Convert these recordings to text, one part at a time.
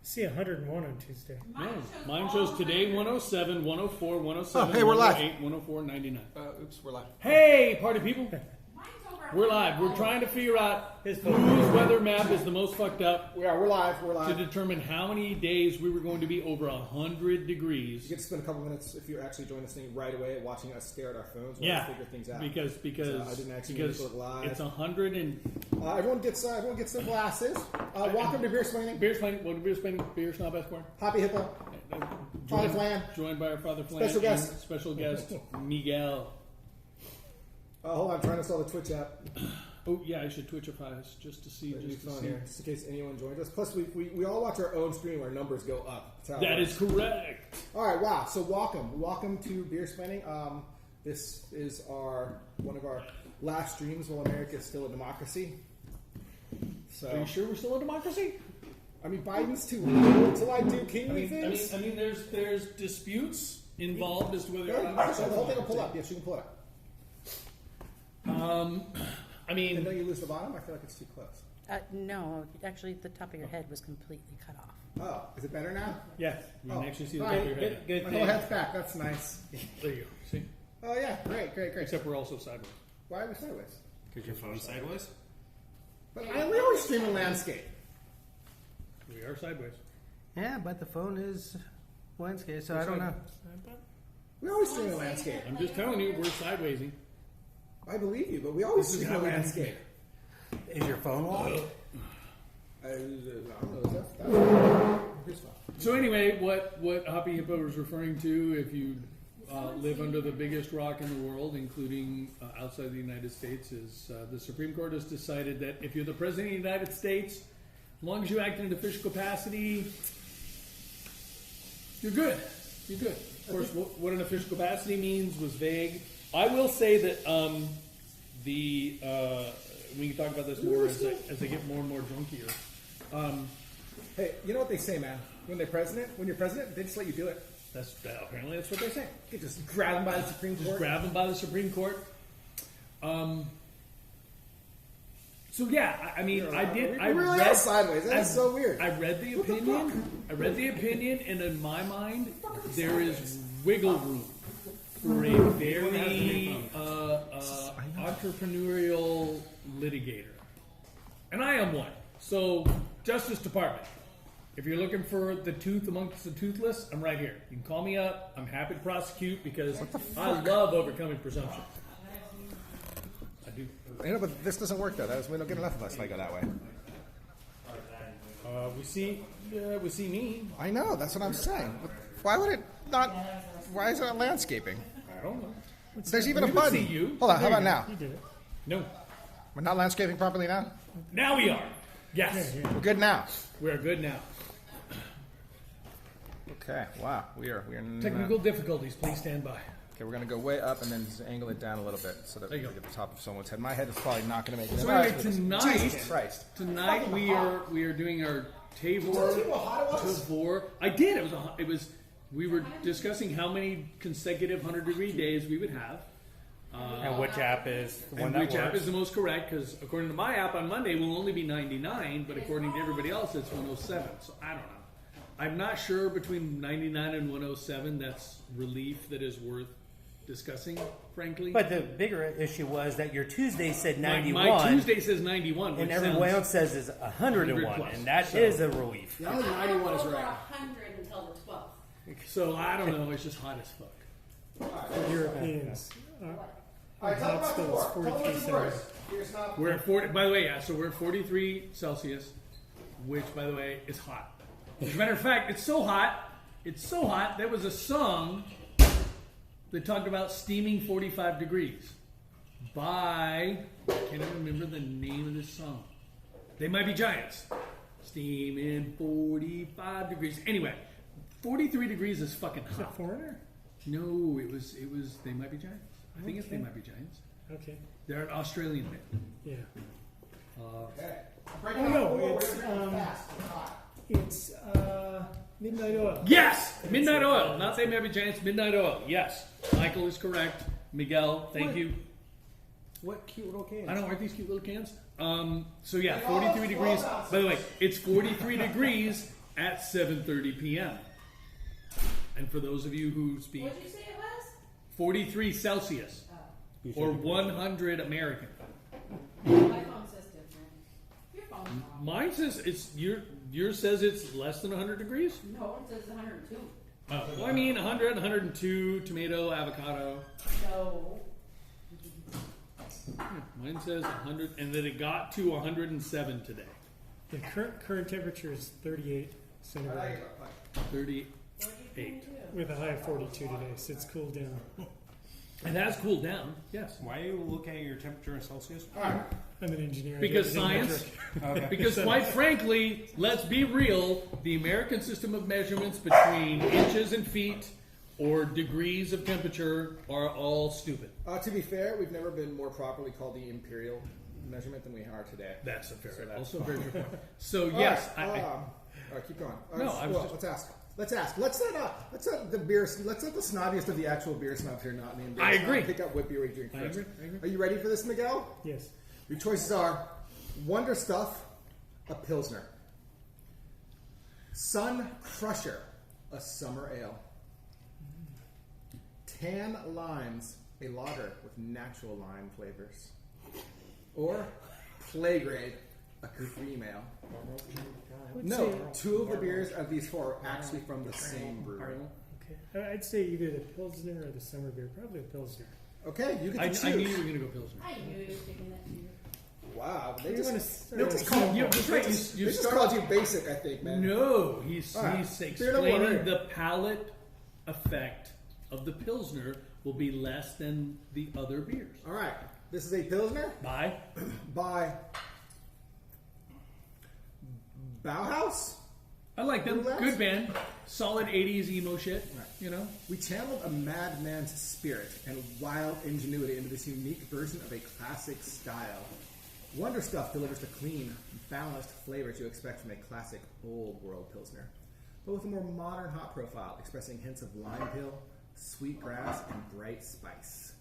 see 101 on Tuesday. No, mine shows today 107, 104, 107, hey, we're live. 104, 99. Oops, we're live. Hey, party people. We're live. We're trying to figure out whose weather map is the most fucked up. We're live. We're To live. determine how many days we were going to be over 100 degrees. You get to spend a couple minutes if you're actually joining this thing right away, watching us stare at our phones while Yeah, we figure things out. because I didn't actually make it look live. it's 100 and everyone gets their glasses. Welcome to Beer Splaining. beer splaining. Welcome to beer splaining. Beer snob Esquire. Happy Hippo. Father Flan. Joined by our Father Flan. Special guest. and special guest Miguel. Hold on, I'm trying to install the Twitch app. Oh yeah, I should Twitchify us just to see. Just in case anyone joins us. Plus, we all watch our own stream. Our numbers go up. That is correct. All right, wow. So welcome to Beer Splaining. This is one of our last streams while America is still a democracy. So, Are you sure we're still a democracy? I mean, Biden's too little until I do kingly things. I mean, there's disputes involved as to whether or Yeah, not the whole thing will pull up. Yes, you can pull it up. I mean, And don't you lose the bottom? I feel like it's too close. No, actually, the top of your head was completely cut off. Oh, is it better now? yes, you can Oh. actually see the All top right, of your head. Good My thing. whole head's back. That's nice. There you go. See, Oh yeah, great. except we're also sideways. Why are we sideways? Because your phone's sideways? But we always stream in landscape. We are sideways. Yeah, but the phone is landscape, so I don't know. We always stream in landscape. I'm just telling you, we're sidewaysing. I believe you, but we always This is stream how in we landscape. Is your phone locked? I don't know. Here's fine. So anyway, what Happy Hippo is referring to, if you live under the biggest rock in the world, including outside the United States, is the Supreme Court has decided that if you're the President of the United States, as long as you act in an official capacity, you're good. You're good. Of course, what an official capacity means was vague. I will say that we can talk about this more as I get more and more drunk here. Hey, you know what they say, man? When you're president, they just let you do it. Apparently that's what they say. You just grab them by the Supreme Court. Just grab them by the Supreme Court. So yeah, I mean, I did. I really read are sideways. That is so weird. I read the opinion. And in my mind, there is wiggle room for a very entrepreneurial litigator, and I am one. So, Justice Department, if you're looking for the tooth amongst the toothless, I'm right here. You can call me up. I'm happy to prosecute because I love overcoming presumptions. I do. You know, but this doesn't work though. We don't get enough of us if I go that way. We see me. I know. That's what I'm saying. Why would it not? Why is it not landscaping? I don't know. There's even a We would button. see you. Hold on. How about now? You did it. No. We're not landscaping properly now. Now we are. Yes. We're good now. We are good now. Okay. Wow. We are. Technical difficulties. Please stand by. Okay, we're going to go way up and then just angle it down a little bit so that There we you get go. the top of someone's head. My head is probably not going to make it. So in. anyway, Jesus Christ. tonight we are doing our Tavour. I did. It was. We were discussing how many consecutive 100-degree days we would have. And which app is the one And that which app works? is the most correct? Because according to my app on Monday, will only be 99, but according to everybody else, it's 107. So I don't know. I'm not sure between 99 and 107. That's relief that is worth discussing, frankly. But the bigger issue was that your Tuesday said 91. My Tuesday says 91, which and everyone sounds- else says is 101, 100+. and that is a relief. Yeah, I think 91 is over right. 100 until the 12th. So I don't know. It's just hot as fuck. Europeans. All right, tell them hot about the spells, war. Tell them 43 what's the worst. Celsius. Here's not. We're at 40. By the way, yeah. So we're at 43 Celsius, which, by the way, is hot. As a matter of fact, it's so hot. It's so hot. There was a song that talked about steaming 45 degrees by. I can't even remember the name of this song. They Might Be Giants. Steaming 45 degrees. Anyway, 43 degrees is fucking Is it hot. Foreigner? No, it was. They Might Be Giants. I think it's They Might Be Giants. Okay. They're an Australian band. Yeah. Okay. Oh no, it's Midnight Oil. Yes! Midnight Oil. Not They Might Be Giants, Midnight Oil. Yes. Michael is correct. Miguel, thank you. What cute little cans. I don't like these cute little cans. So yeah, 43 degrees. By the way, it's 43 degrees at 7:30 p.m. And for those of you who speak What did you say it was? 43 Celsius or 100 American. My phone says different. Your phone's wrong. Mine says yours says it's less than 100 degrees. No, it says 102. Oh, well, I mean 100, 102, tomato, avocado. No. Mine says 100, and then it got to 107 today. The current temperature is 38 centigrade 38. with a high of 42 today, so it's cooled down. It has cooled down, yes. Why are you looking at your temperature in Celsius? I'm an engineer. I Because do everything science. metric. Because quite frankly, let's be real, the American system of measurements between inches and feet or degrees of temperature are all stupid. To be fair, we've never been more properly called the imperial measurement than we are today. That's a fair, So that's also a very good point. So All yes, right, I all right, keep going. No, I was well, just- let's ask. Let's let the beer. Let's let the snobbiest of the actual beer snobs here not named. I agree. Pick up what beer we drink first. I agree. Are you ready for this, Miguel? Yes. Your choices are Wonder Stuff, a Pilsner. Sun Crusher, a summer ale. Tan Limes, a lager with natural lime flavors. Or Playgrade, a cream ale. No, two of the beers of these four are actually from the same brewery. Okay. I'd say either the Pilsner or the summer beer. Probably the Pilsner. Okay, you get I to choose. knew you were going to go Pilsner. I knew you were thinking that too. Wow, they You just, wanna they start just with- called Yeah, you. that's right. They just, You they just start- called you basic, I think, man. No, he's All right. he's Beer number one, explaining right? the palate effect of the Pilsner will be less than the other beers. All right, this is a Pilsner By by Bauhaus. I like them. Relax. Good band. Solid 80s emo shit. Right. You know? We channeled a madman's spirit and wild ingenuity into this unique version of a classic style. Wonder Stuff delivers the clean, balanced flavors you expect from a classic old world Pilsner, but with a more modern hop profile, expressing hints of lime peel, sweet grass, and bright spice.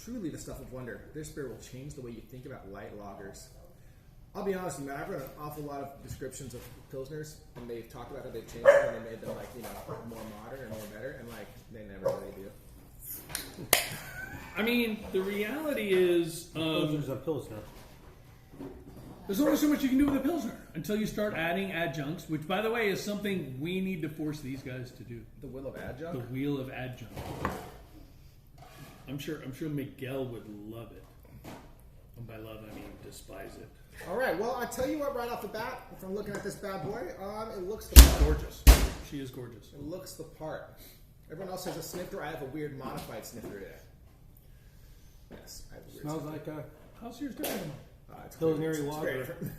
Truly the stuff of wonder. This beer will change the way you think about light lagers. I'll be honest with you, man, I've read an awful lot of descriptions of Pilsners, and they've talked about how they've changed them and they made them, like, you know, more modern and more better, and, like, they never really do. I mean, the reality is Pilsner's a Pilsner. there's only so much you can do with a Pilsner until you start adding adjuncts, which, by the way, is something we need to force these guys to do. The will of The adjunct? wheel of adjunct. I'm sure Miguel would love it. And by love, I mean despise it. All right, well, I tell you what, right off the bat, from looking at this bad boy, it looks the part. Gorgeous. She is gorgeous. It looks the part. Everyone else has a snifter. I have a weird modified snifter today. Yes, I have a weird Smells snifter. like a How's yours different? It's Pilsner very lager. different.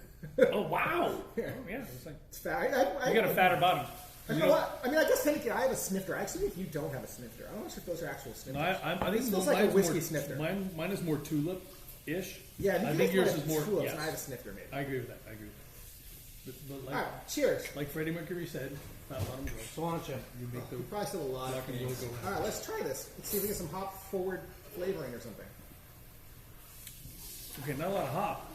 Oh wow! Yeah. Oh, yeah, it's like It's fat. you got a fatter bottom. You know what? I mean, I guess technically I have a snifter. I actually think you don't have a snifter. I'm not sure if those are actual snifters. No, I think This feels mine's like a whiskey more, snifter. Mine is more tulip-ish. Yeah, I you think guys yours might is have more. tulips, Yes. and I have a snifter, maybe. I agree with that. But All like, right, cheers. like Freddie Mercury said, fat bottom girl. So why don't you? You make the We probably still a lot of Rock and roll things. go round. All right, let's try this. Let's see if we get some hop forward flavoring or something. okay, not a lot of hop,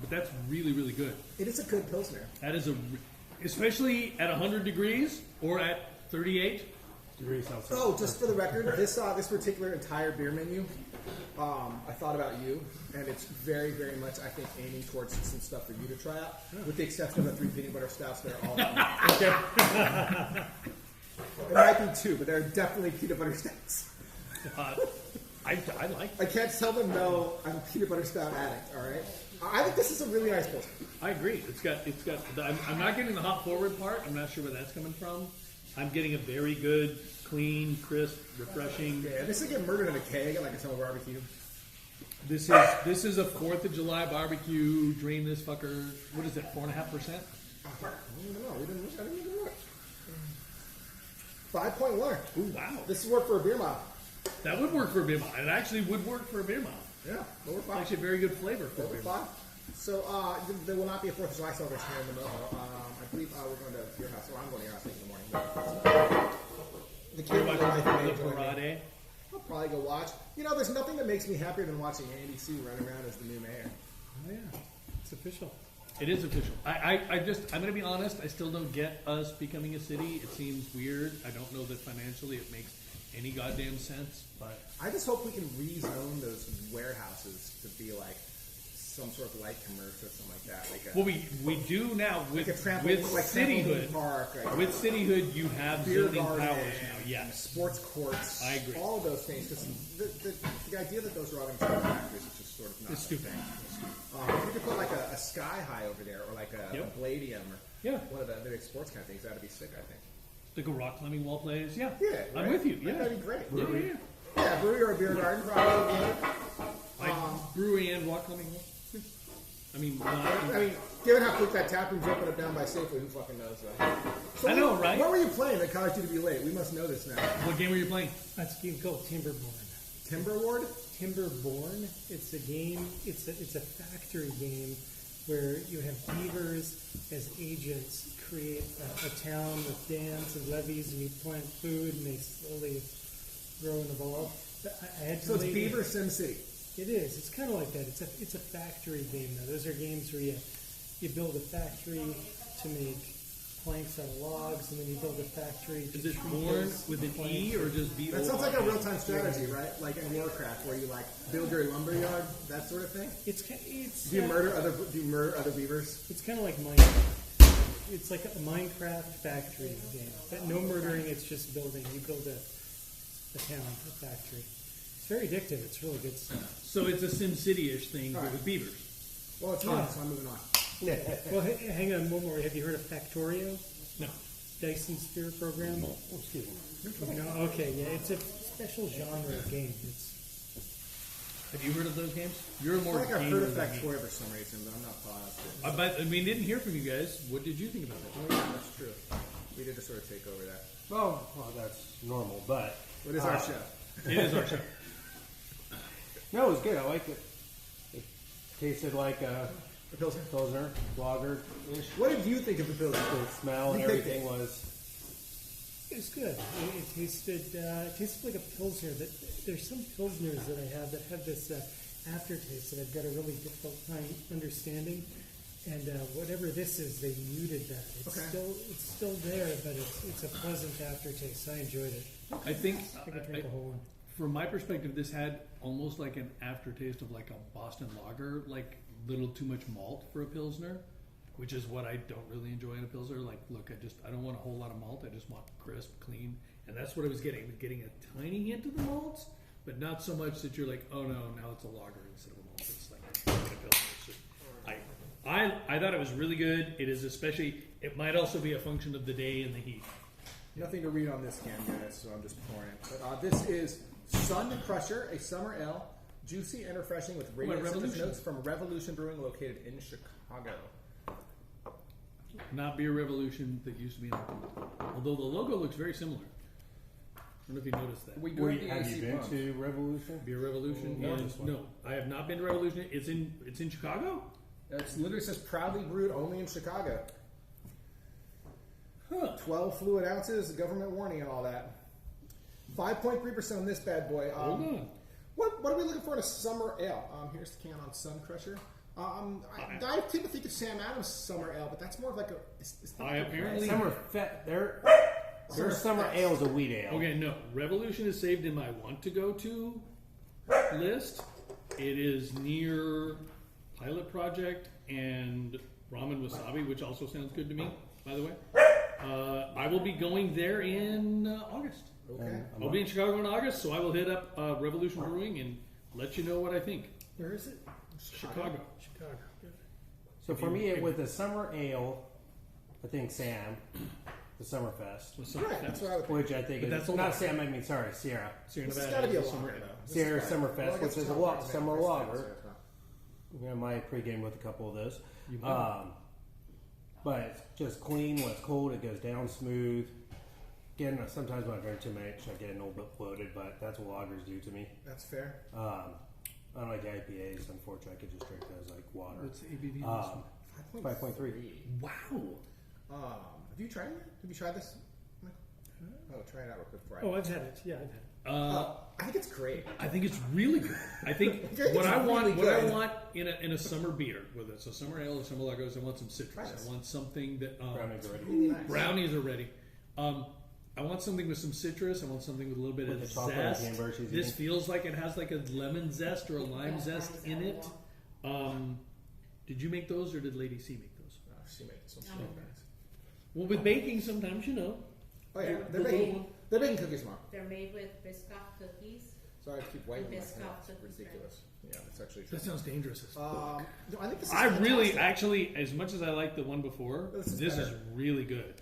but that's really really good. It is a good Pilsner. That is especially at 100 degrees or at 38. Degrees Celsius. Oh, just for the record, this particular entire beer menu, I thought about you, and it's very, very much, I think, aiming towards some stuff for you to try out, with the exception of the 3 peanut butter stouts. They're all. It might be 2, but they're definitely peanut butter stouts. I like. I can't tell them no. I'm a peanut butter stout addict. All right. I think this is a really nice Pilsner. I agree. It's got. I'm not getting the hop forward part. I'm not sure where that's coming from. I'm getting a very good, clean, crisp, refreshing. Yeah, this is get murdered in a keg at like a summer barbecue. This is a 4th of July barbecue. Drain this fucker. What is it? 4.5%. I don't know. I didn't even look. 5.1. Ooh, wow. This is work for a beer mile. That would work for a beer mile. It actually would work for a beer mile. Yeah, over It's 5. actually a very good flavor for a Over beer mile. 5. So there will not be a 4th of July celebration here in the Moho. I believe we're going to your house, or I'm going to your house in the morning. The kid What and about wife the may join me. parade? I'll probably go watch. You know, there's nothing that makes me happier than watching Andy Sue run around as the new mayor. Oh, yeah. It's official. It is official. I'm going to be honest. I still don't get us becoming a city. It seems weird. I don't know that financially it makes any goddamn sense. But I just hope we can rezone those warehouses to be like some sort of light commerce or something like that. Like a, well, we do now with like a trampoline, with like cityhood. Park, like With cityhood, you have beer zoning garden, powers now. Yes. sports courts. I agree. All of those things. Because the idea that those are all going to be factories is just sort of not It's stupid. If you could put like a Sky High over there, or like a Yep. Palladium, or Yeah. one of the big sports kind of things, that'd be sick. I think. Like a rock climbing wall plays. Yeah. Yeah, I'm right? with you. Yeah. That'd be great. Yeah, yeah, yeah. Yeah, brewery or a beer garden, probably. Brewery and rock climbing wall. Yeah. I mean, I mean, given how quick that tap room's opened up down by Safeway, who fucking knows? So I know, right? What were you playing that caused you to be late? We must know this now. what game were you playing? That's a game called Timberborn. Timber Ward? Timberborn. It's a game. It's a factory game where you have beavers as agents create a town with dams and levees, and you plant food, and they slowly grow and evolve. But I had to So it's wait- Beaver Sim City. It is. It's kind of like that. It's a factory game though. Those are games where you build a factory to make planks out of logs, and then you build a factory. To Is it treat born those with an planks. E or just B? That sounds like a real-time strategy, right? Like in Warcraft, where you like build your lumberyard, that sort of thing. It's Do you murder other beavers? It's kind of like Minecraft. It's like a Minecraft factory game, but no murdering. It's just building. You build a town, a factory. It's very addictive. It's really good stuff. So it's a SimCity-ish thing, but Alright. with beavers. Well, it's not, so I'm moving on. Well, hang on one more. Have you heard of Factorio? No. Dyson Sphere program? Oh, excuse me. No. Okay. Yeah, it's a special genre of game. It's Have you heard of those games? You're I more feel like I've gamer heard of than me. Factorio for some reason, but I'm not positive. I mean, didn't hear from you guys. What did you think about that? Oh, yeah, that's true. We did just sort of take over that. Well, that's normal, but What is our show? It is our show. no, it was good. I liked it. It tasted like a The Pilsner? Pilsner, lager-ish. What did you think of the Pilsner? The smell and You picked everything it. was. It's good. It tasted like a pilsner. There's some pilsners that I have that have this aftertaste that I've got a really difficult time understanding. And whatever this is, they muted that. It's still there, but it's a pleasant aftertaste. I enjoyed it. I think, I could drink a whole one. from my perspective, this had almost like an aftertaste of like a Boston lager, like little too much malt for a Pilsner, which is what I don't really enjoy in a Pilsner. Like, look, I don't want a whole lot of malt. I just want crisp, clean. And that's what I was getting. Getting a tiny hint of the malts, but not so much that you're like, oh no, now it's a lager instead of a malt. It's like a Pilsner. It's just, I thought it was really good. It is especially, it might also be a function of the day and the heat. Nothing to read on this can, guys, so I'm just pouring it. But this is Sun Crusher, a summer ale, juicy and refreshing with radiant citrus Revolution. notes from Revolution Brewing, located in Chicago. Not Beer Revolution that used to be in the although the logo looks very similar. I don't know if you noticed that. We do Wait, the have AC you been pump. to Revolution? Beer Revolution Oh, is this one. no, I have not been to Revolution. It's in Chicago. It literally says proudly brewed only in Chicago. Huh. 12 fluid ounces, government warning and all that. 5.3% on this bad boy. Hold on. What are we looking for in a summer ale? Here's the can on Sun Crusher. I tend to think of Sam Adams Summer Ale, but that's more of like a. It's not I like a apparently- Summer their summer ale is a wheat ale. Okay, no. Revolution is saved in my want to go to list. It is near Pilot Project and Ramen Wasabi, which also sounds good to me, by the way. I will be going there in August. Okay. I'll be in Chicago in August, so I will hit up Revolution Brewing and let you know what I think. Where is it? Chicago. Chicago. Good. So for me, with the summer ale, I think Sam, the Summerfest, With Right, that's what I would think. which I think But is that's a not lot. Sam. I mean, sorry, Sierra. Sierra This has Nevada got to be a is the lager, summer. though. This Sierra has gotta- Summerfest, well, I guess which is it's a not summer first lager. time, so- I might pregame with a couple of those. You might. But it's just clean when it's cold. It goes down smooth. Again, sometimes when I drink too much, I get a little bit bloated, but that's what lagers do to me. That's fair. I don't like IPAs. Unfortunately, I could just drink those like water. What's the ABV on this one? 5.3. Wow. Have you tried it? Have you tried this? Michael? Oh, try it out real quick before Oh, I've had it. Yeah, I've had it. I think it's great. I think it's really good. I think It's what I want, really what I good. want in a summer beer, whether it's a summer ale or summer lager, is I want some citrus. Try this. I want something that Brownies already. Really nice. brownies are ready. I want something with some citrus. I want something with a little bit With of the chocolate and zest. cranberry she's This eating. feels like it has like a lemon zest or a lime Yeah, zest mine's in it. apple. Did you make those or did Lady C make those? Oh, she made this one so Oh. nice. Well, with baking, sometimes you know. Oh yeah, The little one. they're baking cookies tomorrow. They're made with Biscoff cookies. Sorry to keep wiping my Biscoff hands. It's cookies, ridiculous. Yeah, it's actually true. That sounds dangerous. As fuck. No, I think this is I really, fantastic. actually, as much as I like the one before, This is this is better. really good.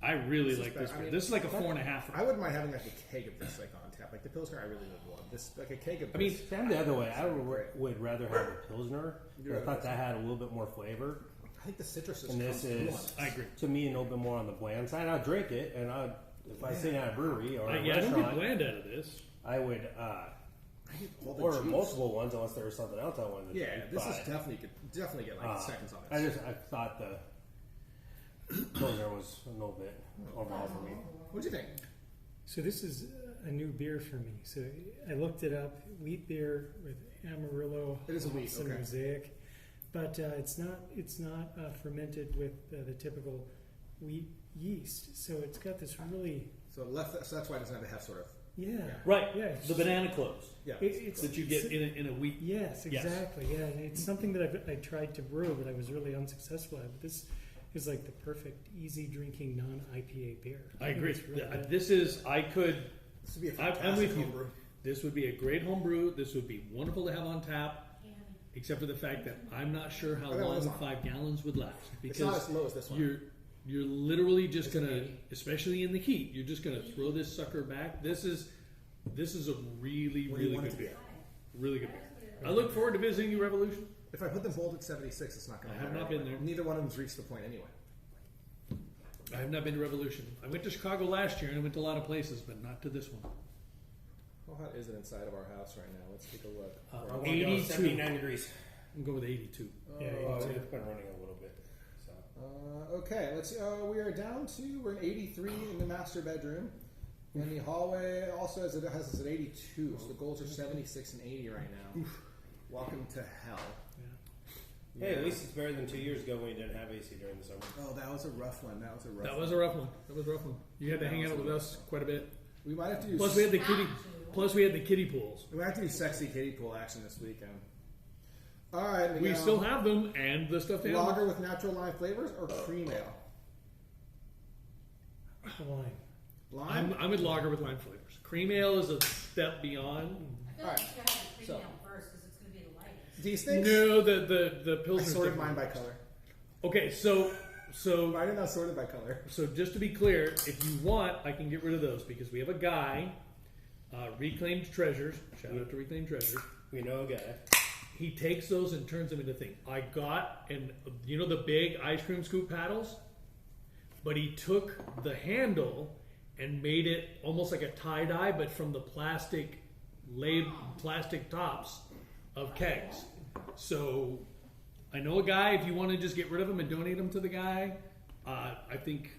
I really This is like better. this I beer. mean, This is like a that- 4.5. I wouldn't mind having like a keg of this like on tap. Like the Pilsner, I really would want this like a keg of. I mean, this. See, I'm the other way. I would rather have a Pilsner. You're I thought that had a little bit more flavor. I think the citrus is. And this comes through is, on this. I agree. to me, a little bit more on the bland side. I'll drink it, and if I sing at a brewery or a I don't get restaurant, bland out of this. I would I get all the order juice. multiple ones unless there was something else I wanted to Yeah, drink. this but, is definitely could definitely get like seconds on I this. thought the Pilsner was a little bit overall for me. What do you think? So this is a new beer for me. So I looked it up. Wheat beer with Amarillo, It is a wheat, hops, and okay. Mosaic, but it's not fermented with the typical wheat yeast. So it's got this really So so that's why it doesn't have the heft sort of. yeah. Right. Yeah. The banana cloves Yeah. It's that you get in a wheat. Yes, Yes. exactly. Yeah, and it's something that I tried to brew, but I was really unsuccessful at. But this is like the perfect, easy drinking non-IPA beer. I think agree. it's really good. This is, I could, This would be a I'm fantastic with you. homebrew. This would be a great home brew. This would be wonderful to have on tap, except for the fact that I'm not sure how I know long it's on. 5 gallons would last. It's not Because as low as this one. you're literally just It's an gonna, 80. especially in the heat, you're just gonna throw this sucker back. This is a really, What do you really want it good to be? beer. Really good beer. I look forward to visiting you, Revolution. If I put them both at 76, it's not going I to have matter. not been anyway. there. Neither one of them's reached the point anyway. I have not been to Revolution. I went to Chicago last year and I went to a lot of places, but not to this one. How hot is it inside of our house right now? Let's take a look. I want 82. 79 degrees. I'm going with 82. Yeah, Oh, it's, it's been running a little bit. So. Okay, let's see. We are down to, we're in 83 in the master bedroom. And the hallway also has us at 82. So the goals are 76 and 80 right now. Welcome to hell. Hey, at least it's better than 2 years ago when you didn't have AC during the summer. Oh, that was a rough one. That was a rough That one. was a rough one. That was a rough one. You had to hang out with us quite a bit. We might have to do. Plus we had the kitty. Plus we had the kiddie pools. We might have to do sexy kiddie pool action this weekend. All right, We Miguel. still have them and the stuffed animal. lager with natural lime flavors or cream ale. wine. Lime. I'm with lager with lime flavors. Cream ale is a step beyond. I feel All like right, you should have the so- cream ale first because it's going to be the lightest. These things. No, the I pilsner. sorted mine by color. Okay, so Mine are not sorted by color. So just to be clear, if you want, I can get rid of those because we have a guy, Reclaimed Treasures. Shout out to Reclaimed Treasures. We know a guy. He takes those and turns them into things. I got, and you know the big ice cream scoop paddles, but he took the handle and made it almost like a tie dye, but from the plastic tops of kegs. So I know a guy. If you want to just get rid of them and donate them to the guy, I think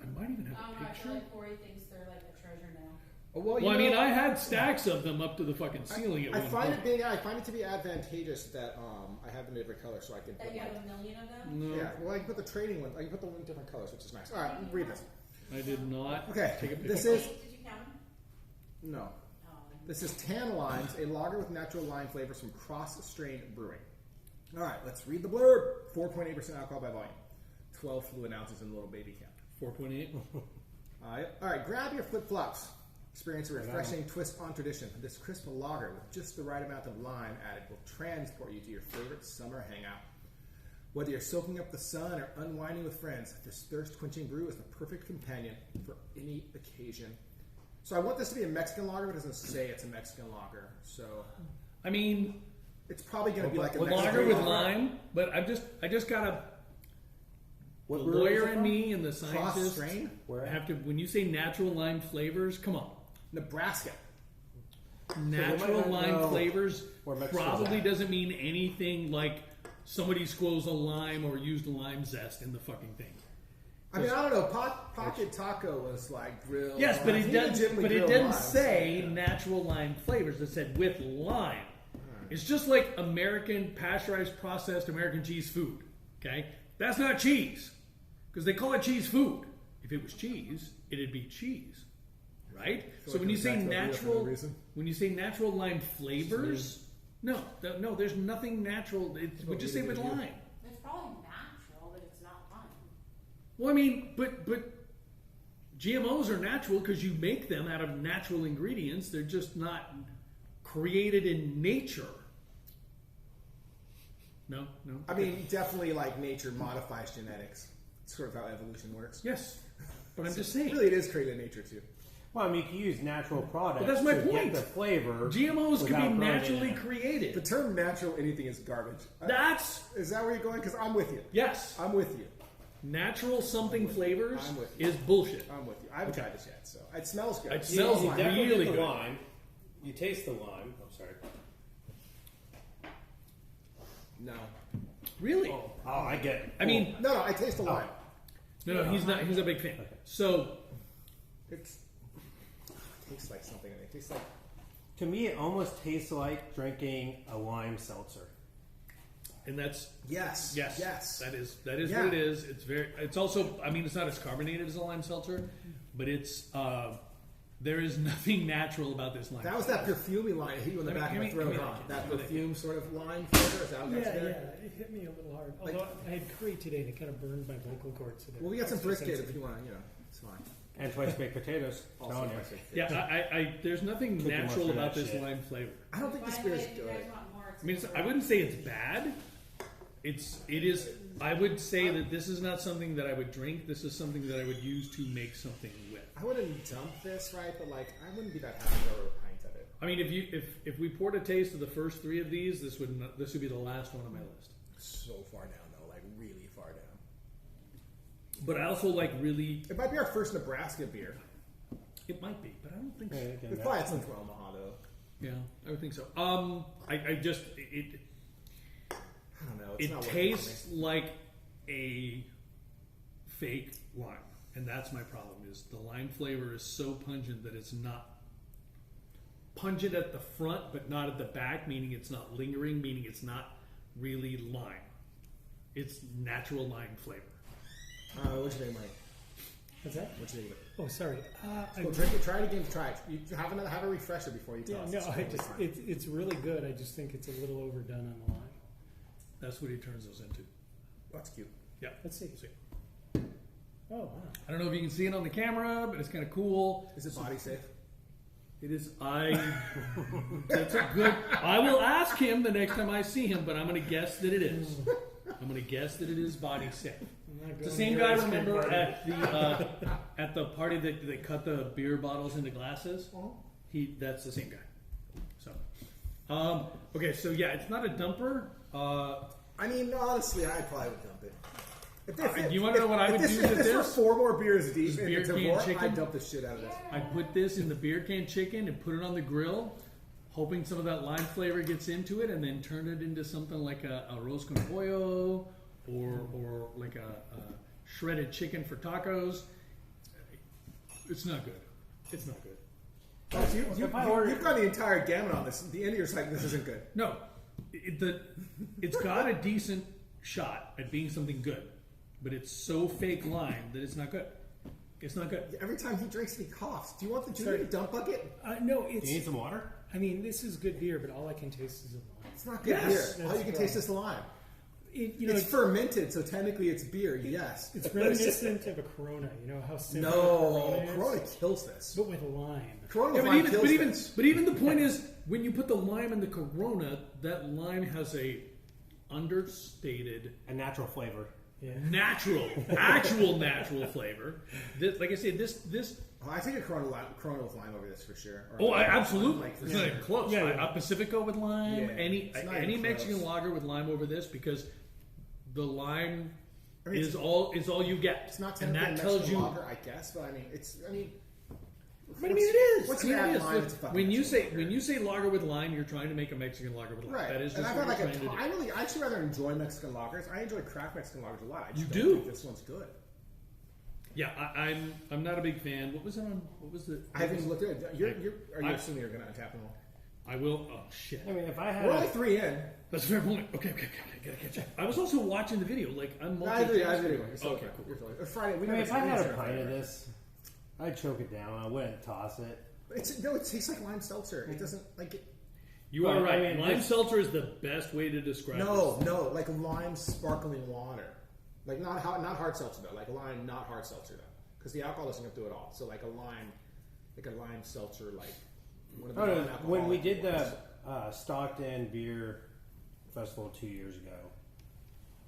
I might even have a I feel picture. like Corey thinks they're like a treasure now. Well, Well, I mean, I had stacks of them up to the fucking ceiling at I one find point. I find it to be advantageous that I have them in different colors so I can That put you like, have a million of them? No, yeah. Well, I can put the trading one. I can put them in different colors, which is nice. All right, read this. I did not. Okay, Take a picture. this is Did you count them? no. Oh. This is Tan Limes, a lager with natural lime flavors from Cross Strain Brewing. All right, let's read the blurb. 4.8% alcohol by volume, 12 fluid ounces in a little baby can. 4.8. All right, grab your flip flops. Experience a refreshing twist on tradition. This crisp lager with just the right amount of lime added will transport you to your favorite summer hangout. Whether you're soaking up the sun or unwinding with friends, this thirst-quenching brew is the perfect companion for any occasion. So I want this to be a Mexican lager, but it doesn't say it's a Mexican lager. So I mean, it's probably going to be like a with Mexican lager with lager. lime, but I just gotta. The What brewery is lawyer it in from? me and the Cross scientist Strain, Where have to. When you say natural lime flavors, come on. Nebraska. Natural not lime know flavors where Mexico's probably at. doesn't mean anything like somebody squeezed a lime or used a lime zest in the fucking thing. I mean, I don't know. Pocket Taco was like grilled. Yes, but limes. it He doesn't. legitimately But it grilled didn't limes. say Yeah. natural lime flavors. It said with lime. It's just like American pasteurized processed American cheese food. Okay, that's not cheese because they call it cheese food. If it was cheese, it'd be cheese, right? So like when you it say was back to the wheel for no natural, reason. when you say natural lime flavors, no, there's nothing natural. We just say with lime. It's probably natural, but it's not lime. Well, I mean, but GMOs are natural because you make them out of natural ingredients. They're just not created in nature. No. I mean, definitely like nature modifies genetics. It's sort of how evolution works. Yes, but I'm just saying. Really, it is created in nature too. Well, I mean, you can use natural products But that's my to point. get the flavor. GMOs can without be growing naturally in. The created. term natural anything is garbage. Is that where you're going? Because I'm with you. Yes, I'm with you. natural something flavors I'm with you. is bullshit. I'm with you. I haven't tried this yet, so it smells good. It smells You definitely really get the good. lime. You taste the lime. I'm sorry. No. Really? Oh, I get it. I mean, No, I taste the lime. no, he's not. He's a big fan. So It tastes like something. It tastes like to me, it almost tastes like drinking a lime seltzer. and that's yes. that is Yeah. what it is. It's very. It's also. I mean, it's not as carbonated as a lime seltzer, but it's. There is nothing natural about this lime. That was that perfumey line that hit you in the back of the throat. Huh? That perfume sort of lime flavor. Is that what Yeah, that's yeah, there? it hit me a little hard. Although I had curry today and it kind of burned my vocal cords. So Well, we got some it's just brisket if sensitive. you want. You know, it's fine. And twice baked potatoes. Also, Telling you. brisket. Yeah, I there's nothing Cooking natural mustard, about that this shit. lime flavor. I don't think By this the beer way, is if you good. guys want more, I mean, I wouldn't say it's bad. It is. I would say that this is not something that I would drink. This is something that I would use to make something with. I wouldn't dump this, right? But like, I wouldn't be that happy over a pint of it. I mean, if we poured a taste of the first three of these, this would be the last one on my list. So far down, though, like really far down. But I also like really. It might be our first Nebraska beer. It might be, but I don't think Yeah, so. again, We that- probably had some from Omaha, though. Yeah, I would think so. I just it I don't know. It's it not tastes like a fake lime, and that's my problem. Is the lime flavor is so pungent that it's not pungent at the front, but not at the back, meaning it's not lingering, meaning it's not really lime. It's natural lime flavor. What'd you think, Mike? What's that? What'd you think? Oh, sorry. Go drink it. Try it again. Try it. You have a refresher before you tell Yeah, us. no, It's I totally just fine. it's really good. I just think it's a little overdone on the line. That's what he turns those into. That's cute. Yeah. Let's see. See. Oh, wow. I don't know if you can see it on the camera, but it's kind of cool. Is it body safe? It is. That's a good. I will ask him the next time I see him, but I'm going to guess that it is. I'm going to guess that it is body safe. I'm not It's the going same to guy. your ice cream Remember party. at the party that they cut the beer bottles into glasses? That's the same guy. So, okay. So yeah, it's not a dumper. I mean, honestly, I probably would dump it. Do you want to know what I would do if with this were this? 4 more beers deep This in beer the can Tavour, chicken? I'd dump the shit out of this. I put this in the beer can chicken and put it on the grill, hoping some of that lime flavor gets into it, and then turn it into something like a arroz con pollo or like a shredded chicken for tacos. It's not good. It's not good. Oh, so you've got the entire gamut on this. The end of your site, this isn't good. No, it's got a decent shot at being something good, but it's so fake lime that it's not good. It's not good. Every time he drinks, he coughs. Do you want the dump bucket? No, Do you need it's. some water? I mean, this is good beer, but all I can taste is a lime. It's not good Yes, beer. All that's you can the taste is the lime. It's It's fermented, so technically it's beer. Yes. It's reminiscent of a Corona. You know how simple No, a Corona is? Corona kills this. But with lime. Corona Yeah, with but lime kills this. even the point is, when you put the lime in the Corona, that lime has a understated A natural flavor. Yeah. actual natural flavor. Like I said, this. Oh, I take a Corona with lime over this for sure. Oh, absolutely. Like, for It's sure. not even close. Yeah, yeah. A Pacifico with lime, Yeah, any it's not even Mexican close. lager with lime over this, because the lime I mean, is all you get, It's not and technically that a tells Mexican you. lager, I guess, but I mean, But I mean, it is. What's I mean, gonna it add is. lime? Look, It's fucking when you Mexican say lager with lime, you're trying to make a Mexican lager with lime. right. That is and just I've what got you're like trying to do. I actually rather enjoy Mexican lagers. I enjoy craft Mexican lagers a lot. I just You don't do? think this one's good. Yeah, I'm not a big fan. What was it on? What was the? I haven't even looked at it. Are you I- assuming you're going to untap them all? I will. Oh shit. I mean, if I had We're only 3 in. That's a fair point. Okay, gotta catch up. I was also watching the video. Like I'm. I agree. multitasking. You're Okay, cool. You're Friday. I mean, if I had a pint of this, I'd choke it down. I wouldn't toss it. It tastes like lime seltzer. It doesn't like it. You are Well, right. I mean, Lime this- seltzer is the best way to describe No, like lime sparkling water. Like not hard seltzer though. Like a lime, not hard seltzer though. Because the alcohol doesn't go through it all. So like a lime seltzer, like one of the Oh, no, non-alcoholic when we did ones. the Stockton Beer Festival 2 years ago,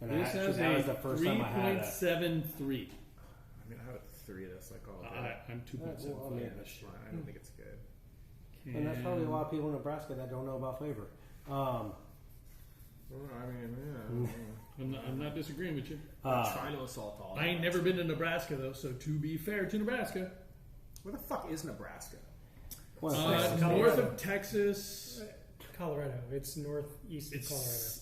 and this. This has that was a the first time I had it. 3.73. I mean, I had 3 of this. Like all I'm 2.75. Well, I mean, I don't think it's good. And that's probably a lot of people in Nebraska that don't know about flavor. Well, I mean, yeah. I'm not disagreeing with you. Trying to assault all. I ain't never been to Nebraska though, so to be fair to Nebraska, Where the fuck is Nebraska? Well, north of Texas, Colorado. It's northeast of Colorado.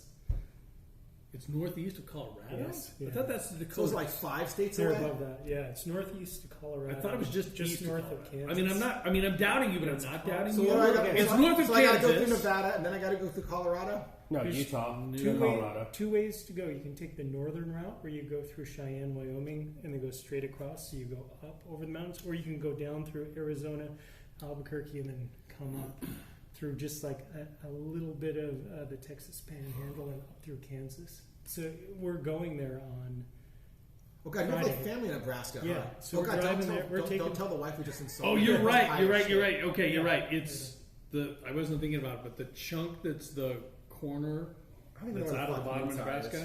it's northeast of Colorado. Yes, I yeah. thought that's the So it's Dakota. like 5 states They're away. above that. Yeah, it's northeast of Colorado. I thought it was just east north of of Colorado. Kansas. I'm doubting you, but I'm not doubting So you. what do I got? It's so north of so I gotta go through Kansas. Nevada, and then I got to go through Colorado. no, There's Utah, Two, Colorado. two ways to go. You can take the northern route where you go through Cheyenne, Wyoming, and then go straight across. So you go up over the mountains, or you can go down through Arizona, Albuquerque, and then come up through just like a little bit of the Texas Panhandle and up through Kansas. So we're going there on. Oh God, you have like Friday. family in Nebraska. Yeah, huh? so oh we're God, don't driving tell, there. We're don't, taking- don't tell the wife we just insulted. Oh, you're her. right. Irish You're right. shit. You're right. Okay, you're Yeah. right. It's the. I wasn't thinking about it, but the chunk that's the corner I don't even that's know out where of the fuck bottom of Utah Nebraska.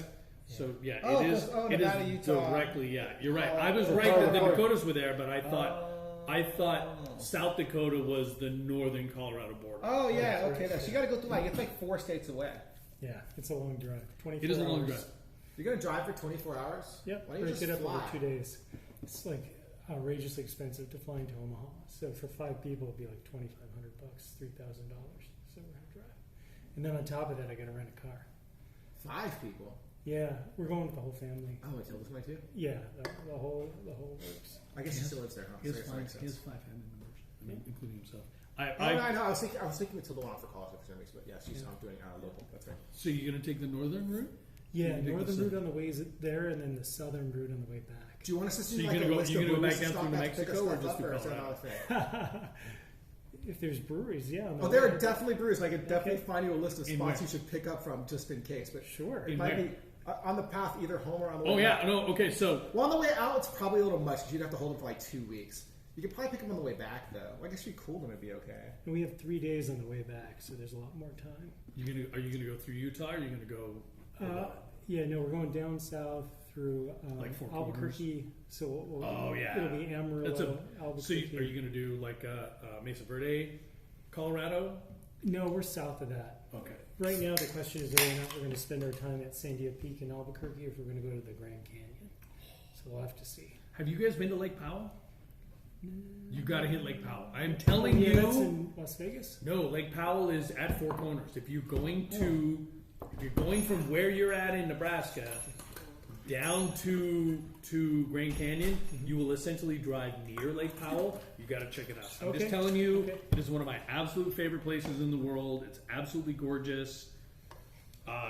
is. So yeah, Oh, it is. 'cause- oh, It Nevada, is Utah. directly. Yeah, you're right. Oh, I was the right that the Colorado. Dakotas were there, but I thought South Dakota was the northern Colorado border. Oh yeah, okay. So you got to go through like it's like 4 states away. Yeah, it's a long drive. 24 It is a long hours. drive. You're gonna drive for 24 hours? Yep, Why don't you break just it up fly? over 2 days. It's like outrageously expensive to fly into Omaha. So for 5 people, it'd be like $2,500, $3,000. So we're gonna drive, and then on top of that, I got to rent a car. 5 people. Yeah, we're going with the whole family. Oh, Matilda's my too. Yeah, the whole works. I guess she still lives there, huh? He has So it makes five sense. family members. I mean, including himself. Oh, no, I know. I was thinking Matilda went off for college for some reason, but yeah, she's not doing local. That's right. So you're gonna take the northern route? Yeah, You take the northern south- route on the way there, and then the southern route on the way back. Do you want us to see So you're like gonna a go- list you're of gonna go breweries back to down stop through at to pick Mexico us or stuff just up, through or is that not a thing? If there's breweries, yeah. on the Oh, there way. are definitely breweries. I could definitely Okay. find you a list of In spots where? you should pick up from just in case. But Sure. it In might where? be on the path either home or on the way Oh yeah, back. no, okay, so Well, on the way out, it's probably a little much because you'd have to hold them for like 2 weeks. You could probably pick them on the way back, though. Well, I guess you'd cool them and it'd be okay. And we have 3 days on the way back, so there's a lot more time. are you gonna go through Utah or are you gonna go Yeah, no, we're going down south through Like Four Albuquerque. So we'll, Oh, yeah. it'll be Amarillo, That's Albuquerque. so are you gonna do like Mesa Verde, Colorado? No, we're south of that. Okay. Right now, the question is whether or not we're going to spend our time at Sandia Peak in Albuquerque, or if we're going to go to the Grand Canyon. So we'll have to see. Have you guys been to Lake Powell? You gotta hit Lake Powell. I'm telling Yeah, you. that's in Las Vegas. No, Lake Powell is at Four Corners. If you're going from where you're at in Nebraska down to Grand Canyon, you will essentially drive near Lake Powell. You got to check it out. I'm Okay. just telling you, Okay. it is one of my absolute favorite places in the world. It's absolutely gorgeous.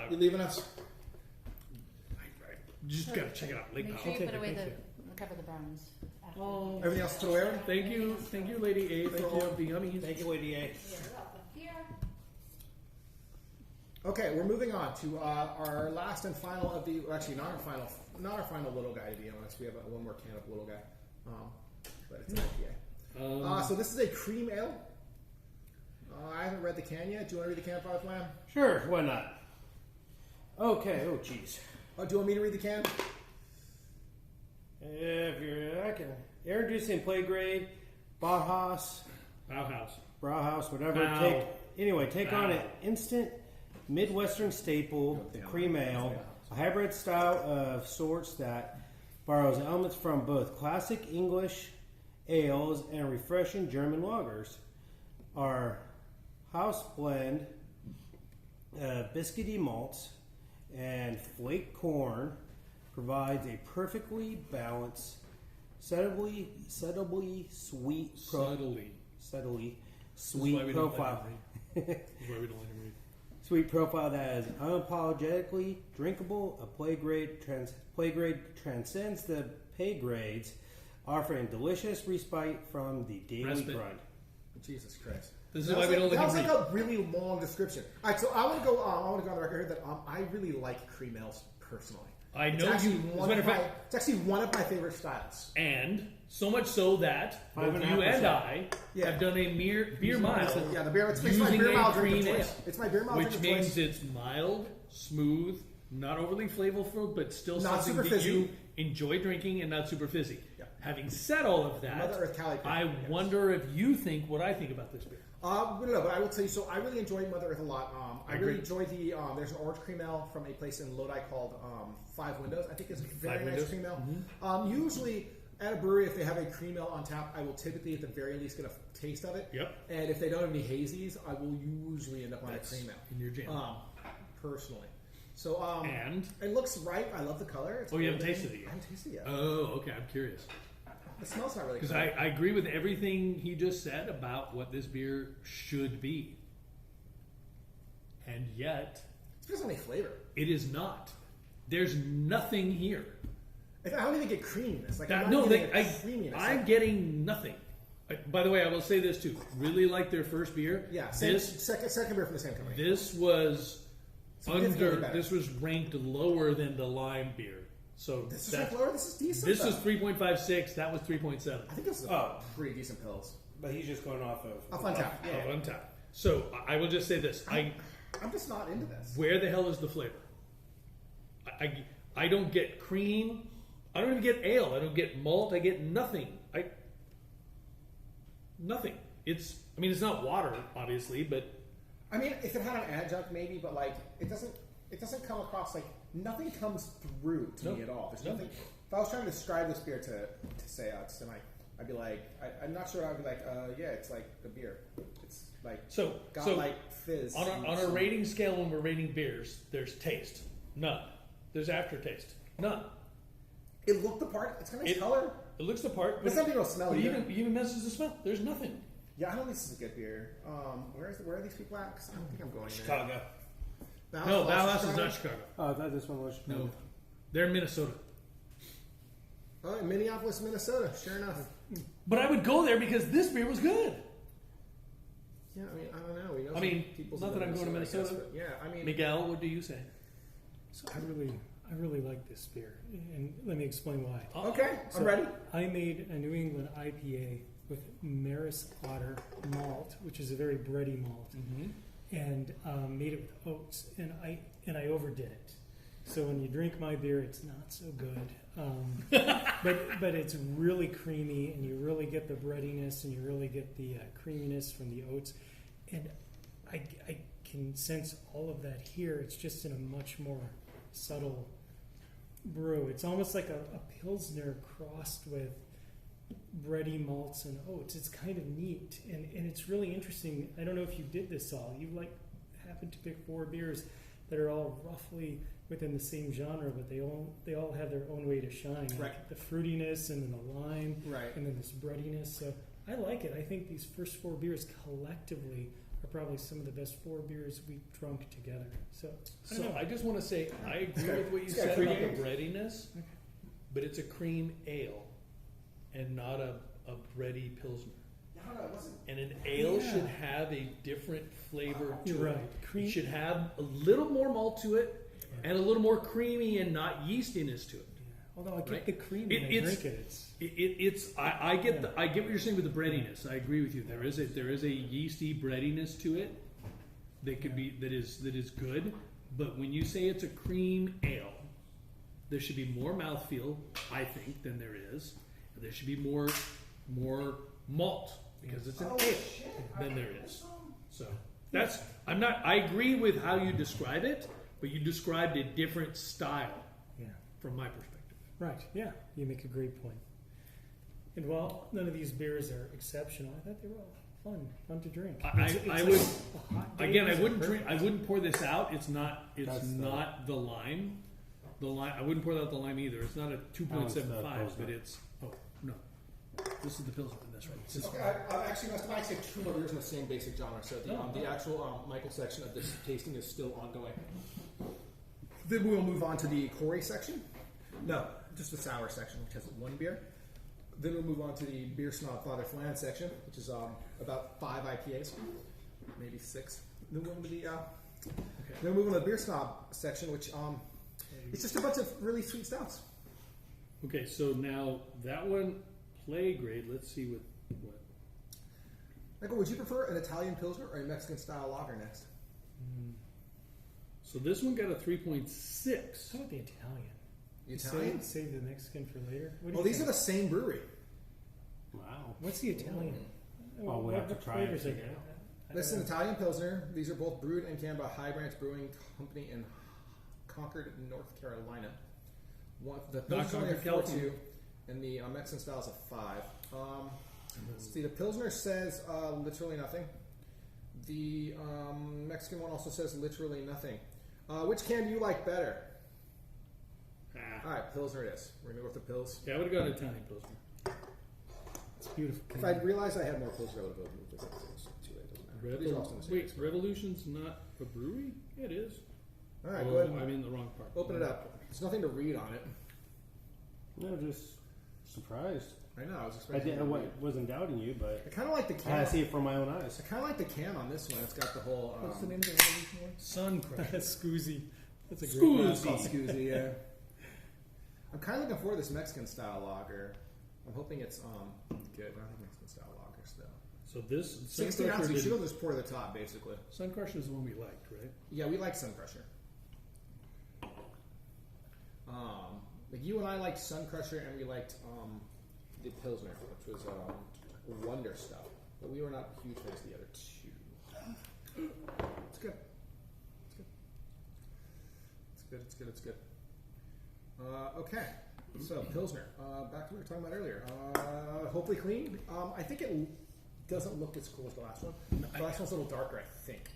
You leaving us? You just got to check it out, Lake Make Powell. sure you Okay, put away thank cover the browns. after. Oh, Everything else put away already? thank you, Lady A, for all of the yummies. Thank you, Lady A. You're welcome. Here. Okay, we're moving on to our last and final of the. Well, actually, not our final little guy. To be honest, we have one more can of little guy, but it's an IPA. So this is a cream ale. I haven't read the can yet. Do you want to read the can, Father Flam? Sure, why not? Okay, oh jeez. Oh, do you want me to read the can? If you're, I can. Introducing play grade, Bauhaus, Bauhaus. whatever. Wow. Take on an instant Midwestern staple, the cream ale, a hybrid style of sorts that borrows elements from both classic English ales and refreshing German lagers. Our house blend of biscuity malts and flake corn provides a perfectly balanced subtly sweet, Subtly. subtly This is why sweet we don't let profile. him read. This is why we don't let him read. Sweet profile that is unapologetically drinkable. A play grade transcends the pay grades, offering delicious respite from the daily Respite. grind. Jesus Christ. This is why we don't let That him was read. like a really long description. All right, so I want to go. I want to go on the record here that I really like cream ales personally. I It's know actually you. As a one matter of of my. fact, It's actually one of my favorite styles. and so much so that both you and I Yeah. have done a beer mile. Yeah, the beer. It's my using beer a mile drink cream of ale, choice. It's my beer mile which drink of means choice. it's mild, smooth, not overly flavorful, but still Not something super that fizzy. you enjoy drinking and not super fizzy. Yeah. Having said all of that, Mother Earth Cali I Yes. wonder if you think what I think about this beer. No, but I will tell you. So I really enjoy Mother Earth a lot. I agree. really enjoy the. There's an orange cream ale from a place in Lodi called Five Windows. I think it's a very Five nice Windows? cream ale. Usually at a brewery, if they have a cream ale on tap, I will typically at the very least get a taste of it. Yep. And if they don't have any hazies, I will usually end up on That's a cream ale. in your jam. Personally. So And? it looks right. I love the color. It's Oh, you haven't golden. tasted it yet? I haven't tasted it yet. Oh, okay. I'm curious. The smell's not really Because good. I agree with everything he just said about what this beer should be. And yet, It doesn't have any flavor. it is not. There's nothing here. I don't even get creaminess. Like That- I'm no, not they, getting a creaminess. I'm getting nothing. By the way, I will say this too. Really like their first beer. Yeah, same, This second beer from the same company. this was Significantly under. better. This was ranked lower than the lime beer. So This is that- like lower. This is decent. this though. is 3.56. That was 3.7. I think this is Oh. pretty decent pills. But he's just going off of. Off on tap. Oh, on tap. So I will just say this. I'm just not into this. Where the hell is the flavor? I don't get cream. I don't even get ale. I don't get malt. I get nothing. Nothing. It's. I mean, it's not water, obviously, but I mean, if it had an adjunct, maybe, but like it doesn't. It doesn't come across like nothing comes through to No. me at all. There's No. nothing. If I was trying to describe this beer to say to my, I'd be like, I'm not sure. I'd be like, yeah, it's like a beer. It's like so got so like fizz. on a rating scale when we're rating beers, there's taste, none. There's aftertaste, none. It looked the part. It's got a nice It- color. It looks the part, There's nothing real smelly but either. even messes the smell. There's nothing. Yeah, I don't think this is a good beer. Where are these people at? 'Cause I don't think I'm going there. Chicago. No, Bauhaus is not Chicago. Oh, I thought this one was Chicago. No, they're in Minnesota. Oh, in Minneapolis, Minnesota. Sure enough. But I would go there because this beer was good. Yeah, I mean, I don't know. We know I some mean, people's not in that I'm going to I guess, Minnesota. but yeah, I mean, Miguel, what do you say? So I really like this beer, and let me explain why. okay, So I'm ready. I made a New England IPA with Maris Otter malt, which is a very bready malt, and made it with oats, and I overdid it. So when you drink my beer, it's not so good, but it's really creamy, and you really get the breadiness, and you really get the creaminess from the oats, and I can sense all of that here. It's just in a much more subtle brew. It's almost like a Pilsner crossed with bready malts and oats. It's kind of neat, and it's really interesting. I don't know if you did this all. You happened to pick 4 beers that are all roughly within the same genre, but they all have their own way to shine. Like Right. the fruitiness and then the lime, Right. and then this breadiness. So I like it. I think these first 4 beers collectively are probably some of the best 4 beers we've drunk together. So I don't So know. I just want to say I agree with what you it's got said cream about the ale. breadiness, but it's a cream ale and not a bready pilsner. No, it wasn't. And an ale Yeah. should have a different flavor to You're it. right. Cream- It should have a little more malt to it and a little more creamy and not yeastiness to it. Although I get Right. the cream It- when I it's- drink it. It's I get I get what you're saying with the breadiness. I agree with you. There is a yeasty breadiness to it that could be that is good. But when you say it's a cream ale, there should be more mouthfeel, I think, than there is. There should be more malt because it's an ale than there is. So that's I agree with how you describe it, but you described a different style Yeah. from my perspective. Right. Yeah. You make a great point. And while none of these beers are exceptional, I thought they were all fun to drink. I It's would a hot day, again. I it's wouldn't perfect. drink. I wouldn't pour this out. It's not. It's That's the- not the lime. The lime. I wouldn't pour out the lime either. It's not a 2.75, Pilsner. but it's. Oh, No. This is the Pilsner. That's right. This is- Okay, actually, I say two more beers in the same basic genre. So the actual Michael section of this tasting is still ongoing. Then we will move on to the Corey section. No, just the sour section, which has one beer. Then we'll move on to the Beer Snob Father Flan section, which is about 5 IPAs, maybe 6. Then we'll move on to the Beer Snob section, which it's just a bunch of really sweet stouts. Okay, so now that one, play grade. Let's see what. Michael, would you prefer an Italian Pilsner or a Mexican style lager next? So this one got a 3.6. How about the Italian? Italian? Save the Mexican for later. What do Well, you these are think? the same brewery. Wow. What's the Italian? Oh, we'll have to try it. flavors are good? This is an Italian Pilsner. These are both brewed and canned by High Branch Brewing Company in Concord, North Carolina. The Pilsner only a Concord, 4.2, and the Mexican style is a 5. See, the Pilsner says literally nothing. The Mexican one also says literally nothing. Which can do you like better? All right, Pilsner it is. We're going to go with the Pils. Yeah, I would have gone Italian Pilsner. It's beautiful. If I'd realized I had more Pilsner, I would have opened with this. Too late, doesn't matter. These are also in the same Wait, expression. Revolution's not a brewery? Yeah, it is. All right, Oh, go ahead. I'm in the wrong part. Open it up. There's nothing to read on it. No, just surprised. I know. I was I expecting. wasn't doubting you, but I kind of like the I can. had to see it from my own eyes. I kind of like the can on this one. It's got the whole. What's the name of the Revolution one? Sun Crusher. That's Scoozy. That's a great Scoozy. It's called Scoozy, yeah. I'm kind of looking for this Mexican style lager. I'm hoping it's good. I don't think Mexican style lagers though. So this Sun 16 Crusher, ounces. You should just pour to the top, basically. Sun Crusher is the one we liked, right? Yeah, we like Sun Crusher. Like you and I liked Sun Crusher, and we liked the Pilsner, which was Wonder Stuff. But we were not huge fans of the other two. It's good. It's good. Okay, so Pilsner. Back to what we were talking about earlier. Hopefully clean. I think it doesn't look as cool as the last one. The last one's a little darker, I think.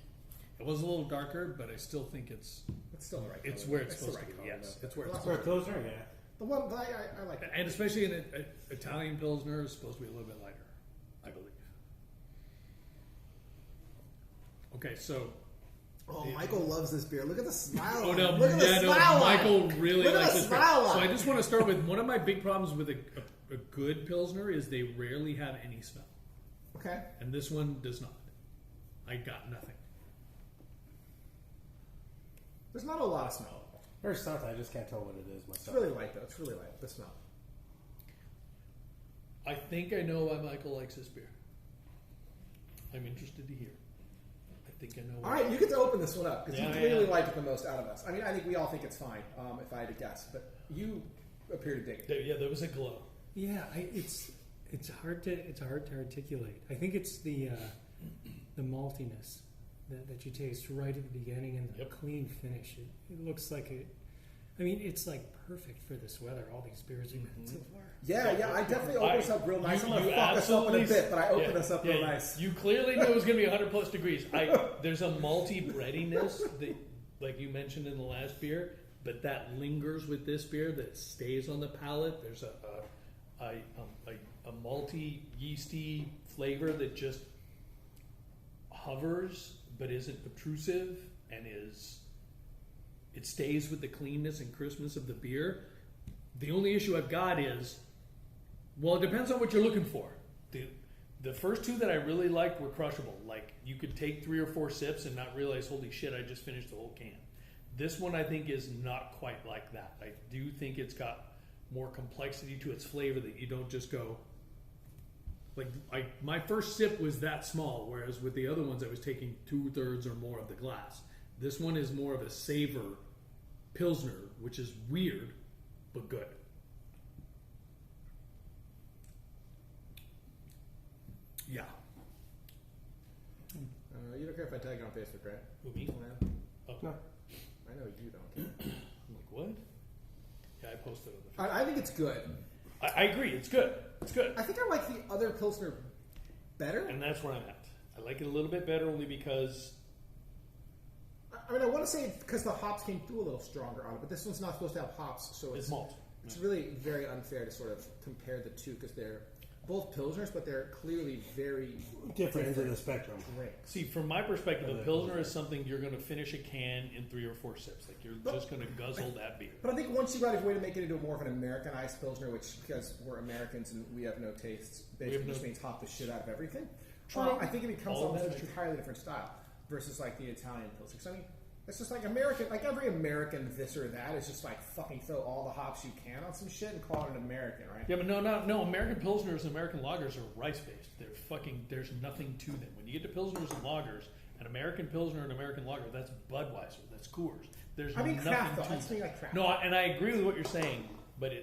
It was a little darker, but I still think it's Still the right it's color. where it's the supposed right to be. color, Yes, though. it's where The it's last supposed For to a Pilsner, yeah. The one I like. be. And especially an Italian Pilsner is supposed to be a little bit lighter, I believe. Okay, so Oh, Michael loves this beer. Look at the smile. oh on no, it. Look at the yeah, no, smile on Michael it. really Look at likes the this beer. smile on So I it. just want to start with one of my big problems with a good Pilsner is they rarely have any smell, Okay. and this one does not. I got nothing. There's not a lot of smell. There's something, I just can't tell what it is It's myself. really light though. It's really light. The smell. I think I know why Michael likes this beer. I'm interested to hear. I think I know. All why. right, you get to open this one up because Yeah, you yeah, clearly yeah. like it the most out of us. I mean, I think we all think it's fine. If I had to guess, but you appear to dig it. Yeah, there was a glow. Yeah, it's hard to articulate. I think it's the maltiness that you taste right at the beginning and the Yep. clean finish. It looks like it. I mean, it's like perfect for this weather. All these beers we've had so far. Yeah. I definitely opened us up real nice. I'm gonna you fuck us up in a absolutely- bit, but I opened yeah, us up yeah, real nice. You clearly knew it was going to be 100 plus degrees. There's a malty breadiness that, like you mentioned in the last beer, but that lingers with this beer. That stays on the palate. There's a malty, yeasty flavor that just hovers, but isn't obtrusive, and it stays with the cleanness and crispness of the beer. The only issue I've got is, well, it depends on what you're looking for. The first two that I really liked were crushable. Like, you could take 3 or 4 sips and not realize, holy shit, I just finished the whole can. This one, I think, is not quite like that. I do think it's got more complexity to its flavor that you don't just go, like, my first sip was that small, whereas with the other ones, I was taking 2/3 or more of the glass. This one is more of a savor Pilsner, which is weird, but good. Yeah. You don't care if I tag you on Facebook, right? Who, me? Oh. No. I know you don't. I'm like, what? Yeah, I posted on the I think it's good. I agree, it's good. It's good. I think I like the other Pilsner better. And that's where I'm at. I like it a little bit better only because I mean, I want to say because the hops came through a little stronger on it, but this one's not supposed to have hops, so it's malt. It's really very unfair to sort of compare the two because they're both Pilsners, but they're clearly very Different ends of the spectrum. drinks. See, from my perspective, a Pilsner is something you're going to finish a can in 3 or 4 sips. Like, you're just going to guzzle that beer. But I think once you got a way to make it into more of an Americanized Pilsner, which, because we're Americans and we have no tastes, basically just means hop the shit out of everything. True. I think it becomes All of almost that an is true. entirely different style versus like the Italian Pilsner. So, I mean, it's just like American, like every American this or that is just like fucking throw all the hops you can on some shit and call it an American, right? Yeah, but no. American Pilsners and American Lagers are rice-based. There's nothing to them. When you get to Pilsners and Lagers, an American Pilsner and American Lager, that's Budweiser, that's Coors. There's I mean nothing craft though. to I just them. mean like craft. No, and I agree with what you're saying, but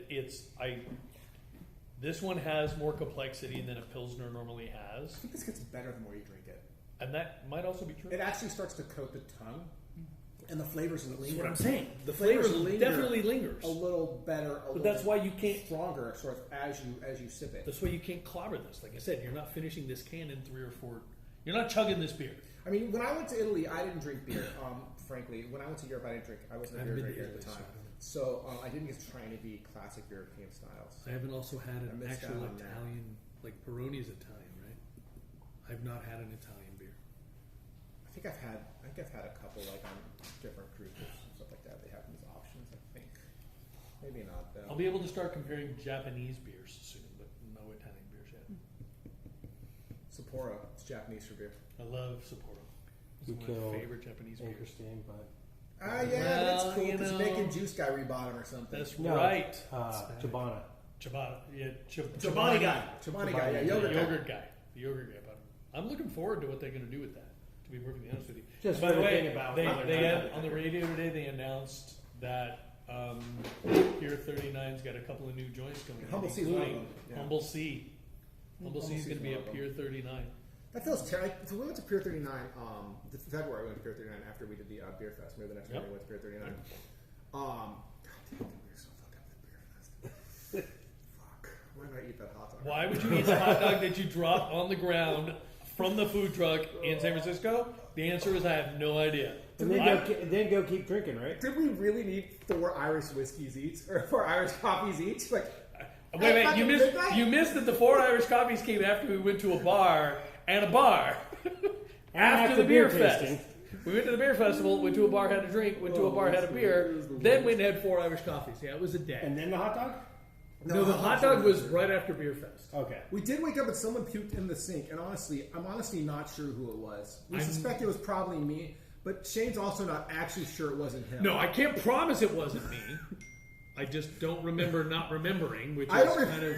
this one has more complexity than a Pilsner normally has, I think this gets better the more you drink it. and that might also be true. It actually starts to coat the tongue, and the flavors linger. That's what I'm saying. The flavors flavor linger definitely lingers. a little better. But that's why you can't. stronger, sort of as you sip it. That's why you can't clobber this. Like I said, you're not finishing this can in 3 or 4. You're not chugging this beer. I mean, when I went to Italy, I didn't drink beer. Frankly, when I went to Europe, I didn't drink. I wasn't a beer drinker at the time, so I didn't get to try any of the classic European styles. I haven't also had I an missed actual out on that. Italian, like Peroni's Italian, right? I've not had an Italian beer. I think I've had a couple like on different cruises and stuff like that. They have these options. I think maybe not though. I'll be able to start comparing Japanese beers soon, but no Italian beers yet. Sapporo. It's Japanese for beer. I love Sapporo. It's one of Yukio, my favorite Japanese beers. Interesting, but Ah, yeah, Well, that's cool you because know, Naked Juice guy rebought him or something. That's no, right. Chobana. Chobani, yeah, Chobani guy. Chobani guy. Yeah, the yogurt guy. The yogurt guy. But I'm looking forward to what they're going to do with that. To be perfectly honest with you. Just By the for the way, thing about they whether or had, not- on the radio today. They announced that Pier 39's got a couple of new joints coming, in, Humble Sea is including one of them, yeah. Humble Sea. Humble Sea is Sea going to be is at one of Pier 39. That feels terrible. So we went to Pier 39. The February we went to Pier 39 after we did the beer fest. Maybe the next Yep. year we went to Pier 39. God damn, we were so fucked up at the beer fest. Fuck. Why did I eat that hot dog? Why would you eat the hot dog that you dropped on the ground from the food truck in San Francisco? The answer is I have no idea. And then go keep drinking, right? Did we really need 4 Irish whiskeys each or 4 Irish coffees each? Like, Wait, I you fucking missed. did that? You missed that the 4 Irish coffees came after we went to a bar and a bar after the beer tasting. fest. We went to the beer festival, went to a bar, had a drink, went to a bar, had a beer, then went and had 4 Irish coffees. Yeah, it was a day. And then the hot dog? No, the hot dog was right after beer fest. Okay. we did wake up and someone puked in the sink, and honestly, I'm honestly not sure who it was. We suspect it was probably me, but Shane's also not actually sure it wasn't him. No, I can't promise it wasn't me. I just don't remember not remembering, which I is don't kind of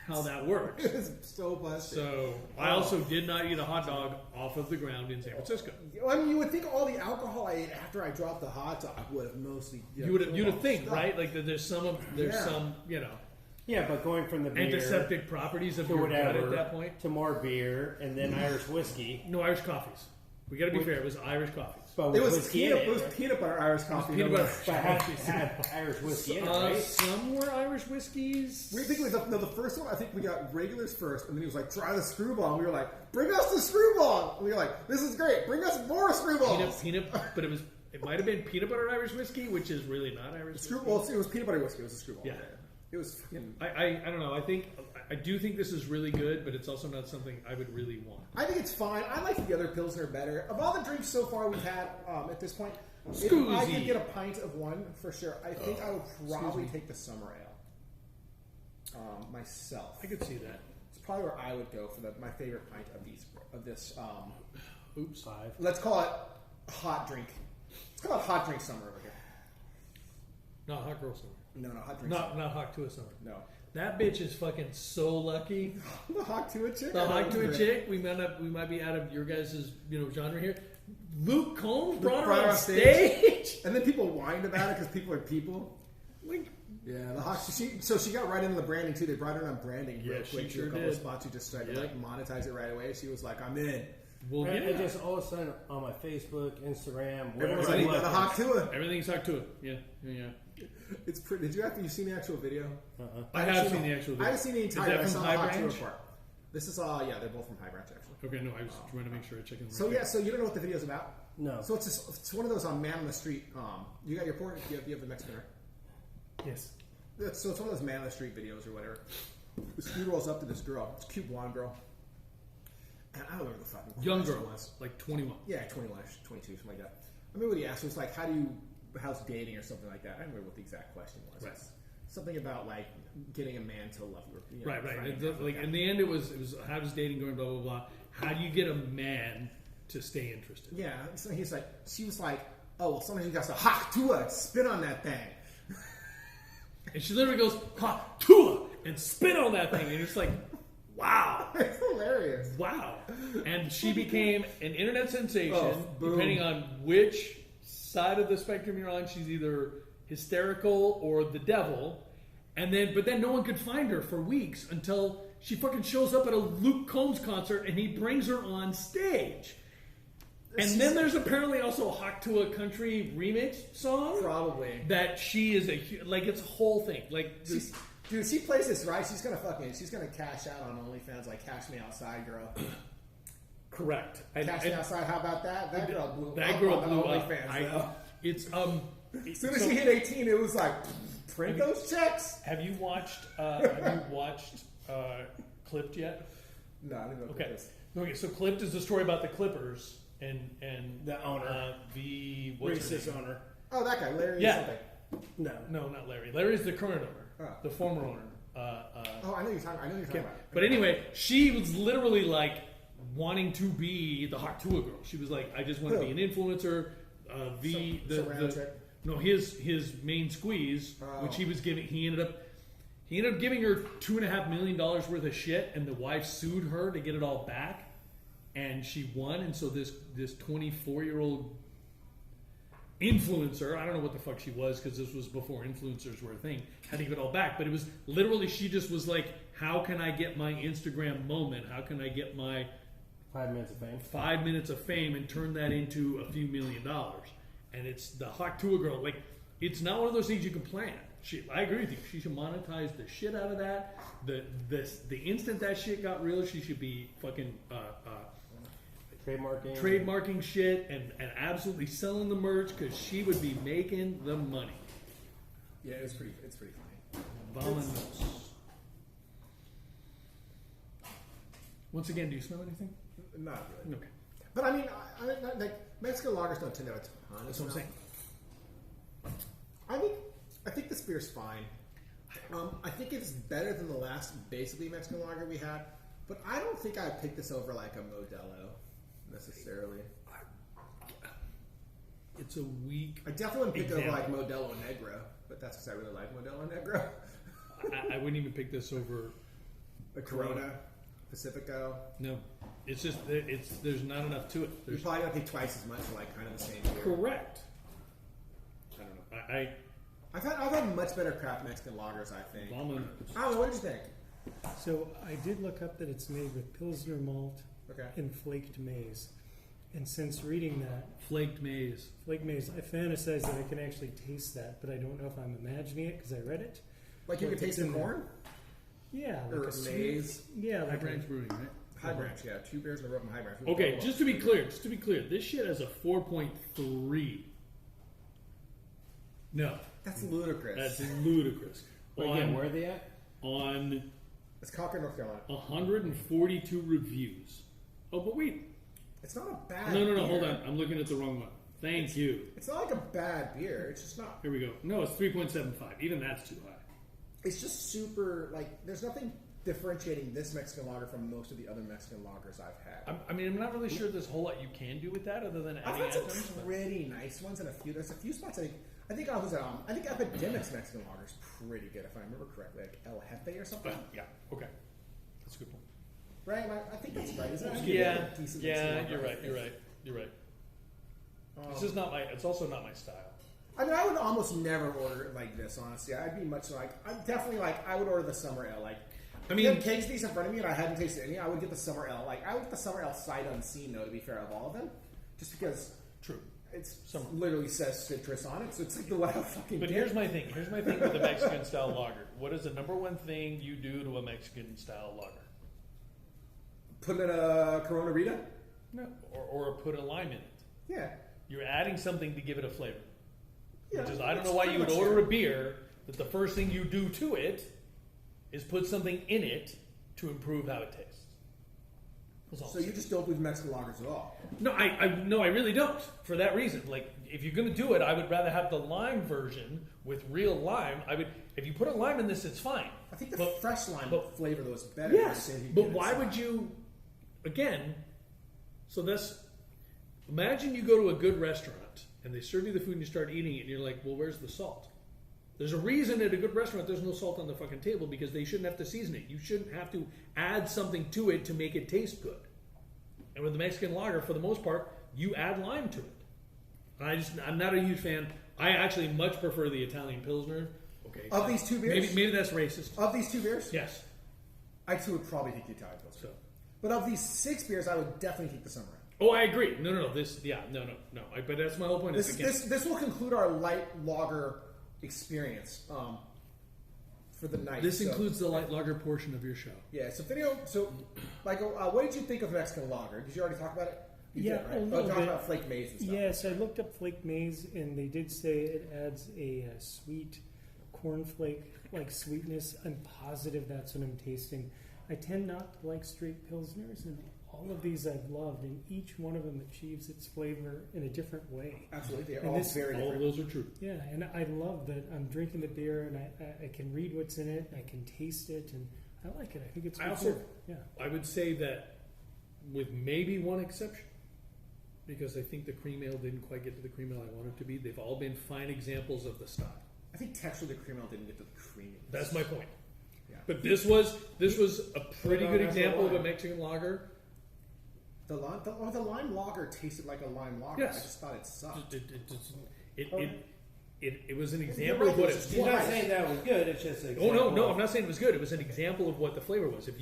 how that works. It was so busted. So I also did not eat a hot dog off of the ground in San Francisco. I mean, you would think all the alcohol I ate after I dropped the hot dog would have mostly. You would think, right? Like that there's some Yeah, but going from the beer antiseptic properties of to your gut whatever at that point. to more beer and then Irish whiskey. No Irish coffees. We got to be fair. It was Irish coffees. But It with was whiskey peanut. in It was right? peanut butter Irish coffee. Peanut no butter. less. But had Irish whiskey in it, right? Some were Irish whiskeys. We think the first one. I think we got regulars first, and then he was like, "Try the screwball." And we were like, "Bring us the screwball." And we were like, "This is great. Bring us more screwballs." But it might have been peanut butter Irish whiskey, which is really not Irish whiskey. Screwball. It was peanut butter whiskey. It was a screwball. Yeah. It was fucking. I don't know. I do think this is really good, but it's also not something I would really want. I think it's fine. I like the other Pilsner better. Of all the drinks so far we've had at this point, if I Scoozy. could get a pint of one for sure, I think I would probably take the summer ale myself. I could see that. It's probably where I would go for my favorite pint of this. Oops. 5. Let's call it hot drink. Let's call it hot drink summer over here. Not hot girl summer. No, hot drink. Summer. Not hot to a summer. No. That bitch is fucking so lucky. The hot to a chick. The hot to a chick. We might be out of your guys' genre here. Luke Combs brought her on stage. And then people whined about it because people are people. Like, Yeah, the hot. She got right into the branding too. They brought her on branding real Yeah, quick. she sure a couple did. of spots. She just tried to Yeah. like monetize it right away. She was like, "I'm in." well, And yeah. it just all of a sudden on my Facebook, Instagram, Everyone's whatever like, I "You got look the at, hot to it." Everything's hot to it. Yeah. It's pretty. Have you seen the actual video? I have seen the actual I video. haven't seen the Is entire. that I from saw the High hot to Branch? it part. This is yeah, they're both from High Branch actually. Okay, no, I was trying to make sure I check in. So yeah, so you don't know what the video's about? No. So it's one of those on Man on the Street. You got your port. You have the Mexican, right? Yes. So it's one of those man on the street videos or whatever. This dude rolls up to this girl. It's a cute blonde girl. And I don't remember the fucking Young question girl, was. like 21. Yeah, 21, 22, something like that. I remember what he asked was like, how's dating or something like that. I don't remember what the exact question was. Right. It's something about like getting a man to love you. Or, Right. trying It- to- like in the end, it was how does dating going? Blah blah blah. How do you get a man to stay interested? Yeah, so she was like, oh, well, sometimes you got to ha tua, spit on that thing. And she literally goes ha tua and spit on that thing, and it's like, wow. It's hilarious. Wow. And she became an internet sensation. Oh, boom. Depending on which side of the spectrum you're on, she's either hysterical or the devil. But then no one could find her for weeks until she fucking shows up at a Luke Combs concert and he brings her on stage. And then there's apparently also a Haktua Country remix song. Probably. That she is it's a whole thing. Dude, she plays this right. She's gonna cash out on OnlyFans like Cash Me Outside, girl. Correct. Cash Me Outside. How about that? That girl blew up. on blew up. OnlyFans, though. It's As soon as she hit 18, it was like print those checks. Have you watched Clipped yet? No, I didn't know. Okay. Okay. So Clipped is the story about the Clippers and The owner. The what's her Racist name? owner. Oh, that guy, Larry. Yeah. Something. No, not Larry. Larry's the current owner. Oh. The former owner. Oh, I know you're talking about. It. But anyway, she was literally like wanting to be the Haktua girl. She was like, I just want to be an influencer. His main squeeze, which he was giving, he ended up giving her $2.5 million worth of shit, and the wife sued her to get it all back, and she won. And so this 24-year-old influencer, I don't know what the fuck she was because this was before influencers were a thing, had to give it all back. But it was literally, she just was like, how can I get my Instagram moment? How can I get my 5 minutes of fame. 5 minutes of fame and turn that into a few $1 million? And it's the Haktua girl. Like, it's not one of those things you can plan. I agree with you. She should monetize the shit out of that. The instant that shit got real, she should be fucking trademarking shit and absolutely selling the merch because she would be making the money. Yeah, it's pretty funny. Vámonos. Once again, do you smell anything? Not really. Okay. But I mean, like Mexican lagers don't tend to have a ton. That's what I'm saying. I think this beer's fine. I think it's better than the last basically Mexican lager we had, but I don't think I'd pick this over like a Modelo necessarily. It's a weak. I definitely wouldn't pick over example. like Modelo Negro, but that's because I really like Modelo Negro. I wouldn't even pick this over A Corona, Pacifico. No, it's just there's not enough to it. You're There's probably gonna pay twice as much for like kind of the same beer. correct. I don't know. I I've had much better craft Mexican lagers. I think. Vámonos. I don't know. What did you think? So I did look up that it's made with Pilsner malt Okay. and flaked maize. And since reading that, Flaked maize. flaked maize, I fantasize that I can actually taste that, but I don't know if I'm imagining it because I read it. Like you Well, could it's taste the in there. corn Yeah, like or a sweet- maize. Yeah, High like Branch a, Brewing, right? High Branch, yeah. 2 beers in a row from High Branch. Okay, just to be clear, this shit has a 4.3. No, That's ludicrous. that's ludicrous. Wait, again, where are they at? On It's Concord, North Carolina. 142 reviews. Oh, but wait. It's not a bad. No, beer. hold on. I'm looking at the wrong one. Thank you. It's not like a bad beer. It's just not. Here we go. No, it's 3.75. Even that's too high. It's just super. Like, there's nothing differentiating this Mexican lager from most of the other Mexican lagers I've had. I'm not really sure there's a whole lot you can do with that other than I've adding had some atoms. but- pretty nice ones and a few. There's a few spots I think I was at. I think Epidemic's Mexican lager's pretty good if I remember correctly, like El Jefe or something. Yeah. Okay. That's a good point. Right? I think that's right. Isn't it? Yeah. Decent Yeah. Mexican You're lager. right. It's just not my. It's also not my style. I mean, I would almost never order it like this. Honestly, I'd be much like I'm definitely like I would order the summer ale. Like, I if mean- you had cakes these in front of me and I hadn't tasted any, I would get the summer ale. Like, I would get the summer ale sight unseen though. To be fair, of all of them, just because True. it's Summer. literally says citrus on it, so it's like the what I fucking. But get. here's my thing. Here's my thing with the Mexican style lager. What is the number one thing you do to a Mexican style lager? Put in a Corona Rita. No. Or put a lime in it. Yeah. You're adding something to give it a flavor. Yeah, Which is, I don't that's know why pretty you would much order it. a beer that the first thing you do to it is put something in it to improve how it tastes. That's all So I'm you just don't believe Mexican lagers at all? No, I really don't. For that reason, like if you're going to do it, I would rather have the lime version with real lime. If you put a lime in this, it's fine. I think the fresh lime flavor though is better. Yes, than but why would you? Again, so this. Imagine you go to a good restaurant and they serve you the food and you start eating it and you're like, well, where's the salt? There's a reason at a good restaurant there's no salt on the fucking table because they shouldn't have to season it. You shouldn't have to add something to it to make it taste good. And with the Mexican lager, for the most part, you add lime to it. I'm not a huge fan. I actually much prefer the Italian Pilsner. Okay. Of these two beers? Maybe that's racist. Of these two beers? Yes. I too would probably take the Italian Pilsner. So. But of these 6 beers, I would definitely take the Summer Ale. Oh, I agree. No. No. But that's my whole point. This will conclude our light lager experience for the night. This includes the light lager portion of your show. Yeah. So, Michael, what did you think of Mexican lager? Did you already talk about it? You Yeah, did, right? a little talk bit. about flake maize and stuff. Yes, I looked up flake maize, and they did say it adds a sweet cornflake-like sweetness. I'm positive that's what I'm tasting. I tend not to like straight pilsners, and all of these I've loved, and each one of them achieves its flavor in a different way. Absolutely, they're And all this- very All of different. those are true. Yeah, and I love that I'm drinking the beer, and I can read what's in it, I can taste it, and I like it. I think it's I good also- beer. Yeah. I would say that, with maybe one exception, because I think the cream ale didn't quite get to the cream ale I wanted it to be. They've all been fine examples of the style. I think texturally the cream ale didn't get to the creamy. That's my point. Yeah. But this was a pretty good that's example a of a lime. Mexican lager. The lime lager tasted like a lime lager. Yes. I just thought it sucked. It was an example of what it He's not saying that was good. It's just an Oh no, example. I'm not saying it was good. It was an example of what the flavor was. If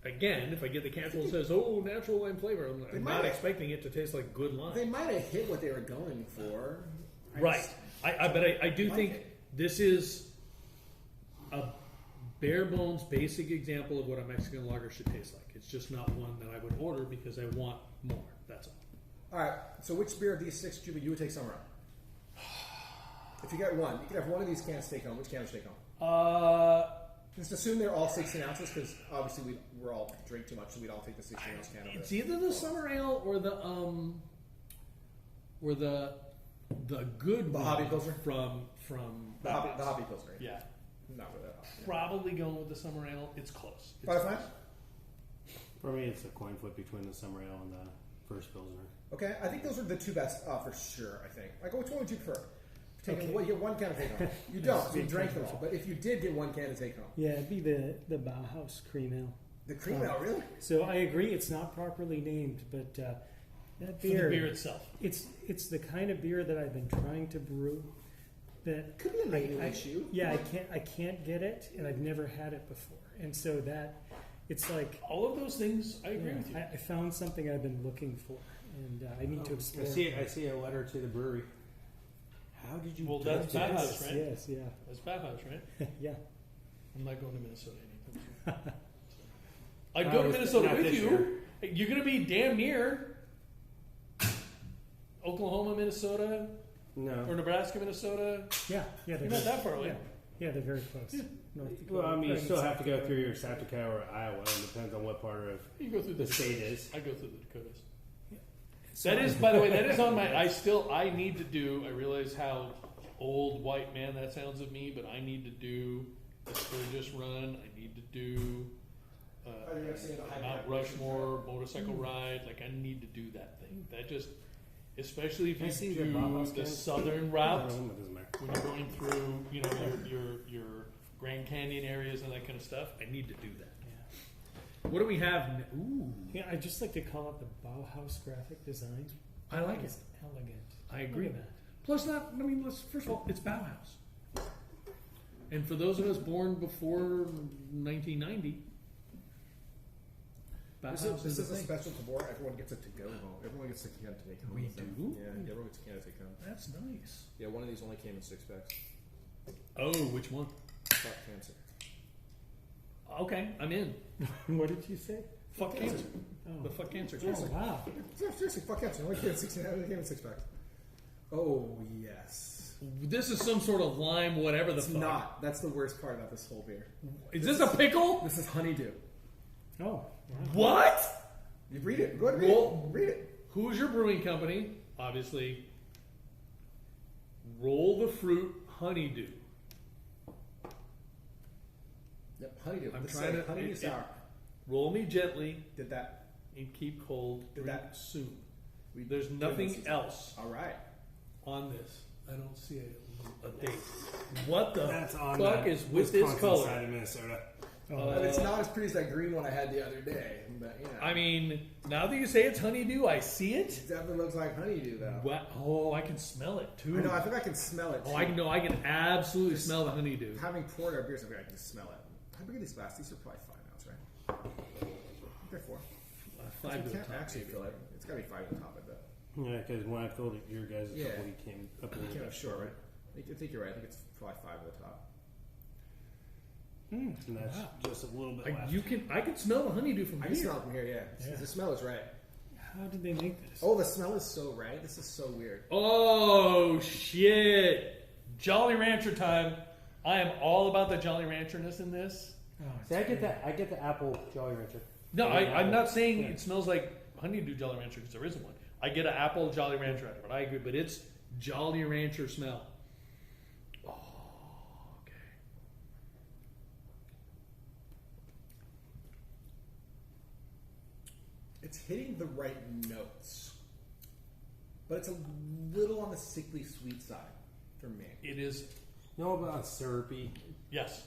I get the can that says, "Oh, natural lime flavor," I'm might not have- expecting it to taste like good lime. They might have hit what they were going for. Right. But I do think this is a bare bones, basic example of what a Mexican lager should taste like. It's just not one that I would order because I want more. That's all. All right. So, which beer of these 6 you would take Summer Ale? If you got one, you could have one of these cans to take home. Which can would you take home? Just assume they're all 16 ounces because obviously we're all drink too much, so we'd all take the 16 ounce can. It's either the summer ale or the good The one Hobby Pilsner? from The hobby Pilsner. Yeah, Not really that hot. probably going with the summer ale. It's close. It's Five five? For me, it's a coin flip between the summer ale and the first pilsner. Okay, I think those are the two best for sure. I think. Like, which one would you prefer? Okay. You get one can to take home. You don't. So you drank them all. But if you did get one can to take home, Yeah, it'd be the Bauhaus cream ale. the cream ale, really? So I agree, it's not properly named, but that for beer, the beer itself. it's the kind of beer that I've been trying to brew. That Could be a naming issue. Yeah, I can't get it, and I've never had it before, and so that it's like All of those things, I agree with you. I found something I've been looking for, and I need to explore. I see a letter to the brewery. How did you? Well, do that's that? Bauhaus, right? Yes, yeah, That's Bauhaus, right? yeah. I'm not going to Minnesota anytime soon. I'd go to it's Minnesota not with this you. year. You're going to be damn near Oklahoma, Minnesota, No. or Nebraska, Minnesota. Yeah, You're not that far away. Yeah, they're very close. North Dakota, Well, I mean, you right in still have South to go Dakota. through your South Dakota or Iowa. It depends on what part of You go through the state is. I go through the Dakotas. That is, by the way, that is on my. I need to do. I realize how old white man that sounds of me, but I need to do the Sturgis run. I need to do Are you gonna say the high Mount vibration Rushmore motorcycle ride. Like I need to do that thing. That just, especially if I you see the do Bauhaus the can. southern It route doesn't matter. when you're going through, your Grand Canyon areas and that kind of stuff. I need to do that. What do we have? Ooh, Yeah, I just like to call it the Bauhaus graphic design. I like it. It's elegant. I agree. Look at that. Plus, first of all, it's Bauhaus. And for those of us born before 1990, Bauhaus This is is the a thing. special Tavour. Everyone gets it to go home. Everyone gets a can to take home. We with them. do? Yeah, everyone gets a can to take home. That's nice. Yeah, one of these only came in 6 packs. Oh, which one? Fuck cancer. Okay, I'm in. What did you say? Fuck cancer. Oh, The fuck cancer. oh wow. Seriously, fuck cancer. Only came in 6 packs. Oh yes. This is some sort of lime, whatever the It's fuck. not. That's the worst part about this whole beer. Is this a pickle? This is honeydew. Oh, What? You read it. Go ahead and Roll- read it. Who's your brewing company? Obviously. Roll the fruit honeydew. Yep, honeydew. I'm Let's trying say to- honeydew it- sour. Roll me gently Did that. and keep cold. Did Drink that- soon. We There's did nothing this. else All right. on this. I don't see a date. What the That's on fuck the is with this Wisconsin color? side of Minnesota. But it's not as pretty as that green one I had the other day. But yeah, I mean, now that you say it's honeydew, I see it. it definitely looks like honeydew though. What? Oh, I can smell it too. I know. I think I can smell it. Oh, too. I know. I can absolutely smell the honeydew. Having poured our beers, I think I can smell it. How big are these glass? These are probably 5 ounce, right? I think they're 4. Five You to the can't top. actually fill it. It's got to be 5 at the top, I bet. Yeah, because when I filled it, your guys' Yeah. we came up a I little can't bit. be sure, right? I think you're right. I think it's probably 5 at the top. And that's just a little bit left. I can smell the honeydew from I here. can smell it from here, yeah. Yeah. The smell is right. how did they make this? Oh, the smell is so right. This is so weird. Oh shit! Jolly Rancher time. I am all about the Jolly Rancherness in this. Oh, See, I get that. I get the apple Jolly Rancher. No, Yeah, I'm not saying yeah. it smells like honeydew Jolly Rancher because there isn't one. I get an apple Jolly Rancher out of it. I agree, but it's Jolly Rancher smell. Oh, okay. It's hitting the right notes, but it's a little on the sickly sweet side for me. It is. No, about syrupy. Yes.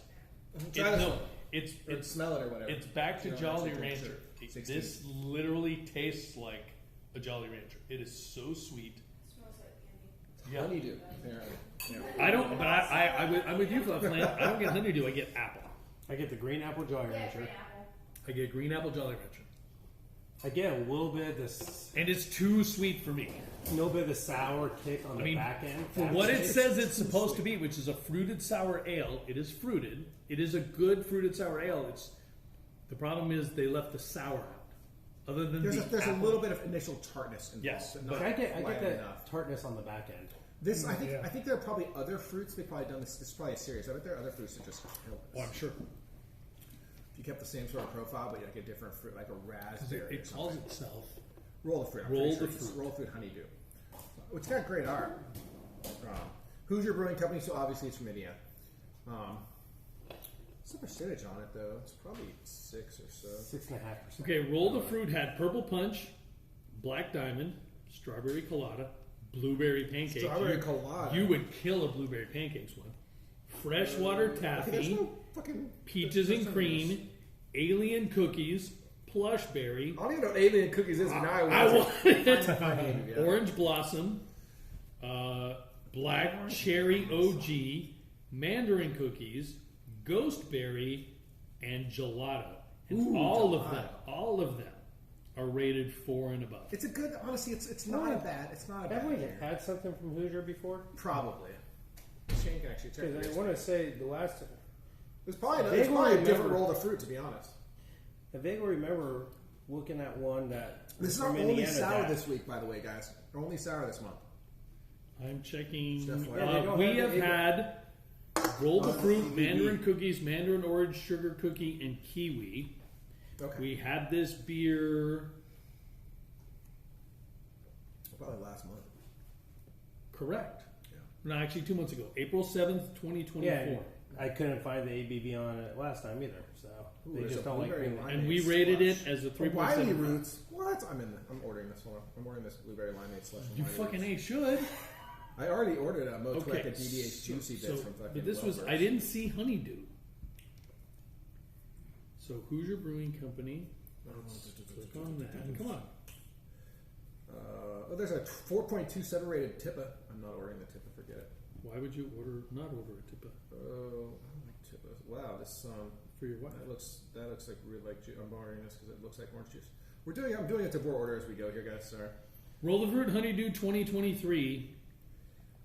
Try this no, one. it's Or it's smell it or whatever. it's back to You know, Jolly it's a Rancher. 16. This literally tastes like a Jolly Rancher. It is so sweet. Smells like candy. Yeah. Honeydew, apparently. Yeah. I don't, but I'm with you, Flap Flame. I don't get honeydew. I get apple. I get the green apple Jolly Yeah, Rancher. green apple. I get green apple Jolly Rancher, I get a little bit of this, and it's too sweet for me. a little bit of the sour kick on the I mean, back end. for what it says it's supposed to be, which is a fruited sour ale, it is fruited. It is a good fruited sour ale. It's the problem is they left the sour out. Other than There's the a apple. little bit of initial tartness involved. Yes, but but not I get quite that enough. tartness on the back end. This, I think, Yeah. I think there are probably other fruits. They've probably done this. This is probably a series. I bet there are other fruits that just kill this. Oh, I'm sure. If you kept the same sort of profile, but like a different fruit, like a raspberry. It or calls something. itself. Roll the fruit. I'm Roll pretty the sure it's fruit. Roll fruit honeydew. It's got great art. Who's your brewing company? So obviously it's from India. What's the percentage on it though? It's probably 6 or so. 6.5%. Okay, Roll the Fruit had purple punch, black diamond, strawberry colada, blueberry pancakes. Strawberry you, colada. You would kill a blueberry pancakes one. Freshwater Okay, there's taffy, no fucking peaches and percentage. cream, alien cookies, plush berry, I don't even know what alien cookies is, but now I I want want it. it. Honeydew, yeah. Orange blossom, black cherry OG, mandarin cookies, ghost berry, and gelato. And Ooh, all gelato. of them are rated 4 and above. It's a good. Honestly, it's not a bad. It's not a bad. Haven't we beer. had something from Hoosier before? Probably. Shane can actually check. Because this. I want to say the last. It's probably, They it's probably a will different remember. roll of fruit, to be honest. I vaguely remember looking at one that. This is from our only Indiana sour that- this week, by the way, guys. Our only sour this month. I'm checking. Stuff like that. They don't We have have the- had roll the fruit, ABV. mandarin cookies, mandarin orange sugar cookie, and kiwi. Okay. We had this beer. Probably last month. Correct. Yeah. No, actually 2 months ago, April 7th, 2024. Yeah, I couldn't find the ABV on it last time either. So Ooh, they there's just a don't like blueberry green. lime. And we Limeade rated it slush. as a Oh, Wiley 3.7. Roots. What? I'm ordering this one. I'm ordering this blueberry limeade slush. from You Wiley fucking Roots. A should. I already ordered a Motueka Okay. DDH juicy bits So, from fucking but this was, Lovebirds. I didn't see honeydew. So Hoosier Brewing Company. Let's click on that. Come on. Oh, there's a 4.27 rated Tippa. I'm not ordering the Tippa. Forget it. Why would you not order a Tippa Oh, I don't like Tippa. Wow, this for your wife? that looks like real like I'm ordering this because it looks like orange juice. I'm doing a Tavour order as we go here, guys. Sorry. Roll the Fruit Honeydew 2023.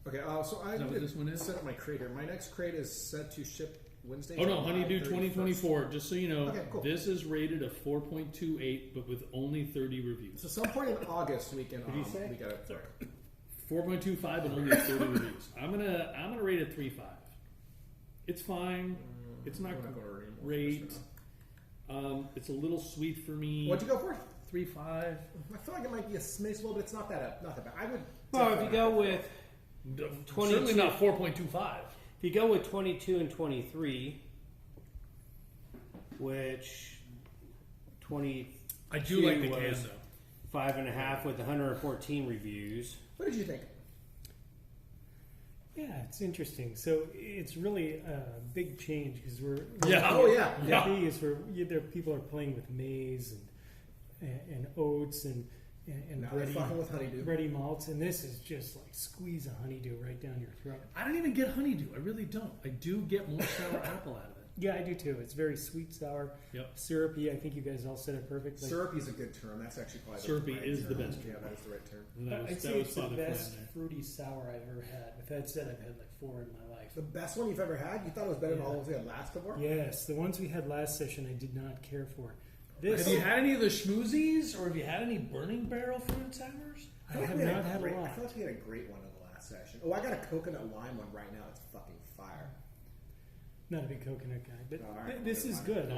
Okay, so I Is that what did this one is? set up my crate here. My next crate is set to ship Wednesday. Oh no, July Honeydew 31st. 2024. Just so you know, Okay, cool. this is rated a 4.28, but with only 30 reviews. So some point in August we can What did you say? we got it. 4.25 and only 30 reviews. I'm gonna rate it 3.5. It's fine. It's not great. It's a little sweet for me. What'd you go for? 3.5. I feel like it might be a smidge low, but it's not that bad. I would. Well, if you go with Certainly not 4.25. If you go with 22 and 23, which 20 I do like the can was though. 5.5 with 114 reviews. What did you think? Yeah, it's interesting. So it's really a big change because Yeah. Oh yeah. The key is there people are playing with maize and oats and Now they're fucking with honeydew. bready malts, and this is just like squeeze a honeydew right down your throat. I don't even get honeydew. I really don't. I do get more sour apple out of it. Yeah, I do too. It's very sweet, sour, Yep. syrupy. I think you guys all said it perfect. Like, Syrupy is a good term. That's actually probably Syrupy right is the term. best term. Yeah, that is the right term. And that was, I'd that say was it's the Father best Flan there. fruity sour I've ever had. With that said, I've had like 4 in my life. The best one you've ever had? You thought it was better than Yeah. all those we had last Tavour? Yes, the ones we had last session I did not care for. This Have you had any of the schmoozies, or have you had any Burning Barrel fruit and sours? I feel like have we not had a great, I lot. feel like we had a great one in the last session. Oh, I got a coconut lime one right now. It's fucking fire. Not a big coconut guy, but All right, this is good.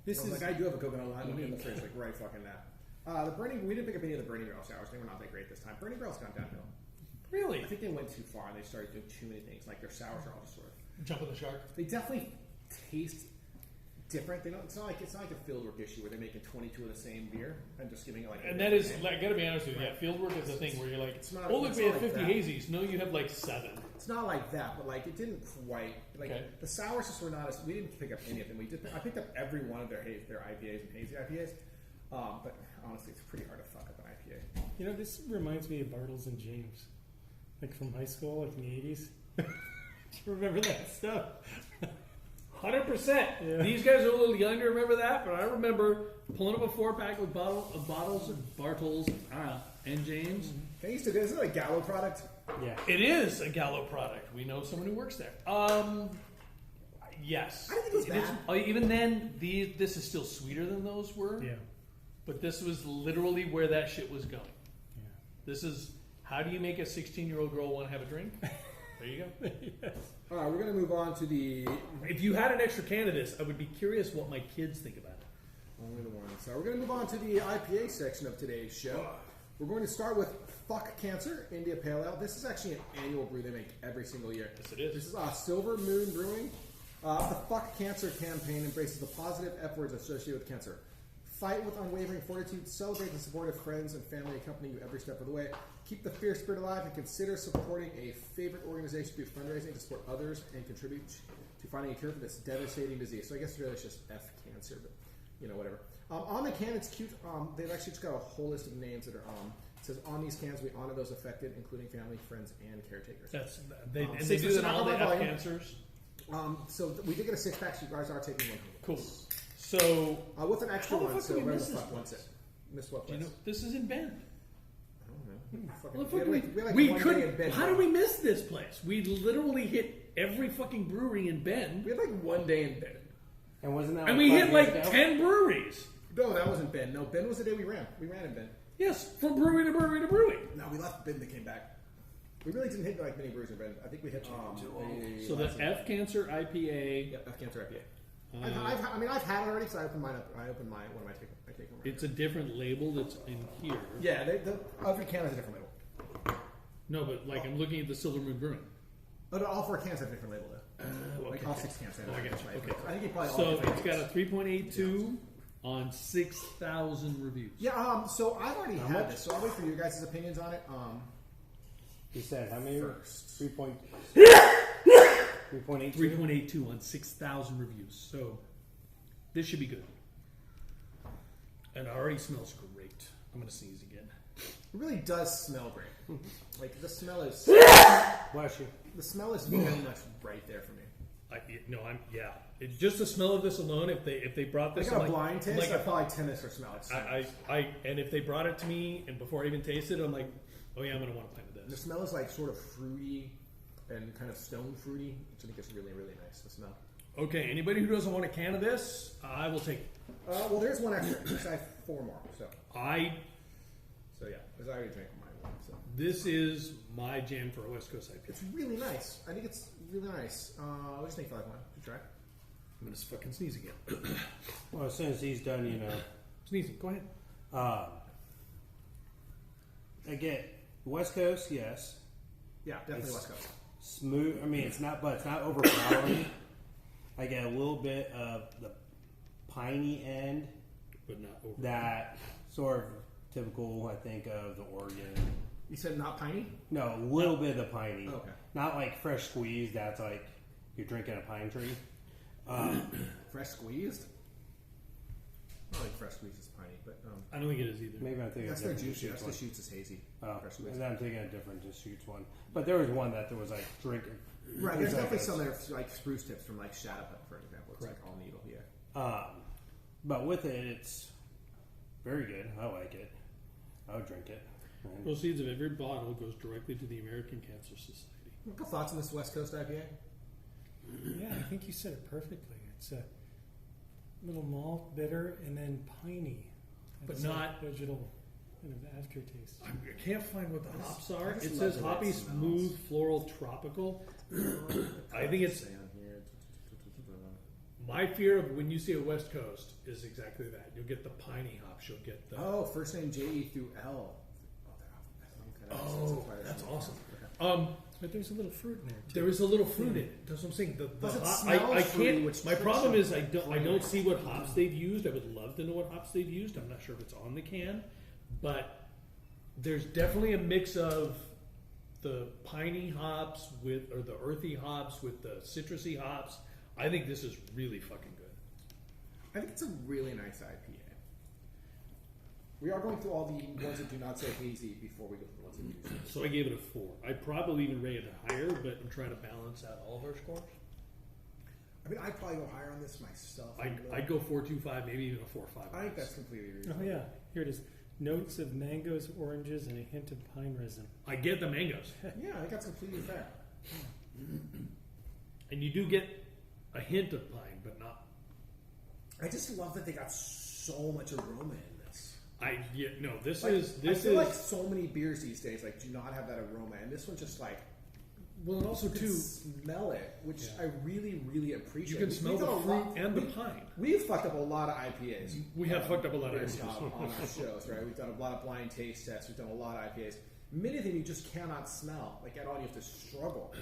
This is I do have a coconut lime one in the fridge, like right fucking now. The Burning, we didn't pick up any of the Burning Barrel sours. They were not that great this time. Burning Barrel's gone downhill. Really? I think they went too far and they started doing too many things. Like their sours are all just sort of. Jump with the shark. They definitely taste different. They don't. It's not like a Fieldwork issue where they're making 22 of the same beer and just giving it like. And that is, I gotta be honest with you, yeah, fieldwork is the thing where you're like, It's not- oh look, it's we not have like 50 that. hazies. No, you have like 7. It's not like that, but like it didn't quite like Okay. the sours just were not as. We didn't pick up any of them. I picked up every one of their IPAs and hazy IPAs. But honestly, it's pretty hard to fuck up an IPA. You know, this reminds me of Bartles and James, like from high school, like in the 80s. Do you remember that stuff? 100%. Yeah. These guys are a little younger, remember that? But I remember pulling up a 4-pack with bottles of Bartles and James. They used to. Isn't it a Gallo product? Yeah. It is a Gallo product. We know someone who works there. Yes. I didn't think it was bad. Even then, this is still sweeter than those were. Yeah. But this was literally where that shit was going. Yeah. This is, how do you make a 16-year-old girl want to have a drink? There you go. Yes. All right, we're gonna move on to the If you had an extra can of this, I would be curious what my kids think about it. only the one. So we're gonna move on to the IPA section of today's show. We're going to start with Fuck Cancer India Pale Ale. This is actually an annual brew they make every single year. Yes, it is. This is Silver Moon Brewing. The Fuck Cancer campaign embraces the positive F words associated with cancer. Fight with unwavering fortitude, celebrate the support of friends and family accompanying you every step of the way. Keep the fierce spirit alive and consider supporting a favorite organization through fundraising to support others and contribute to finding a cure for this devastating disease. So I guess really it's just F cancer, but you know, whatever. On the can, it's cute. They've actually just got a whole list of names that are it says on these cans we honor those affected, including family, friends, and caretakers. They 6% do that in all the alcohol F volume. cancers. So we did get a 6-pack, so you guys are taking one. Cool. So, With an extra How the one, fuck so did we where the miss this fuck wants it? Miss what you place? know, this is in Bend. I don't know. Well, Fucking- we had like we one day couldn't. in Bend. How did we miss this place? We literally hit every fucking brewery in Bend, We had like one day in Bend. And wasn't that and we 5 hit years like ago? 10 breweries. No, that wasn't Bend. No, Bend was the day we ran. We ran in Bend. Yes, from brewery to brewery to brewery. No, we left Bend and came back. We really didn't hit like many breweries in Bend. I think we hit a So the F Cancer IPA. Yep, F Cancer IPA. I've had it already because I opened mine up. I opened mine. What am I taking? It's a different label that's in here. Yeah, every can has a different label. No, but like I'm looking at the Silver Moon Brewing. Oh, no, all 4 cans have a different label though. Okay. Like all 6 cans have a Oh, I different got you. label. Okay. I think you probably all So different it's got a labels. 3.82 on 6,000 reviews. Yeah. So I've already How had much? this. So I'll wait for your guys' opinions on it. You said how many? First. 3.82. 3.82 on 6,000 reviews. So this should be good. And it already smells great. I'm gonna sneeze again. It really does smell great. Like the smell is Bless you. very much right there for me. Just the smell of this alone. If they brought I this, got a I'm blind taste. like I probably 10 this for smell. It's and if they brought it to me and before I even tasted it, I'm like, oh yeah, I'm gonna want a pint of the this. smell is like sort of fruity and kind of stone fruity, which I think is really, really nice. The smell. Okay, anybody who doesn't want a can of this, I will take it. Well, there's one extra. I have 4 more. So I yeah, because I already drank mine one. This is my jam for a West Coast IPA. It's really nice. I think it's really nice. What do you think for like one? Did you try it? I'm gonna fucking sneeze again. Well, as soon as he's done, you know. Sneezing. Go ahead. Again, West Coast, yes. Yeah, definitely It's- West Coast. Smooth. I mean, it's not overpowering. I get a little bit of the piney end, But not over. that sort of typical, I think, of the Oregon. You said not piney? No, a little bit of the piney. Oh, okay. Not like fresh squeezed. That's like you're drinking a pine tree. Fresh squeezed? I don't think fresh squeezed is piney, but I don't think it is either. Maybe I'm thinking that's of their a different juicy. That's the Deschutes shoots is hazy. one. Oh, Fresh squeezed. and then I'm thinking a different Deschutes one. But there was one that there was like drinking. Right, it there's was like definitely a- some that are like spruce tips from like Shadow Pepper, for example. It's like all needle, yeah. But with it, it's very good. I like it. I would drink it. And Proceeds of every bottle goes directly to the American Cancer Society. What thoughts on this West Coast IPA? Yeah, I think you said it perfectly. It's a little malt, bitter, and then piney. But That's not- that digital kind of aftertaste. I can't find what the hops are. I just It love says the way it hoppy, smells. smooth, floral, tropical. I think it's my fear of when you see a West Coast is exactly that. You'll get the piney hops. You'll get the First name J-E through L. that's awesome. But there's a little fruit in there too. There is a little fruit in it. That's what I'm saying. The Plus it hop, smells I fruity, can't. which My tricks problem you. is I don't see what hops they've used. I would love to know what hops they've used. I'm not sure if it's on the can, but there's definitely a mix of the piney hops with or the earthy hops with the citrusy hops. I think this is really fucking good. I think it's a really nice IPA. We are going through all the ones that do not say hazy before we go to the ones that do. So I gave it a 4. I'd probably even rate it higher, but I'm trying to balance out all of our scores. I mean, I'd probably go higher on this myself. I'd go 4.25, maybe even a 4.5. I think that's completely reasonable. Oh yeah, here it is. Notes of mangoes, oranges, and a hint of pine resin. I get the mangoes, Yeah, I think that's completely fair. and you do get a hint of pine, but not. I just love that they got so much aroma in this. This Like, is I feel like so many beers these days like do not have that aroma, and this one just like well, and also you can too, smell it, which Yeah. I really, really you appreciate. can smell We've the done a fruit lot- and the pine. We've fucked up a lot of IPAs. We have fucked up a lot of beer IPAs. style on our shows, right? We've done a lot of blind taste tests. We've done a lot of IPAs. Many of them you just cannot smell. Like at all, you have to struggle.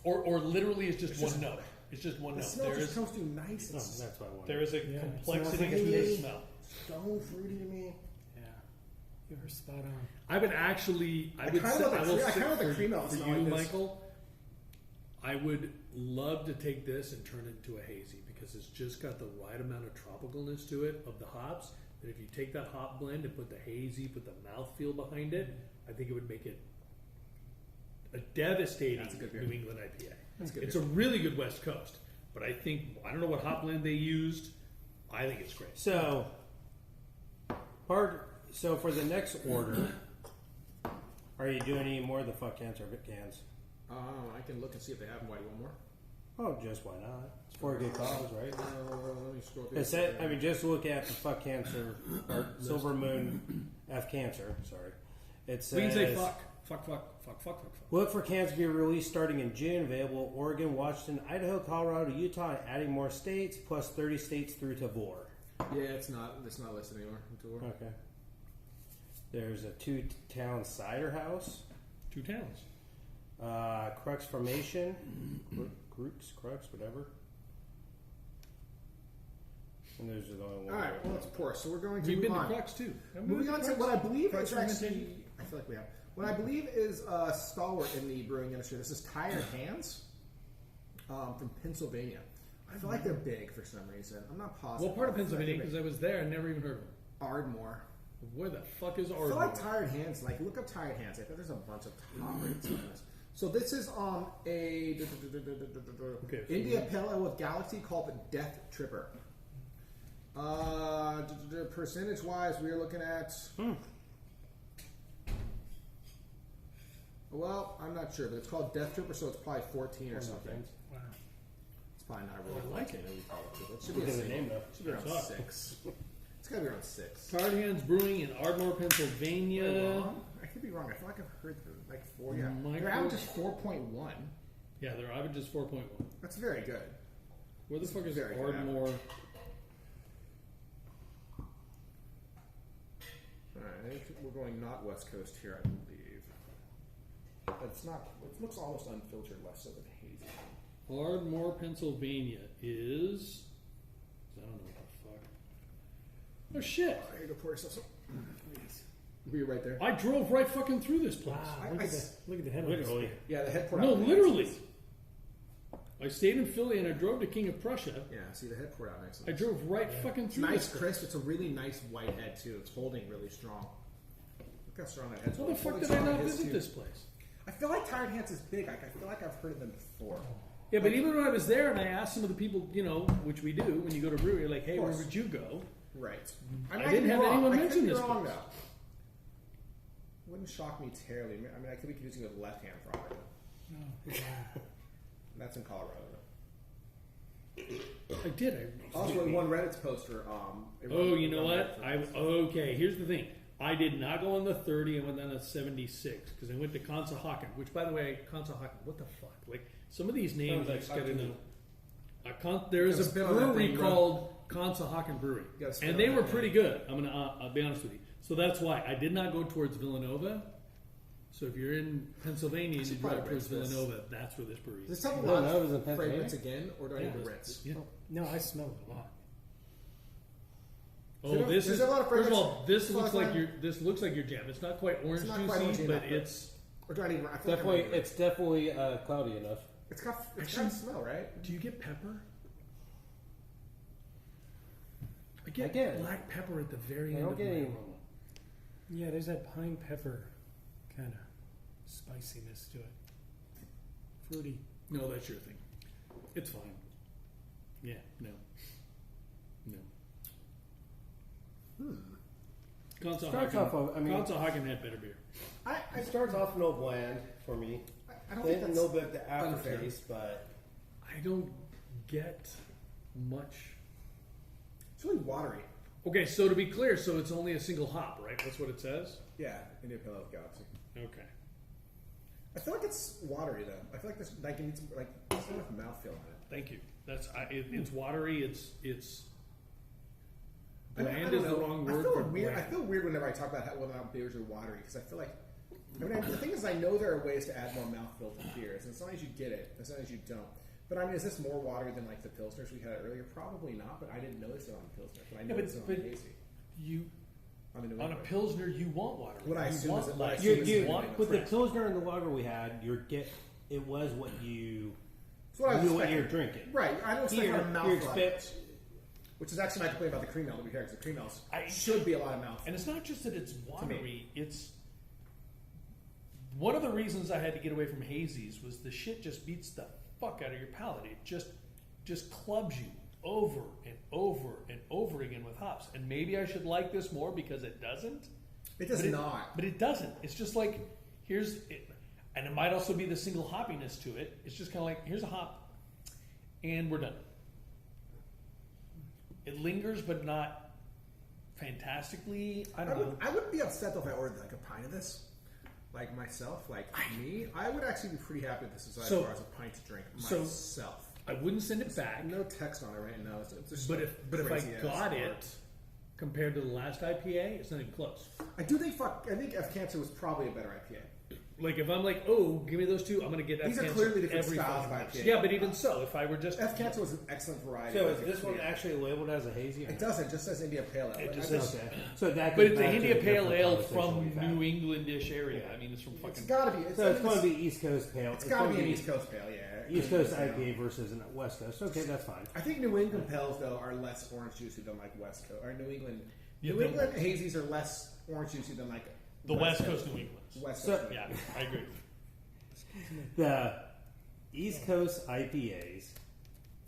Or literally, it's just It's one just- note. It's just one The note. smell There just is comes through nice. oh, It's that's what I wanted. there is a Yeah, it complexity smells to like the it. smell. so fruity to me. Yeah, you were spot on. I would actually, I I would, kinda say, love the I will cre- I say kinda love the for, cream out for smell you, like this. Michael. I would love to take this and turn it into a hazy because it's just got the right amount of tropicalness to it of the hops. That if you take that hop blend and put the hazy, put the mouthfeel behind it, I think it would make it a devastating That's a good beer. New England IPA. That's a good It's beer. a really good West Coast, but I don't know what hop blend they used. I think it's great. So, so for the next order, are you doing any more of the fuck cans or bit cans? I can look and see if they have them. Why do you want more? Oh, just why not? It's for a good cause, right? Let me scroll through. It said, I mean, just look at the fuck cancer or Silver Moon F cancer. Sorry, it says We can say fuck. look for cans to be released starting in June. Available Oregon, Washington, Idaho, Colorado, Utah, and adding more states plus 30 states through Tavour. Yeah, it's not listed anymore. Okay. There's a 2-town cider house. 2 towns. Crux Formation, Crux, whatever. And those are the only ones. All right, well, let's pour. So we're going to We've move been to on. Crux too. Moving on to what I believe Crux is actually, fermentation? I feel like we have. What I believe is a stalwart in the brewing industry. This is Tired Hands from Pennsylvania. I feel like they're big for some reason. I'm not positive. What part of Pennsylvania? Because I was there and never even heard of them. Ardmore. Where the fuck is I Ardmore? feel like Tired Hands. Like, look up Tired Hands. I bet there's a bunch of top rates on this. So this is a Okay, so India Pale Ale with Galaxy called the Death Tripper. Percentage wise, we are looking at. Well, I'm not sure, but it's called Death Tripper, so it's probably 14 or something. Wow. It's probably not really. I like it. It should be Look a at the single. name, though. It should be around That's 6. It's gotta be around 6. Tired Hands Brewing in Ardmore, Pennsylvania. I could be be wrong. I feel like I've heard like 4. Yeah, Micro- their average is 4.1. Yeah, their average is 4.1. That's very good. Where the fuck is very good Ardmore? Alright, we're going not West Coast here, I believe. But it's not. It looks almost unfiltered, less so than hazy. Ardmore, Pennsylvania is. I don't know what the fuck. Oh shit! I gotta go pour yourself some. Were you right there? I drove right fucking through this place. Wow, look at the headlights. Literally. Yeah, the head poured No, out. literally. I stayed in Philly and I drove to King of Prussia. Yeah, see the head poured out next to I this. drove right fucking through Nice, this place. crisp. It's a really nice white head too. It's holding really strong. Look how strong that head's How the holding. fuck Holding did I strong not his, visit too. this place? I feel like Tired Hands is big. Like, I feel like I've heard of them before. Yeah, but even when I was there and I asked some of the people, you know, which we do when you go to a brewery, like, hey, where course. would you go? Right. I could didn't be have wrong. anyone I could mention be this wrong place. though. Wouldn't shock me terribly. I mean, I could be confusing it with left hand probably. That's in Colorado. I did. Also, in one Reddit's poster. Oh, you know what? Okay, here's the thing. I did not go on the 30. I went down to 76 because I went to Conshohocken, which, by the way, Conshohocken, what the fuck? Like, some of these names I just gotta know. There is Gotta a spit on that brewery thing, bro. called Conshohocken Brewery, Gotta spit and on they that were thing. pretty good. I'll be honest with you. So that's why I did not go towards Villanova. So if you're in Pennsylvania and you should probably drive towards rinse this. Villanova, that's where this brewery Does is. this have a Well, lot no, it was in of Pennsylvania. fragrance again, or do I need to rinse? Yeah. No, I smell it a lot. Oh, There's this is a lot of first of fragrance. all, this Well, looks it's like not- your jam. It's not quite orange not quite juicy, orangey but enough, but- it's. Or do I need? I feel like I Definitely, need to rinse. it's definitely cloudy enough. It's got Actually- smell, right? Do you get pepper? I I get get- black pepper at the very I end don't of my get any- aroma. Yeah, there's that pine pepper kind of spiciness to it. Fruity. No, that's your thing. It's fine. Yeah, no. Starts off, I mean- Conshohocken had better beer. It starts off no bland for me. I don't think Then a that's little bit of the unfair. aftertaste, but I don't get much. It's really watery. Okay, so to be clear, so it's only a single hop, right? That's what it says? Yeah, Indian Pale Ale Galaxy. Okay. I feel like it's watery though. I feel like there's like it needs like there's not enough mouthfeel in it. Thank you. It's watery. It's I bland don't is the know. wrong I word. feel for weird. I bland. feel weird whenever I talk about whether or not beers are watery because I feel like. I mean, the thing is, I know there are ways to add more mouthfeel to beers, and sometimes you get it, and sometimes you don't. But I mean, is this more watery than like the pilsners we had earlier? Probably not. But I didn't notice it on the pilsner. But I Yeah, noticed it on but the Casey. You On the New on a England. pilsner, you want water. What I You assume want is that- what I light. assume you, is you, that- want with the crisp. Pilsner and the lager we had, it was what you That's what I was knew what expecting. you're drinking. Right. I don't expect Here, a lot of you mouthfeel. expect Which is actually my complaint about the cream ale that we hear, because the cream ales I- should be a lot of mouth. And it's not just that it's watery, it's one of the reasons I had to get away from hazies was the shit just beats the fuck out of your palate. It just clubs you over and over and over again with hops. And maybe I should like this more because it doesn't. It does But not. But it doesn't. It's just like here's it, and it might also be the single hoppiness to it. It's just kind of like here's a hop, and we're done. It lingers, but not fantastically. I don't know. I wouldn't be upset though if I ordered like a pint of this. Like myself, like me, I would actually be pretty happy with this as So- far as a pint to drink so- myself. I wouldn't send it back. No text on it right now. It's just But like if I crazy ass got art. it compared to the last IPA, it's not even close. I do think I think F Cancer was probably a better IPA. Like if I'm like, oh, give me those two, I'm gonna get These are F-Cancer clearly different every styles fucking of time. IPA. Yeah, but even so, if I were just F Cancer was an excellent variety. So It is was this one clear. actually labeled as a hazy? Or It doesn't. It just says India Pale Ale. It just I says- think- Okay. So that but goes it's a back to India the Pale different Ale conversation from we've had. New Englandish area. I mean, it's from It's fucking. got to be. So it's going to be East Coast Pale. It's got to be an East Coast Pale. Yeah. East Coast IPA versus a West Coast. Okay, that's fine. I think New England Pales though are less orange juicy than like West Coast or New England. Yeah, New the- England hazies are less orange juicy than like The West Coast New England. West So- Coast. Yeah, I agree. The East Coast IPAs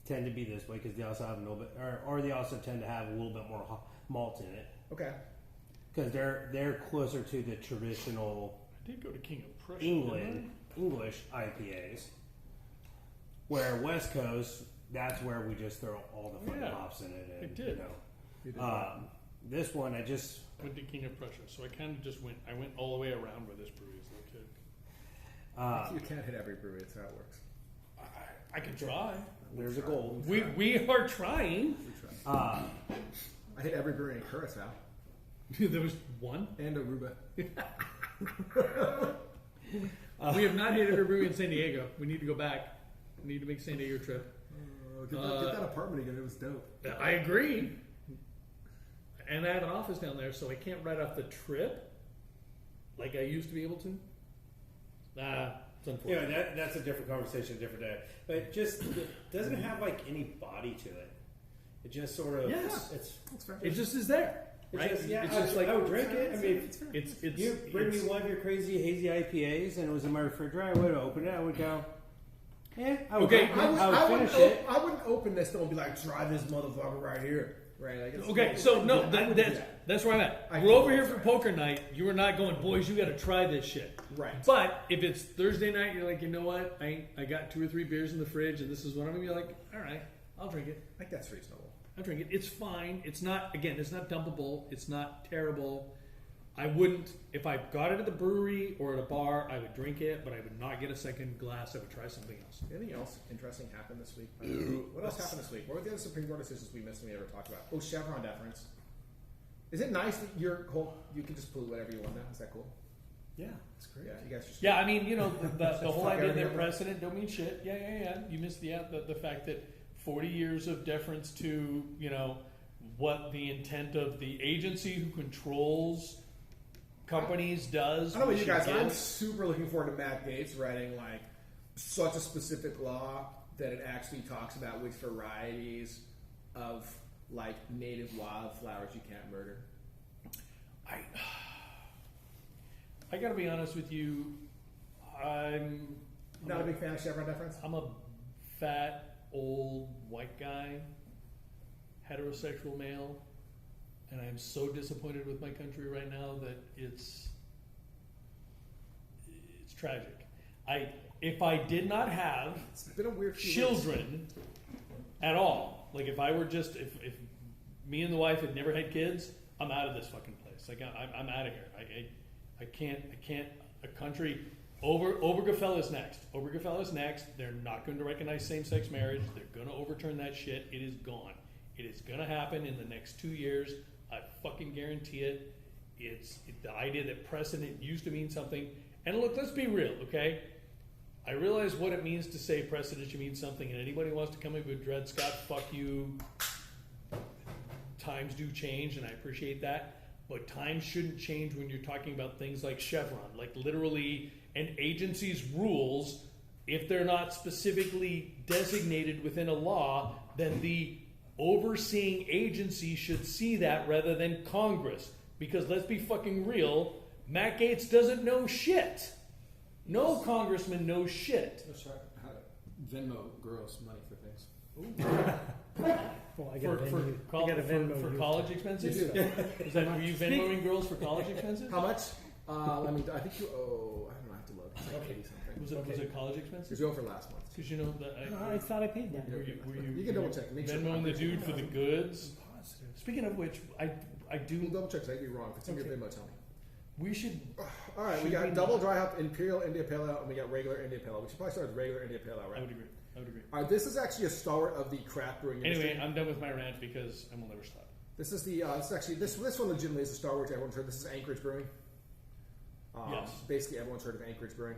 tend to be this way because they also have a little bit, or they also tend to have a little bit more malt in it Okay. because they're closer to the traditional I did go to King of Prussia. didn't English IPAs. Where West Coast, that's where we just throw all the fucking Yeah, hops in it. And, it did. You know, this one, I just With the King of Prussia, so I kind of just went all the way around where this brewery is located. You can't hit every brewery. That's how it works. I can try. there's a goal. We are trying. I hit every brewery in Curacao There was one. and Aruba. We have not hit every brewery in San Diego. We need to go back. We need to make a San Diego trip. Get that apartment again. It was dope. I agree. And I have an office down there, so I can't write off the trip like I used to be able to. It's unfortunate. That's a different conversation, a different day. But it just it doesn't have like any body to it. It just sort of Yes. That's fair. It just is there, it's right? just, yeah. It's just like I would drink it. I mean, it's you bring me one of your crazy hazy IPAs, and it was in my refrigerator. I would open it. I would go. Yeah, I would. Okay, I would finish it. I wouldn't open this though and be like, try this motherfucker right here. Right. Like, Okay, so no, I wouldn't do that. that's where I'm at. I We're over feel here for right. poker night. You are not going, boys. You got to try this shit. Right. But if it's Thursday night, you're like, you know what? I got 2 or 3 beers in the fridge, and this is what I'm gonna be like. All right, I'll drink it. I think that's reasonable. I'll drink it. It's fine. It's not. Again, it's not dumpable. It's not terrible. I wouldn't, if I got it at the brewery or at a bar, I would drink it, but I would not get a second glass. I would try something else. Anything else interesting happened this week? What else happened this week? What were the other Supreme Court decisions we missed and we never talked about? Oh, Chevron deference. Is it nice that you can just pollute whatever you want now? Is that cool? Yeah, it's great. Yeah, you guys just Yeah, I mean, you know, the whole Fuck idea that everything. precedent don't mean shit. Yeah. You missed the fact that 40 years of deference to, you know, what the intent of the agency who controls companies does. I don't know about you guys. should I'm give. super looking forward to Matt Gaetz writing like such a specific law that it actually talks about which varieties of like native wildflowers you can't murder. I gotta be honest with you. I'm Not a big fan of Chevron deference. I'm a fat old white guy, heterosexual male, and I'm so disappointed with my country right now that it's tragic. If I did not have It's been a weird few weeks. children at all, like if I were just if me and the wife had never had kids, I'm out of this fucking place. Like I'm out of here. I can't. A country. Obergefell is next. Obergefell is next. They're not going to recognize same-sex marriage. They're going to overturn that shit. It is gone. It is going to happen in the next 2 years. I fucking guarantee it. It's the idea that precedent used to mean something. And look, let's be real, okay? I realize what it means to say precedent should mean something, and anybody who wants to come in with Dred Scott, fuck you. Times do change, and I appreciate that. But times shouldn't change when you're talking about things like Chevron. Like literally an agency's rules, if they're not specifically designated within a law, then the overseeing agency should see that rather than Congress. Because let's be fucking real, Matt Gaetz doesn't know shit. No congressman knows shit. Let's try how to Venmo girls money for things. Well, I got For college expenses? Is that, were you Venmoing girls for college expenses? How much? I mean, I think you owe. I don't know. I have to look. It's like 80 something. Was it college expenses? Because you owe for last month. Because you know that I thought I paid that. were you You can double check. Make sure. Venmoing the dude for the goods? Speaking of which, I We'll do. double check. So I could be wrong. If it's in your Okay. Venmo, tell me. We should. All right, we Should got we double not? dry hop Imperial India Pale Ale, and we got regular India Pale Ale. We should probably start with regular India Pale Ale, I right? would agree. All right, this is actually a stalwart of the craft brewing industry. Anyway, I'm done with my rant because I will never stop. This is the this one legitimately is a stalwart. Everyone's heard. This is Anchorage Brewing. Yes. Basically, everyone's heard of Anchorage Brewing.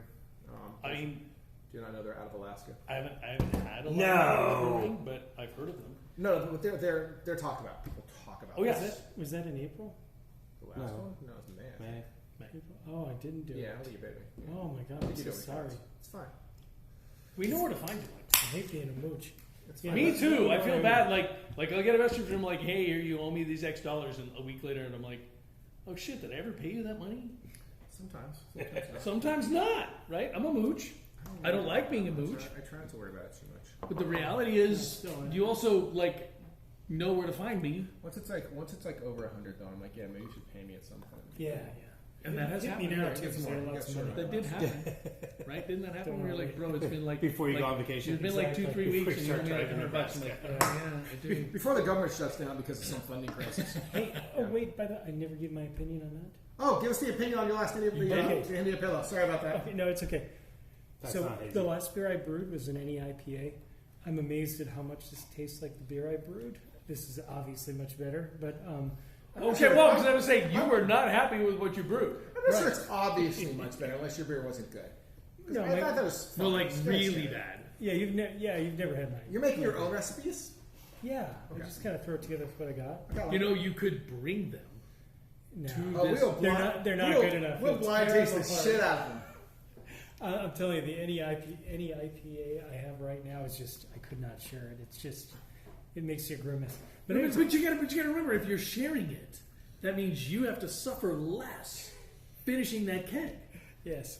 I mean, do you not know they're out of Alaska? I haven't had a lot No. of brewing, but I've heard of them. No, but they're talked about. People talk about. Oh, this. yes. Was that in April? The last No. one? No, it's May. Man. April? Oh, I didn't do Yeah, it. I'll let you baby. Oh my god, I I'm think you so do it. sorry. It's fine. We know where to find you. I hate being a mooch. It's Yeah, fine. Me too. I feel bad. Like I'll get a message from him like, "Hey, here you owe me these X dollars," and a week later, and I'm like, "Oh shit, did I ever pay you that money?" Sometimes. Sometimes not. Right? I'm a mooch. I don't like being a mooch. I try not to worry about it too much. But the reality is, you also like know where to find me. Once it's like over 100 though, I'm like, yeah, maybe you should pay me at some point. Yeah, And that has Hit me happened. now Right? too, because I had lots of money. That did happen, right? Didn't that happen? Don't Where you're worry. like, bro, it's been like Before you like, go on vacation. It's been like 2-3 Before weeks, you and you start only like driving $100 I'm like, oh yeah, I do. Before the government shuts down because of some funding crisis. Hey, oh wait, by the way, I never give my opinion on that. Oh, give us the opinion on your last India Pillow. Sorry about that. Okay, no, it's okay. That's So not hazy. the last beer I brewed was an NE IPA. I'm amazed at how much this tastes like the beer I brewed. This is obviously much better, but Okay, well, because I was saying you were not happy with what you brewed. I'm not sure it's obviously much better unless your beer wasn't good. No, I my- thought that was No, fine. like It's really good. bad. yeah, you've never had mine. You're making your own recipes? Yeah, Okay. I just kind of throw it together with what I got. I got one. You know, you could bring them. No, To- Oh, this- we'll They're blind- not- they're not we'll- good enough. We'll It's blind taste the terrible shit out of them. I'm telling you, the any IPA I have right now is just I could not share it. It's just it makes you grimace. But But, anyways, but you gotta remember, if you're sharing it, that means you have to suffer less finishing that keg. yes,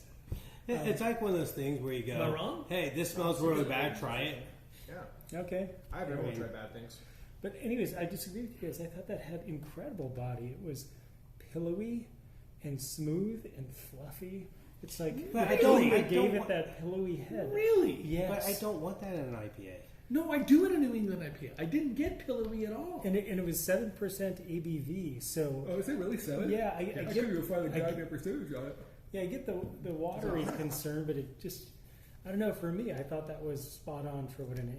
It's like one of those things where you go, Am I wrong? hey, this smells really bad, try it. Yeah. okay. I've never tried bad things. But anyways, I disagree with you guys. I thought that had incredible body. It was pillowy and smooth and fluffy. It's like But I I don't- gave want- it that pillowy head. Really? Yes. But I don't want that in an IPA. No, I do in a New England IPA. I didn't get pillowy at all. And it was 7% ABV. So is it really 7? yeah, I get finally I get- percentage on it. yeah, I get the watery concern, but it just I don't know. For me, I thought that was spot on for what an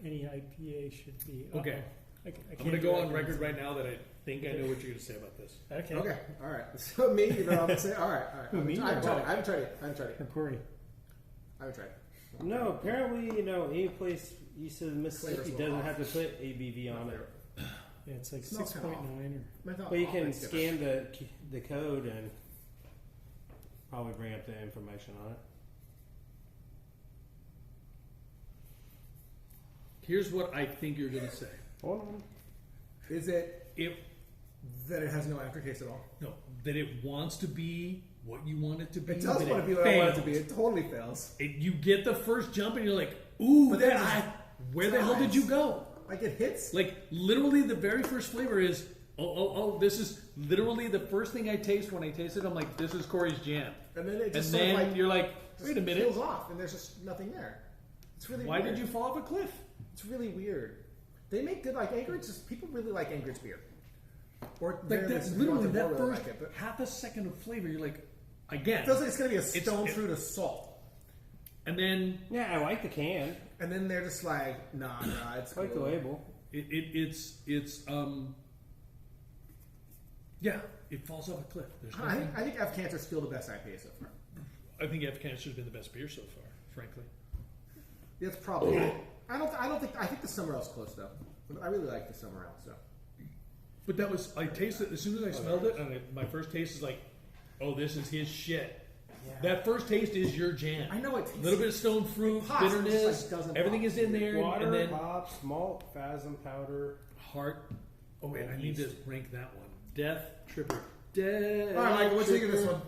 any IPA should be. Okay. I I'm can't going to do go it. on record right now that I think I know what you're going to say about this. Okay. Okay, all right. So me, you know, I'm gonna say, all right. Who, me I haven't or tried it. I haven't tried it. Or Corey. I haven't tried it. No, apparently, any place east of the Mississippi Flavor's a doesn't little have to put ABV on it. Yeah, it's like Smells kinda 6.9 or. I thought But you all can that's different. scan the code and probably bring up the information on it. Here's what I think you're going to say. Hold on. Is it If that it has no aftertaste at all? no, that it wants to be what you want it to be. It does that want to be what I want it to fails. be. It totally fails. You get the first jump and you're like, ooh, But then where the hell did you go? Like it hits. Like literally, the very first flavor is this is literally the first thing I taste when I taste it. I'm like, this is Corey's jam, And then it and just then sort of like you're like, wait a minute, peels off, and there's just nothing there. It's really why weird. did you fall off a cliff? It's really weird. They make good like Anchorage. People really like Anchorage beer. Or Like very that's least, literally Baltimore that really first like it, but half a second of flavor. You're like, again, it feels like it's gonna be a It's- stone it- fruit of salt. and then Yeah, I like the can. And then they're just like, nah, it's I like the cool. label. it's yeah, it falls off a cliff. There's I nothing. think F Cancer's still the best IPA so far. I think F Cancer's been the best beer so far, frankly. It's probably. I think the Summer Ale's close though. I really like the Summer Ale. So But that was I tasted as soon as I smelled it, and my first taste is like, oh, this is his shit. That first taste is your jam. I know it A tastes. little bit of stone fruit, It pops, it just, bitterness, like, doesn't everything pop. is in there, Water, and then hops, malt, phasm powder. heart. Oh wait, I And need to yeast. rank that one. Death Tripper. Death. All right, Michael, what do you think of this one?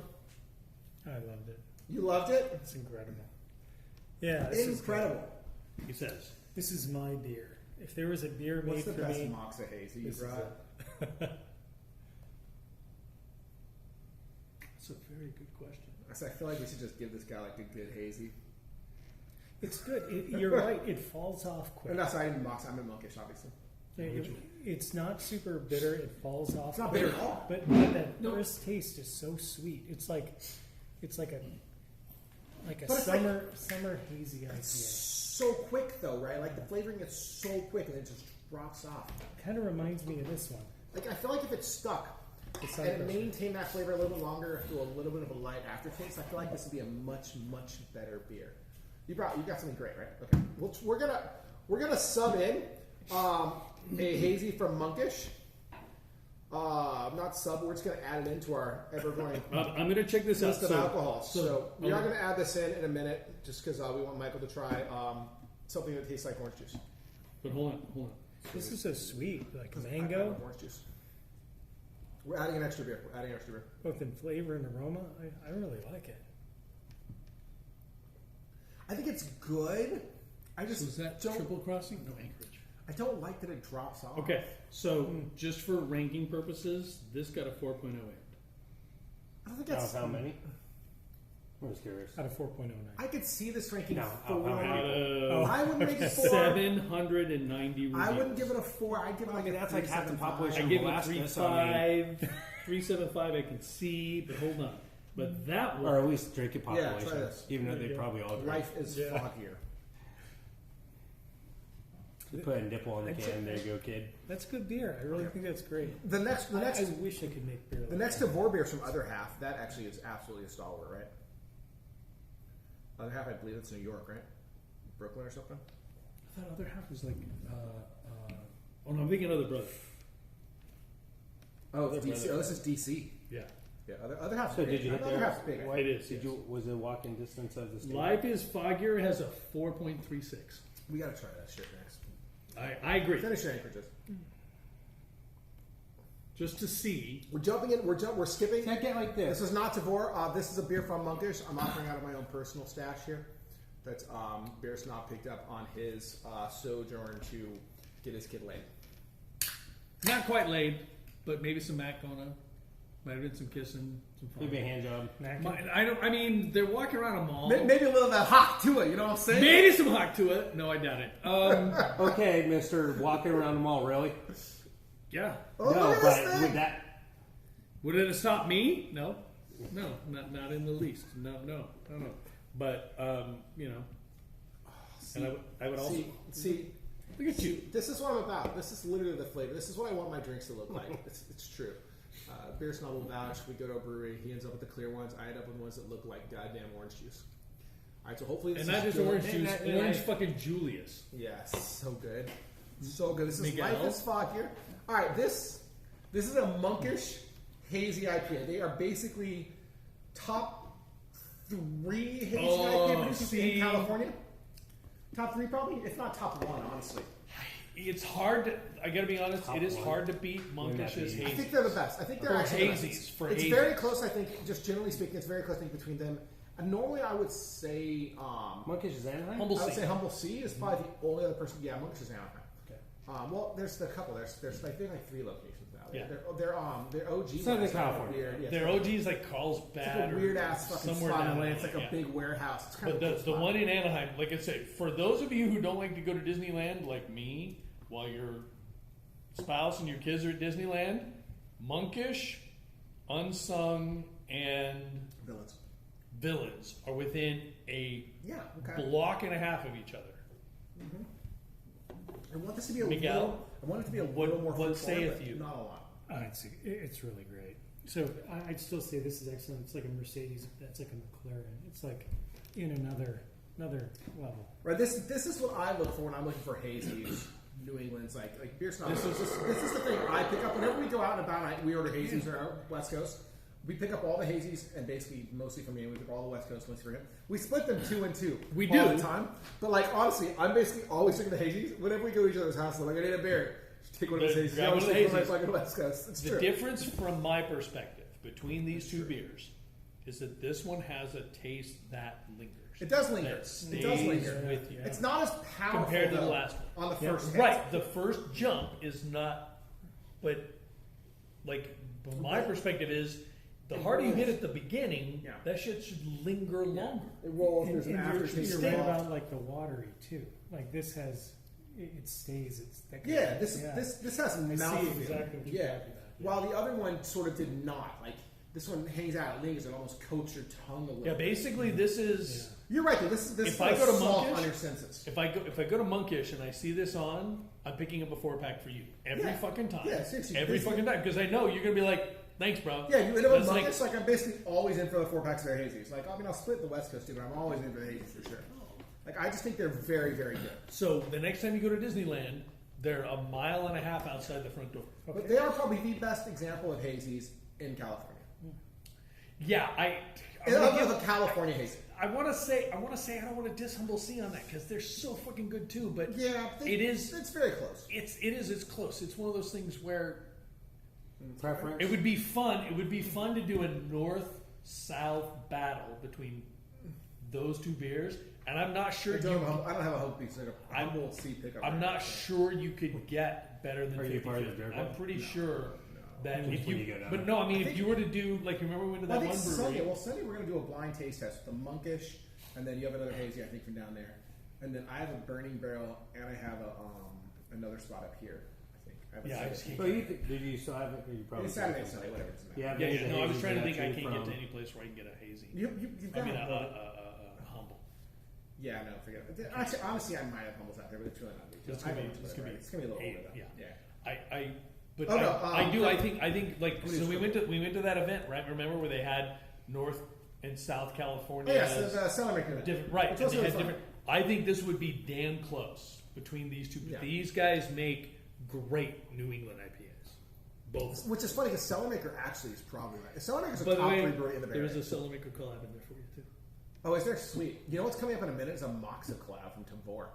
I loved it. You loved it. It's incredible. Yeah, this is Incredible. He says. This is my beer. If there was a beer What's made the for best me, Moxa Hazy you this is brought? it. That's a very good question. I feel like we should just give this guy like a good hazy. It's good. You're right. It falls off Or quick. no, sorry, I didn't Moxa. I'm in Monkish, obviously. It's not super bitter. It falls off. It's not quick. bitter at all. But that No. first taste is so sweet. It's like a But it's summer hazy IPA. So quick though, right? Like the flavoring is so quick and it just drops off. Kind of reminds me of this one. Like I feel like if it stuck The and it Cypress. maintained that flavor a little bit longer through a little bit of a light aftertaste, I feel like this would be a much better beer. You got something great, right? Okay, we're gonna sub in a hazy from Monkish. Not sub. We're just gonna add it into our ever-growing I'm going to check this out. list of alcohols. So we are okay. going to add this in a minute, just because we want Michael to try something that tastes like orange juice. But hold on. This is so sweet, like I mango, love orange juice. We're adding an extra beer. both in flavor and aroma. I really like it. I think it's good. I So just is that don't. triple crossing? No, Anchorage. I don't like that it drops off. Okay, so just for ranking purposes, this got a 4.08. I don't think Out that's. of how many? I'm just curious. Out of 4.09. I could see this ranking No, four. Out I wouldn't make it 4. 790 reviews. I wouldn't give it a 4. I'd give it like a that's like half the 3.75. population. I give it Alaska, 3.5. so I 3.75 I can see, but hold on. But that or at one, least drinking Yeah, population. try this. Even though they probably all drink. Life is Yeah. foggier. You put a nipple on the can. There you go, kid. That's good beer. I really think that's great. The next, I wish I could make beer. the next Tavour beer from Other Half. That actually is absolutely a stalwart, right? Other Half, I believe it's New York, right? Brooklyn or something. I thought other half was like. Oh no, I'm thinking other brother. Oh, it's Other DC. Brother. Oh, this is DC. Yeah. Yeah, other half's So big. did you hit Other there? half's big. It is. Did you? Was it walking distance of the state? Life is Foggier has a 4.36. We gotta try that shit next. I agree. Finish your anchorages. Just to see. We're jumping in. We're skipping. Can't get like This this. is not Tavour. This is a beer from Monkish. I'm offering out of my own personal stash here. That's Beer Snob picked up on his sojourn to get his kid laid. Not quite laid, but maybe some Mac going on. Might have been some kissing, some fun. Maybe a hand job. I mean, they're walking around a mall. Maybe a little of that hot to it. You know what I'm saying? Maybe some hock to it. No, I doubt it. Okay, Mister, walking around the mall, really? Yeah. Oh, no, look at but this thing. would that? Would it have stopped me? No. No, not in the least. No. But, you know. And I would also. See, Look at you. this is what I'm about. This is literally the flavor. This is what I want my drinks to look like. It's true. Beer Snob will vouch. We go to a brewery. He ends up with the clear ones. I end up with ones that look like goddamn orange juice. All right, so hopefully this And not is just good. orange juice, and orange I- fucking Julius. Yes, so good. So good. This is Miguel. Life is Foggier. All right, this is a Monkish hazy IPA. They are basically top 3 hazy IPA producers see. in California. Top 3 probably, if not top 1, honestly. It's hard to, I gotta be honest, Top it is one. hard to beat Monkish's Maybe I hazy. think they're the best. I think they're Or actually the hazies, best. for It's hazies. very close. I think, just generally speaking, it's very close. I think between them. And normally, I would say, Monkish is Anaheim. Humble I would C. say Humble C is probably the only other person. Yeah, Monkish is Anaheim. Okay. Well, there's a couple. There's like 3 locations now. Yeah. They're OG. Southern ones, like a California. Weird, yeah, Their OG is like Carlsbad It's like a or weird ass fucking somewhere spot in down the there. land. It's like Yeah. a big warehouse. It's kind But of the one in Anaheim, like I say, for those of you who don't like to go to Disneyland, like me, while your spouse and your kids are at Disneyland, Monkish, Unsung, and villains. Villains are within a Yeah. Okay. block and a half of each other. I want this to be a Miguel, little. I want it to be a what- little more. what fruitful, saith but you? Not a lot. It's really great. So I'd still say this is excellent. It's like a Mercedes. That's like a McLaren. It's like in another level. Right. This is what I look for when I'm looking for hazies. New England's like beer snob. This is the thing I pick up whenever we go out and about. We order hazies or our West Coast. We pick up all the hazies and basically mostly for me. We pick all the West Coast ones for him. We split them 2 and 2. We all do. the time. But like honestly, I'm basically always drinking the hazies. Whenever we go to each other's house, I'm like, I need a beer. Just take one of those hazies. Grab I always one of the take one of hazies. my fucking West Coast. It's The true. difference from my perspective between these two beers is that this one has a taste that lingers. It does linger. That It stays does linger. with you. It's not as powerful Compared to the though, last one. on the first hit. Right, the first jump is not, but like from my perspective is the harder you hit at the beginning, Yeah. that shit should linger longer. It rolls. And, There's an and aftertaste. you're right involved. about like the watery too. Like this has, it stays. It's that kind Yeah, of- this has I see mouthfeel. exactly what you're Yeah. talking about. While the other one sort of did not. Like this one hangs out, it lingers, it almost coats your tongue a little. Yeah, basically this is You're right. Though. This If is I a go to salt Monkish- on your senses. if I go to Monkish and I see this on, I'm picking up a 4-pack for you every Yeah. fucking time. Yeah, seriously. Every This- fucking time because I know you're gonna be like, thanks, bro. Yeah, you end up with That's Monkish. Like I'm basically always in for the 4-packs of their hazies. Like I mean, I'll split the West Coast too, but I'm always in for the hazies for sure. Like I just think they're very, very good. So the next time you go to Disneyland, they're a mile and a half outside the front door. But they are probably the best example of hazies in California. Yeah, I'm In gonna other give- than the California hazy. I want to say I don't want to diss Humble C on that because they're so fucking good too. But Yeah, it is. It's very close. It's close. It's one of those things where Preference. it would be fun. It would be fun to do a north-south battle between those two beers, and I'm not sure I don't have a hope piece. Like a I'm- humble C pickup. I'm right not now. sure you could get better than Are you part of the 50-50. beer I'm club? pretty sure that Just if when you, you go down but there. no, I mean, if you were to do, like, remember we went to Well, that I one think brewery? Sunday we're going to do a blind taste test with the monkish, and then you have another hazy, I think, from down there. And then I have a burning barrel, and I have another spot up here, I think. I have a Yeah, I second- just can't. Well, did you still have it? Or you probably It's Saturday, Sunday, whatever. It doesn't matter. Yeah, Yeah, there's yeah. a No, I was hazy trying to that think I too can't get to from- any place where I can get a hazy. You've I got mean, it. humble. Yeah, no, forget it. Actually, honestly, I might have humbles out there, but it's really not. It's I gonna don't be- know, it's gonna be it's gonna be a little eight, older though. yeah. But Oh, no, I do. no. I think like What is so. it? We went to that event, right? Remember where they had North and South California? Oh, yes, as the Celebrating event. different, right? It's And also they had fun. different. I think this would be damn close between these two. Yeah. These guys make great New England IPAs. Both. Which is funny because Cellarmaker actually is probably right. Cellarmaker's a By the top way, 3 brewery in the Bay there is Area. a Cellarmaker collab in there for you too. Oh, is there? Sweet. You know what's coming up in a minute is a Moxa collab from Tavour.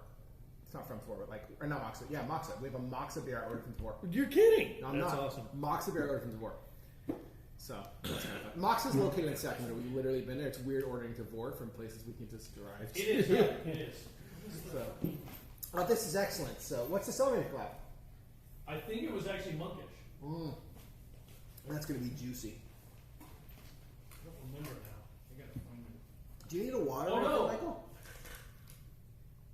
It's not from Tavour, but like, or not Moxa. Yeah, Moxa. We have a Moxa beer I ordered from Tavour. You're kidding? No, I'm That's not. awesome. Moxa beer I ordered from Tavour. So that's kind of fun. Moxa's located in Sacramento. We've literally been there. It's weird ordering Tavour from places we can just drive. It is. Yeah, it is. So, this is excellent. So, what's the Cellarmaker collab? I think it was actually monkish. That's going to be juicy. I don't remember now. I gotta find it. Do you need a water, Oh, no. Michael?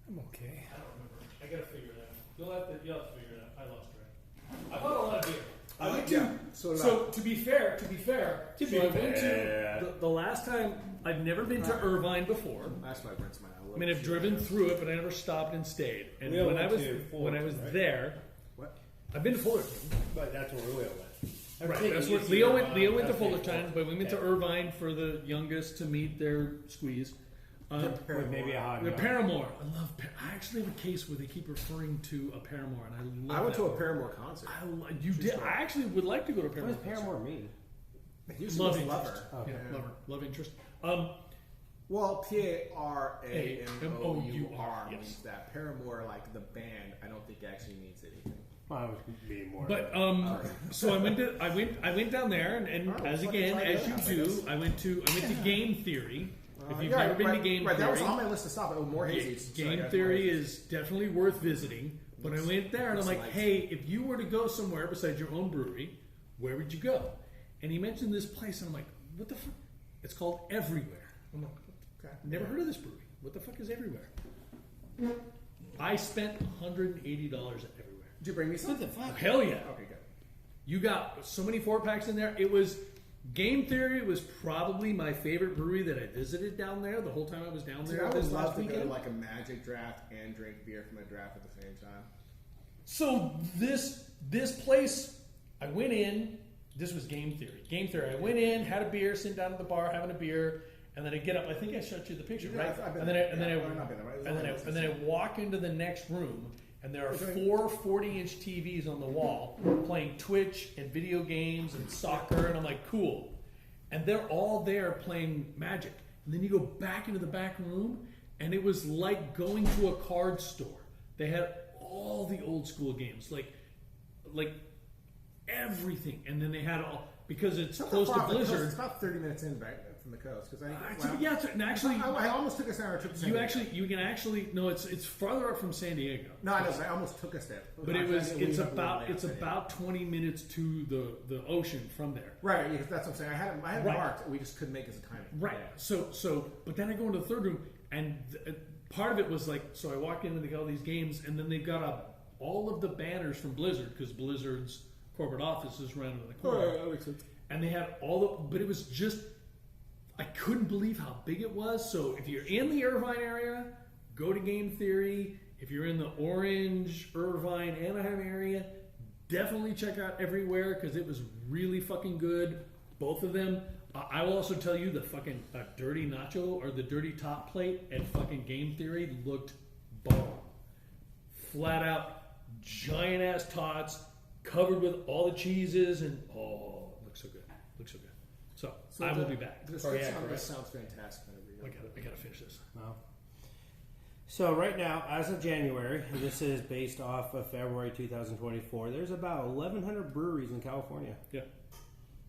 I'm okay. I don't remember. I gotta figure it out. You'll have to figure it out. I lost track. I bought a lot of beer. I went to. Yeah, so did So to be fair, so I went fair. to the last time. I've never been to Irvine before. That's why I rinsed mine out a little. I mean, I've driven through it, but I never stopped and stayed. And We all when I went was to Fullerton, right? there, What? I've been to Fullerton. But that's where Leo went. Right, that's where Leo went to Fullerton, but we went to Irvine for the youngest to meet their squeeze. With maybe a hot The dog. Paramore. I love. I actually have a case where they keep referring to a Paramore, and I love. I went that to a one. Paramore concert. You did. I actually would like to go to a What Paramore. does Paramore mean? He was Love love interest. lover. Okay. Yeah, lover, love interest. Well, Paramor yes. means that. Paramore, like the band, I don't think actually means anything. Well, I was being more. But so I went down there, and Oh, as fucking again try as that you out, I do, guess. I went to Game Theory. If you've Yeah, never been right, to Game right, Theory, that was on my list to stop. Oh, more hazies. Game Theory is definitely worth visiting. But I went there and I'm like, Looks like- hey, if you were to go somewhere besides your own brewery, where would you go? And he mentioned this place, and I'm like, what the fuck? It's called Everywhere. I'm like, Okay. never heard of this brewery. What the fuck is Everywhere? I spent $180 at Everywhere. Did you bring me some? Hell yeah. Okay, good. You got so many 4-packs in there. It was Game Theory was probably my favorite brewery that I visited down there the whole time I was down Dude, there I would this love last to go to weekend. like a magic draft and drink beer from a draft at the same time. So this place, I went in. This was Game Theory. Game Theory. I went in, had a beer, sitting down at the bar, having a beer, and then I get up. I think I showed you the picture, Yeah, right? I've been And then there. and then Yeah, I well, I've been there, right? It was and then on I my and then I walk into the next room, and there are Okay. 4 40-inch TVs on the wall playing Twitch and video games and soccer, and I'm like, cool. And they're all there playing Magic. And then you go back into the back room, and it was like going to a card store. They had all the old school games, like everything. And then they had all, because it's Not close that to far off the coast. Blizzard. It's about 30 minutes in back from the coast. Because Yeah, and actually, I almost took us there on a trip to San Diego. you can actually no, it's farther up from San Diego. No, I know. I almost took us there. But it's about about 20 minutes to the ocean from there. right. Yeah, that's what I'm saying. I had it Right. marked. We just couldn't make it as a timing. Right. So, but then I go into the third room, and part of it was like, so I walk in and they got all these games, and then they've got all of the banners from Blizzard, because Blizzard's corporate office is right in the corner. that makes sense. And they had but it was just, I couldn't believe how big it was. So if you're in the Irvine area, go to Game Theory. If you're in the Orange, Irvine, Anaheim area, definitely check out Everywhere, because it was really fucking good. Both of them. I will also tell you the fucking dirty nacho or the dirty top plate at fucking Game Theory looked bomb. Flat out, giant ass tots, covered with all the cheeses, and it looks so good. Looks so good. So I will be back. The Oh, description yeah, on this correct. sounds fantastic. I gotta finish this. Wow. So right now, as of January, and this is based off of February 2024, there's about 1,100 breweries in California. Yeah.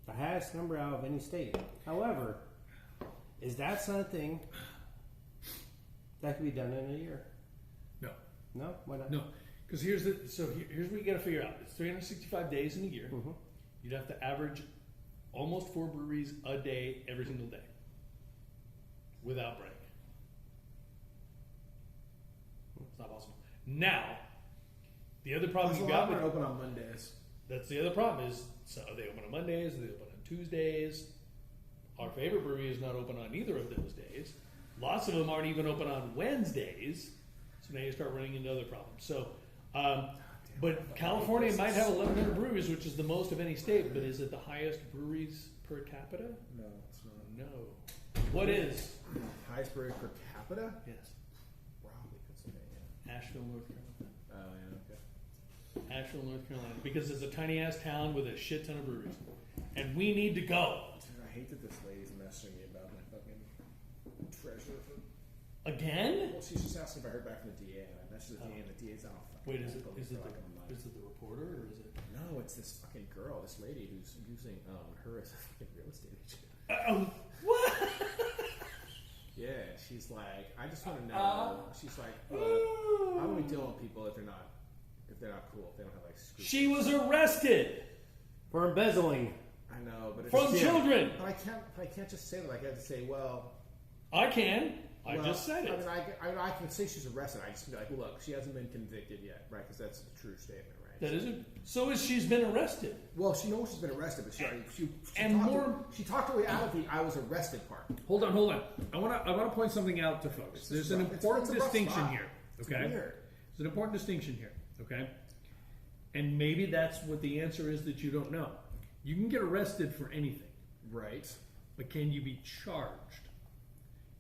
The highest number out of any state. However, is that something that can be done in a year? No. No? Why not? No. Because here's what you got to figure out. It's 365 days in a year. Mhm. You'd have to average almost 4 breweries a day, every single day, without break. It's not possible. Now, the other problem you got with open on Mondays. that's the other problem is, so they open on Mondays, they open on Tuesdays. Our favorite brewery is not open on either of those days. Lots of them aren't even open on Wednesdays. So now you start running into other problems. So, but California might have 1,100 breweries, which is the most of any state. But is it the highest breweries per capita? No, it's not. No. What is? Highest brewery per capita? Yes. Probably Pennsylvania. Asheville, North Carolina. Oh, yeah, okay. Asheville, North Carolina. Because it's a tiny ass town with a shit ton of breweries. And we need to go. Dude, I hate that this lady's messaging me about my fucking treasure. Again? Well, she's just asking if I heard back from the DA, and I messaged the DA, and the DA's on. Wait, is it the reporter or is it? No, it's this fucking girl, this lady who's using her as a fucking real estate agent. What? Yeah, she's like, I just want to know. She's like, how do we deal with people if they're not cool, if they don't have like scruples? She was arrested For embezzling. I know, but it's from children. But I can't just say that. Like, I have to say, well, I can. I well, just said it. I mean, I can say she's arrested. I just be like, look, she hasn't been convicted yet, right? Because that's a true statement, right? That isn't. So is she's been arrested. Well, she knows she's been arrested, but she talked her way out of the "I was arrested" part. Hold on. I want to point something out to folks. There's an important distinction here. Okay. There's an important distinction here. Okay. And maybe that's what the answer is that you don't know. You can get arrested for anything, right? But can you be charged?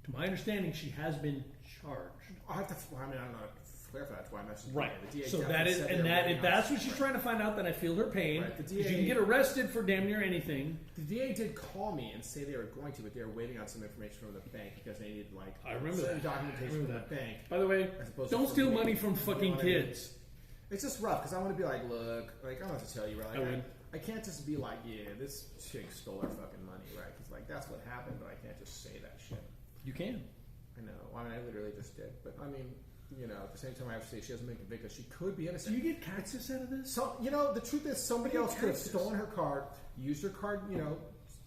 To my understanding, she has been charged. I have to. I mean, I'm not clear for that. That's why I'm actually right. The DA So that is, and that if that's what she's trying to find out, then I feel her pain. Right. The Because DA, you can get arrested for damn near anything. The DA did call me and say they were going to, but they were waiting on some information from the bank because they needed like I remember certain that. documentation from the bank. By the way, don't steal money from fucking kids. It's just rough because I want to be like, look, like I want to tell you, right? Like, I can't just be like, yeah, this chick stole our fucking money, right? Because like that's what happened, but I can't just say that shit. You can. I know. I mean, I literally just did, but I mean, you know, at the same time, I have to say she hasn't been convicted. She could be innocent. Do you get taxes out of this? So you know, the truth is, somebody else could have stolen her card, used her card, you know,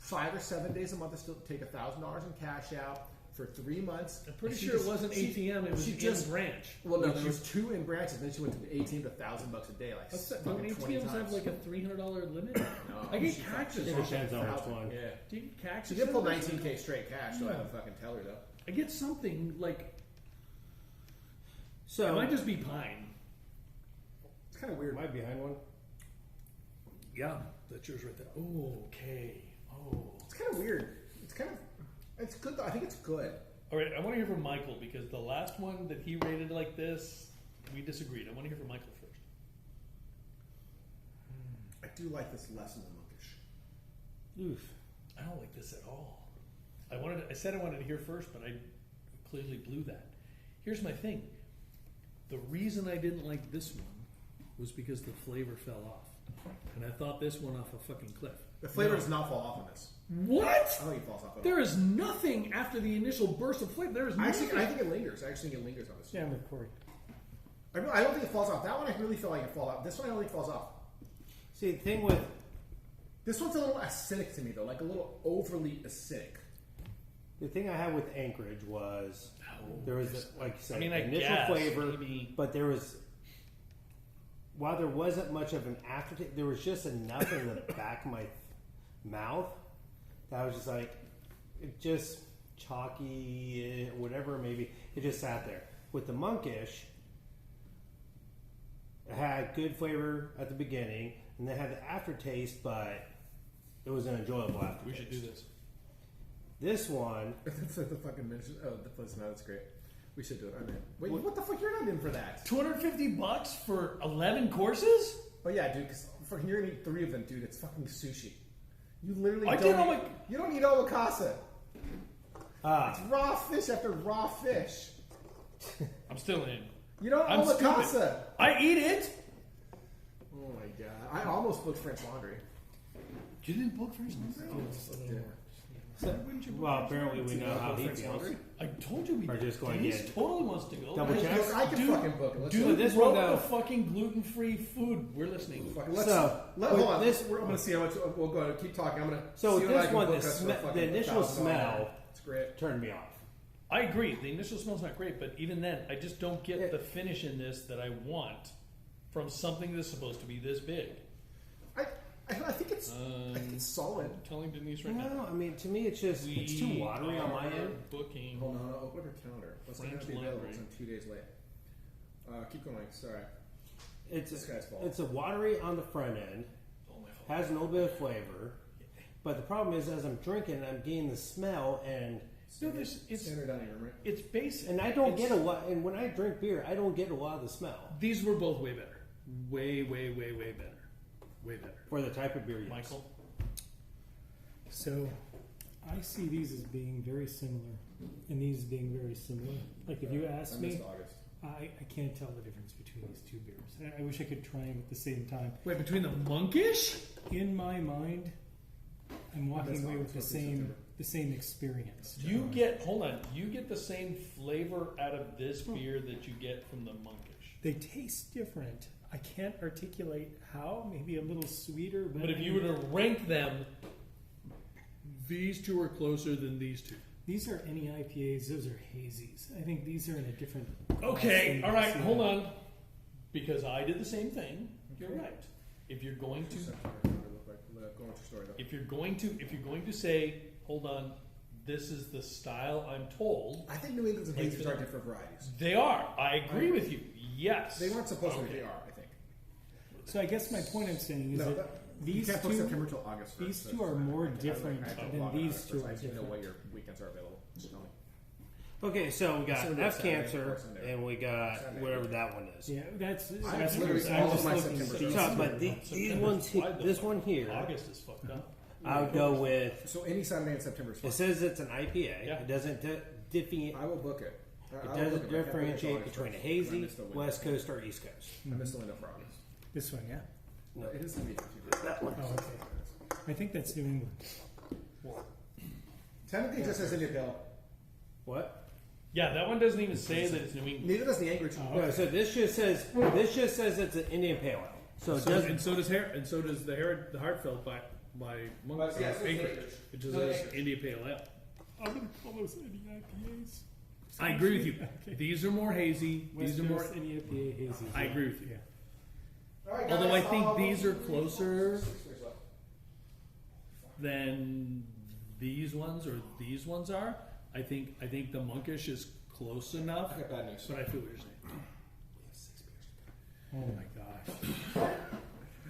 5 or 7 days a month to still take $1,000 in cash out for 3 months. I'm pretty sure it wasn't ATM. It was in branch. Well, no, there was 2 in branches. Then she went to the ATM to $1,000 a day, like don't ATMs have like a $300 limit? No, I get taxes. It depends on which one. Yeah. Do you get taxes? She did pull $19K straight cash, so I have to fucking tell her though. I get something like. So it might just be Pine. It's kind of weird. Am I behind one? Yeah, that's yours right there. Oh, okay. Oh. It's kind of weird. It's good though. I think it's good. All right, I want to hear from Michael because the last one that he rated like this, we disagreed. I want to hear from Michael first. I do like this less than the monkish. Oof. I don't like this at all. I said I wanted to hear first, but I clearly blew that. Here's my thing. The reason I didn't like this one was because the flavor fell off. And I thought this one off a fucking cliff. The flavor does not fall off on this. What? I don't think it falls off at all. There is nothing after the initial burst of flavor. There is nothing. I think it lingers. I actually think it lingers on this. Yeah, I'm with Corey. I don't think it falls off. That one I really feel like it falls off. This one I don't think it falls off. See, the thing with This one's a little acidic to me though, like a little overly acidic. the thing I had with Anchorage was there was, like you said, initial guess, flavor, maybe. but there was, while there wasn't much of an aftertaste, there was just enough in the back of my mouth that I was just like, it just chalky, whatever, maybe it just sat there. With the monkish, it had good flavor at the beginning, and then had the aftertaste, but it was an enjoyable aftertaste. We should do this. This one, That's like the fucking mention. Oh, no, that's great. We should do it. I'm in. Wait, what the fuck? You're not in for that? $250 for 11 courses? Oh yeah, dude. Because fucking you're gonna eat 3 of them, dude. It's fucking sushi. You literally I don't. did You don't eat omakase. ah, It's raw fish after raw fish. I'm still in. You don't I'm omakase. stupid. I eat it. Oh my god! I almost booked French Laundry. You didn't book first? Yeah. Well, apparently we know how he feels. I told you we Or just going Denise in. totally wants to go. Double check. Look, I can Dude, fucking book it. Let's Dude, So this wrote one, though- the fucking gluten-free food. We're listening. let's So, hold on. this- I'm going to see how much. We'll go ahead. Keep talking. I'm going to. So see with what I this can one, book the, us for the fucking initial $1,000. smell It's great. turned me off. I agree. The initial smell's not great, but even then, I just don't get Yeah. the finish in this that I want from something that's supposed to be this big. I think it's. I think it's solid. I'm telling Denise right now. No, I mean, to me, it's just it's too watery on my end. Booking. Hold on. I'll open up your calendar. What's not French going to be available? laundry. It's 2 days late. Keep going. Sorry. It's This guy's fault. It's a watery on the front end, Oh, my fault. has a little bit of flavor, but the problem is as I'm drinking, I'm getting the smell, and No, it's Standard dining room, right? it's basic. and I don't get a lot. And when I drink beer, I don't get a lot of the smell These were both way better. Way better. Way better. for the type of beer. Yes. Michael. So, I see these as being very similar, and these being very similar. Like if you I ask me, missed August. I can't tell the difference between these two beers. I wish I could try them at the same time. Wait, between the monkish? In my mind, I'm walking That's away not with the September. same experience. You get the same flavor out of this beer that you get from the monkish. They taste different. I can't articulate how. Maybe a little sweeter, But if you were to rank them, these two are closer than these two. these are any IPAs. Those are hazies. I think these are in a different. Okay, class all than right, you hold see. on. Because I did the same thing. You're right. If you're going to Go on with your story, though. if you're going to say, hold on, this is the style I'm told, I think New England's and Like Hazes the- are different varieties. they are. I agree with you. Yes. They weren't supposed to be. Okay. They are, I think. So I guess my point I'm saying is No, that you these can't book two, September till August 1st. these so two it's are fine. more I have different to than log on these August two 1st. are I need to know different. what your weekends are available. Just tell me. Okay, so we got So we got F Saturday, Cancer, or Sunday. and we got Sunday. whatever that one is. Yeah, that's literally I'm all of just my looking at September these. So, but two. these ones, this one here, August is fucked up. I would go with. So any Saturday in September is fine. It says it's an IPA. Yeah. It doesn't differentiate. I will book it. It doesn't differentiate between a hazy, West Coast, or East Coast. I missed the window for August. This one, yeah. No, it is going to be That one. Oh, okay. I think that's New England. Technically, it just says India Pale. What? Yeah, that one doesn't even say that it's New England. Neither does the Anchorage. No, so this just says it's an Indian Pale Ale. So it So, doesn't. and so does the Heartfelt by Monk But, yeah, so Anchorage, Anchorage. which is No, an Anchorage. India Pale Ale. I'm going to call those any IPAs. I agree with you. Okay. These are more hazy. West These are more. Coast, any IPA hazy. I agree with you. Yeah. All right, Although I guys, think these are closer than these ones or these ones are. I think the monkish is close enough. I got bad news. But I feel what you're saying. Oh my gosh.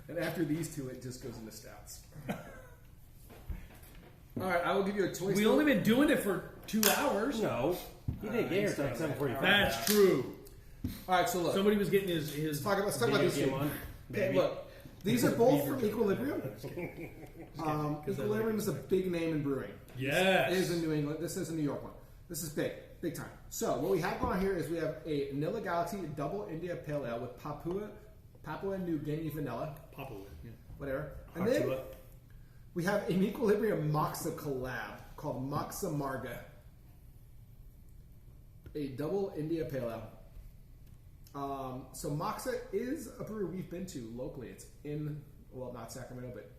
And after these two, it just goes into stats. All right, I will give you a choice. We only been doing it for 2 hours. No, he didn't get here until like 7:45. That's true. All right, so look. Somebody was getting his. Let's talk about these Video two. game on. Okay, look. These are both from Equilibrium. Equilibrium is a big name in brewing. Yes. It is in New England. This is a New York one. This is big time. So what we have going on here is we have a Nilla Galaxy Double India Pale Ale with Papua New Guinea vanilla, Papa would, yeah. whatever. And then we have an Equilibrium Moxa collab called Moxa Marga, a Double India Pale Ale. So Moxa is a brewery we've been to locally. It's in, well, not Sacramento, but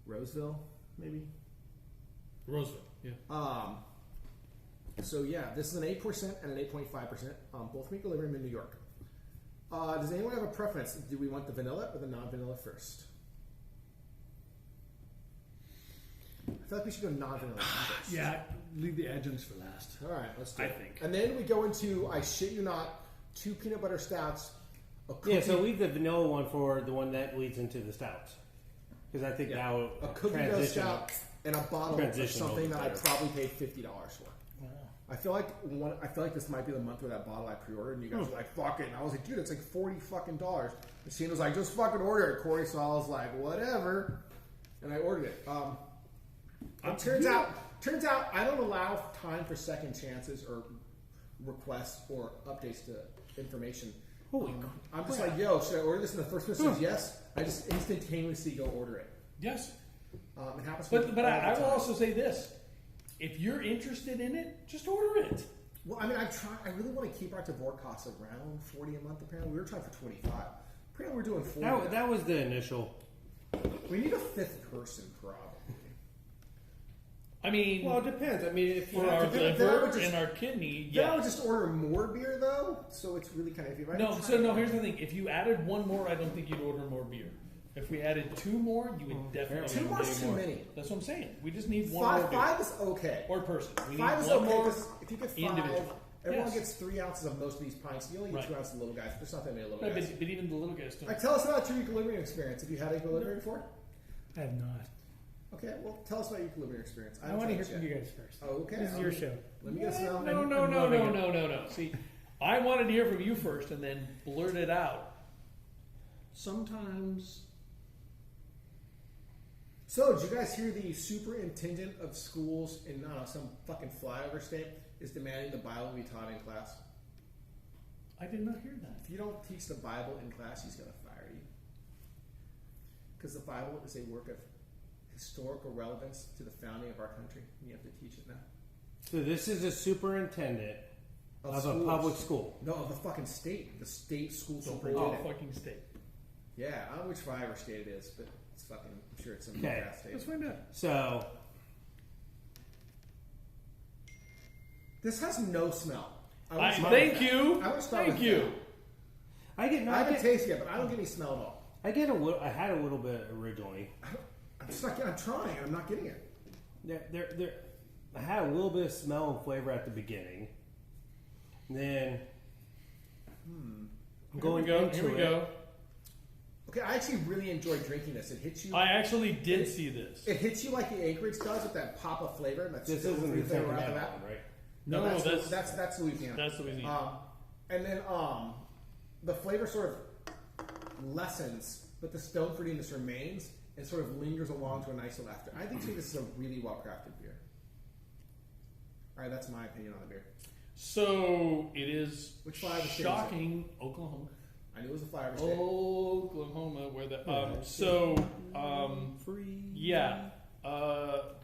Roseville, maybe. Roseville, yeah. So yeah, this is an 8% and an 8.5%, both from Equilibrium in New York. Does anyone have a preference? Do we want the vanilla or the non-vanilla first? I feel like we should go non-vanilla first. Yeah, leave the adjuncts for last. All right, let's do I it. think. And then we go into, I shit you not, 2 peanut butter stouts. A cookie, Yeah, so leave the vanilla one for the one that leads into the stouts, because I think that will a cookie dough transition. stout and a bottle of transition something over that I better. probably paid $50 for. I feel like this might be the month where that bottle I pre-ordered, and you guys were like, "Fuck it!" And I was like, "Dude, it's like $40 fucking." And Shane was like, "Just fucking order it, Corey." So I was like, "Whatever," and I ordered it. It turns out I don't allow time for second chances or requests or updates to information. Holy I'm just like, "Yo, should I order this?" And the first person says yes. I just instantaneously go order it. Yes. It happens. But all I the will time. also say this. if you're interested in it, just order it. Well, I mean, I really want to keep our Tavour costs around $40 a month. Apparently, we were trying for $25. Apparently, we're doing $40. That was the initial. We need a fifth person, probably. I mean, Well, it depends. I mean, if you for our have to, liver and our kidney, Then I yeah. would just order more beer, though. So it's really kind of iffy. No, here's the thing. If you added one more, I don't think you'd order more beer. If we added two more, you would definitely Two more is order too more. many. That's what I'm saying. We just need one more beer. Five is okay. Or person. We need 5 is one okay more because if you get 5, individual. everyone Yes. gets 3 ounces of most of these pints. You only get Right. 2 ounces of little guys. There's not that many little No, guys. but even the little guys don't. Tell us about your equilibrium experience. Have you had equilibrium before? I have not. Okay, well, tell us about your equilibrium experience. I want to hear from you guys first. Oh, okay. This is your show. Let me get a smell. No. See, I wanted to hear from you first and then blurt it out. Sometimes. So, did you guys hear the superintendent of schools in some fucking flyover state is demanding the Bible be taught in class? I did not hear that. If you don't teach the Bible in class, he's going to fire you. Because the Bible is a work of historical relevance to the founding of our country. And you have to teach it now. so this is a superintendent of a schools. public school. No, of the fucking state. The state school Oh, superintendent. fucking state. Yeah, I don't know which flyover state it is, but it's fucking, I'm sure it's some Okay. ass state. Let's find out. So This has no smell. Thank you. I would start Thank with you. I get no. I I haven't get, tasted yet, but I don't get any smell at all. I get a little. I had a little bit originally. I'm just not getting. I'm trying. I'm not getting it. There. I had a little bit of smell and flavor at the beginning. Then going Here we go. into Here we it, go. Okay, I actually really enjoyed drinking this. It hits you. I actually did see this. It hits you like the Anchorage does with that pop of flavor. And that's This still isn't free the flavor second right off the one, bat. right? No, that's Louisiana. That's Louisiana. And then the flavor sort of lessens, but the stone fruitiness remains and sort of lingers along to a nice little after. I think this is a really well crafted beer. All right, that's my opinion on the beer. So it is Which flyover state is it? shocking. Oklahoma. I knew it was a flyover state. Oklahoma, where the Free. yeah,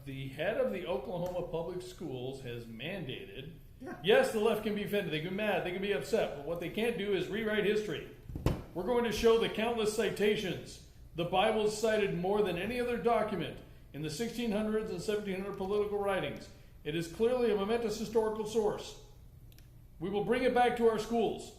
the head of the Oklahoma Public Schools has mandated. Yeah. Yes, the left can be offended. They can be mad. They can be upset. But what they can't do is rewrite history. We're going to show the countless citations. The Bible is cited more than any other document in the 1600s and 1700 political writings. It is clearly a momentous historical source. We will bring it back to our schools.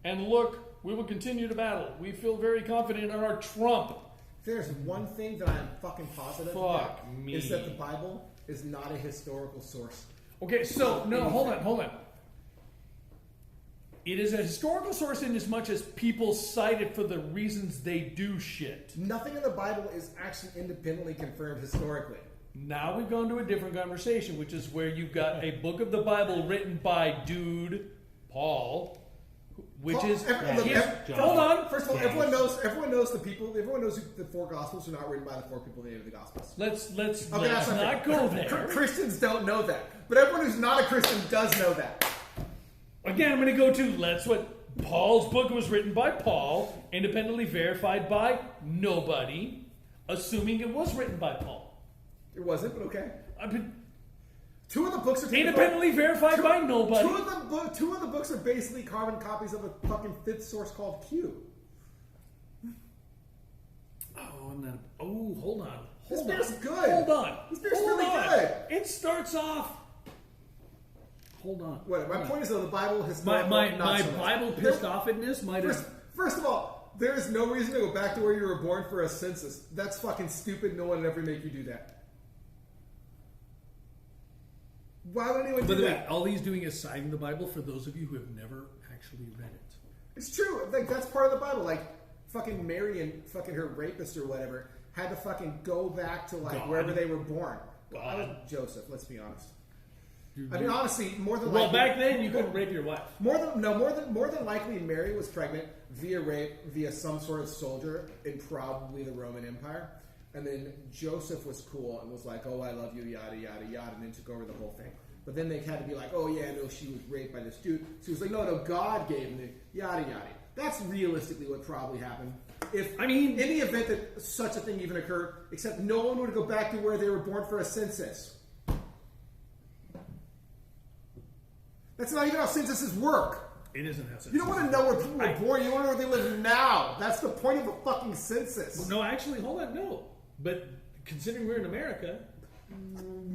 And look, we will continue to battle. We feel very confident in our Trump. There's one thing that I'm fucking positive Fuck about me. is that the Bible is not a historical source. Okay, so, no, hold on. It is a historical source in as much as people cite it for the reasons they do shit. Nothing in the Bible is actually independently confirmed historically. Now we've gone to a different conversation, which is where you've got a book of the Bible written by dude Paul, which Paul- is John. hold on. First of all, James. everyone knows the 4 Gospels are not written by the 4 people named the Gospels. Let's Okay, that's not fair. go there. Christians don't know that, but everyone who's not a Christian does know that. Again, I'm going to go to that's what Paul's book was written by Paul, independently verified by nobody, assuming it was written by Paul. It wasn't, but okay. I've been 2 of the books are independently verified by nobody. 2 of the books are basically carbon copies of a fucking 5th source called Q. Oh, I'm not. Oh, hold on. This Hold beer's on. good. Hold on. This beer's Hold really on. good. It starts off. Hold on. What? My point is though, the Bible has My not so much. Bible pissed offedness might have. First of all, there is no reason to go back to where you were born for a census. That's fucking stupid. No one would ever make you do that. Why would anyone By do the way, that? all he's doing is citing the Bible for those of you who have never actually read it. It's true. Like that's part of the Bible. Like fucking Mary and fucking her rapist or whatever had to fucking go back to like God. wherever they were born. God. I was Joseph. Let's be honest. I mean, honestly, more than Well, likely, back then you couldn't rape your wife. more than likely, Mary was pregnant via rape via some sort of soldier in probably the Roman Empire, and then Joseph was cool and was like, "Oh, I love you," yada yada yada, and then took over the whole thing. But then they had to be like, "Oh yeah, no, she was raped by this dude." So he was like, "No, God gave me yada yada." That's realistically what probably happened. In the event that such a thing even occurred, except no one would go back to where they were born for a census. That's not even how censuses work. It isn't how census. You don't want to know where people were born. You want to know where they live now. That's the point of a fucking census. No, actually, hold on, no. But considering we're in America,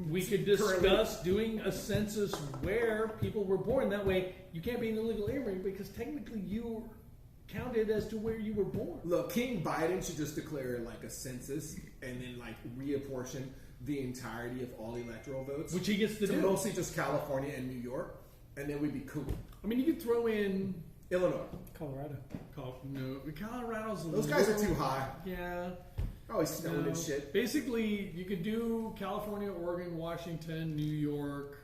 we could discuss doing a census where people were born. That way, you can't be an illegal immigrant because technically you counted as to where you were born. Look, King Biden should just declare like a census and then like reapportion the entirety of all electoral votes, Which he gets to do. mostly just California and New York, and then we'd be cool. I mean, you could throw in Illinois. Colorado. Colorado's a Those guys are little- too high. Yeah. Always stoned No. and shit. Basically, you could do California, Oregon, Washington, New York.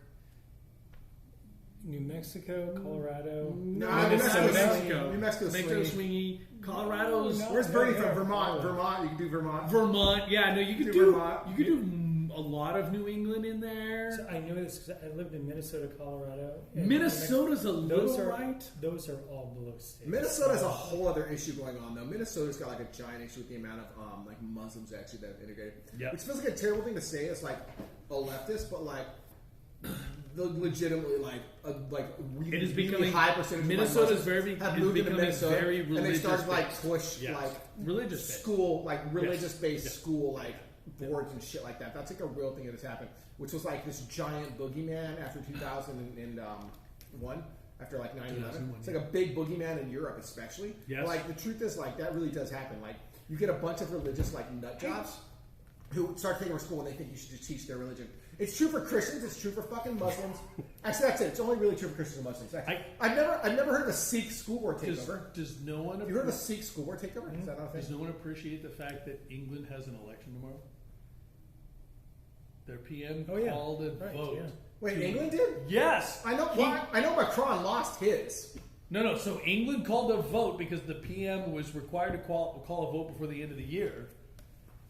New Mexico, Colorado. No, Mexico. New Mexico's swingy. Colorado's. No. Where's Bernie Yeah, from? Vermont. yeah. Vermont. You can do Vermont. Vermont. Yeah, no, you could Do do. Vermont. You could do a lot of New England in there. So I know this because I lived in Minnesota, Colorado. and Minnesota's a those little are, right. Those are all below state. Minnesota's a whole other issue going on though. Minnesota's got like a giant issue with the amount of like Muslims actually that have integrated. Yep. Which feels like a terrible thing to say as like a leftist, but like the legitimately like really, It is really becoming- high percentage of Minnesota's Muslims very- have is moved into becoming Minnesota very and they started like religious-based. push Yes. like Religious based. school like religious based Yes. school like boards and shit like that. That's like a real thing that has happened, which was like this giant boogeyman after 2001, after like 9/11. 2001, It's like a big boogeyman in Europe, especially. Yes. But, like the truth is, like that really does happen. Like you get a bunch of religious like nut jobs who start taking over school and they think you should just teach their religion. It's true for Christians. It's true for fucking Muslims. Actually, that's it. It's only really true for Christians and Muslims. I've never heard of a Sikh school board takeover. Does no one? You heard of a Sikh school board takeover? Is that not a thing? Does no one appreciate the fact that England has an election tomorrow? Their PM Oh, yeah. called a Right, vote. yeah. Wait, England did? Yes. I know. I know Macron lost his. No. So England called a vote because the PM was required to call a vote before the end of the year,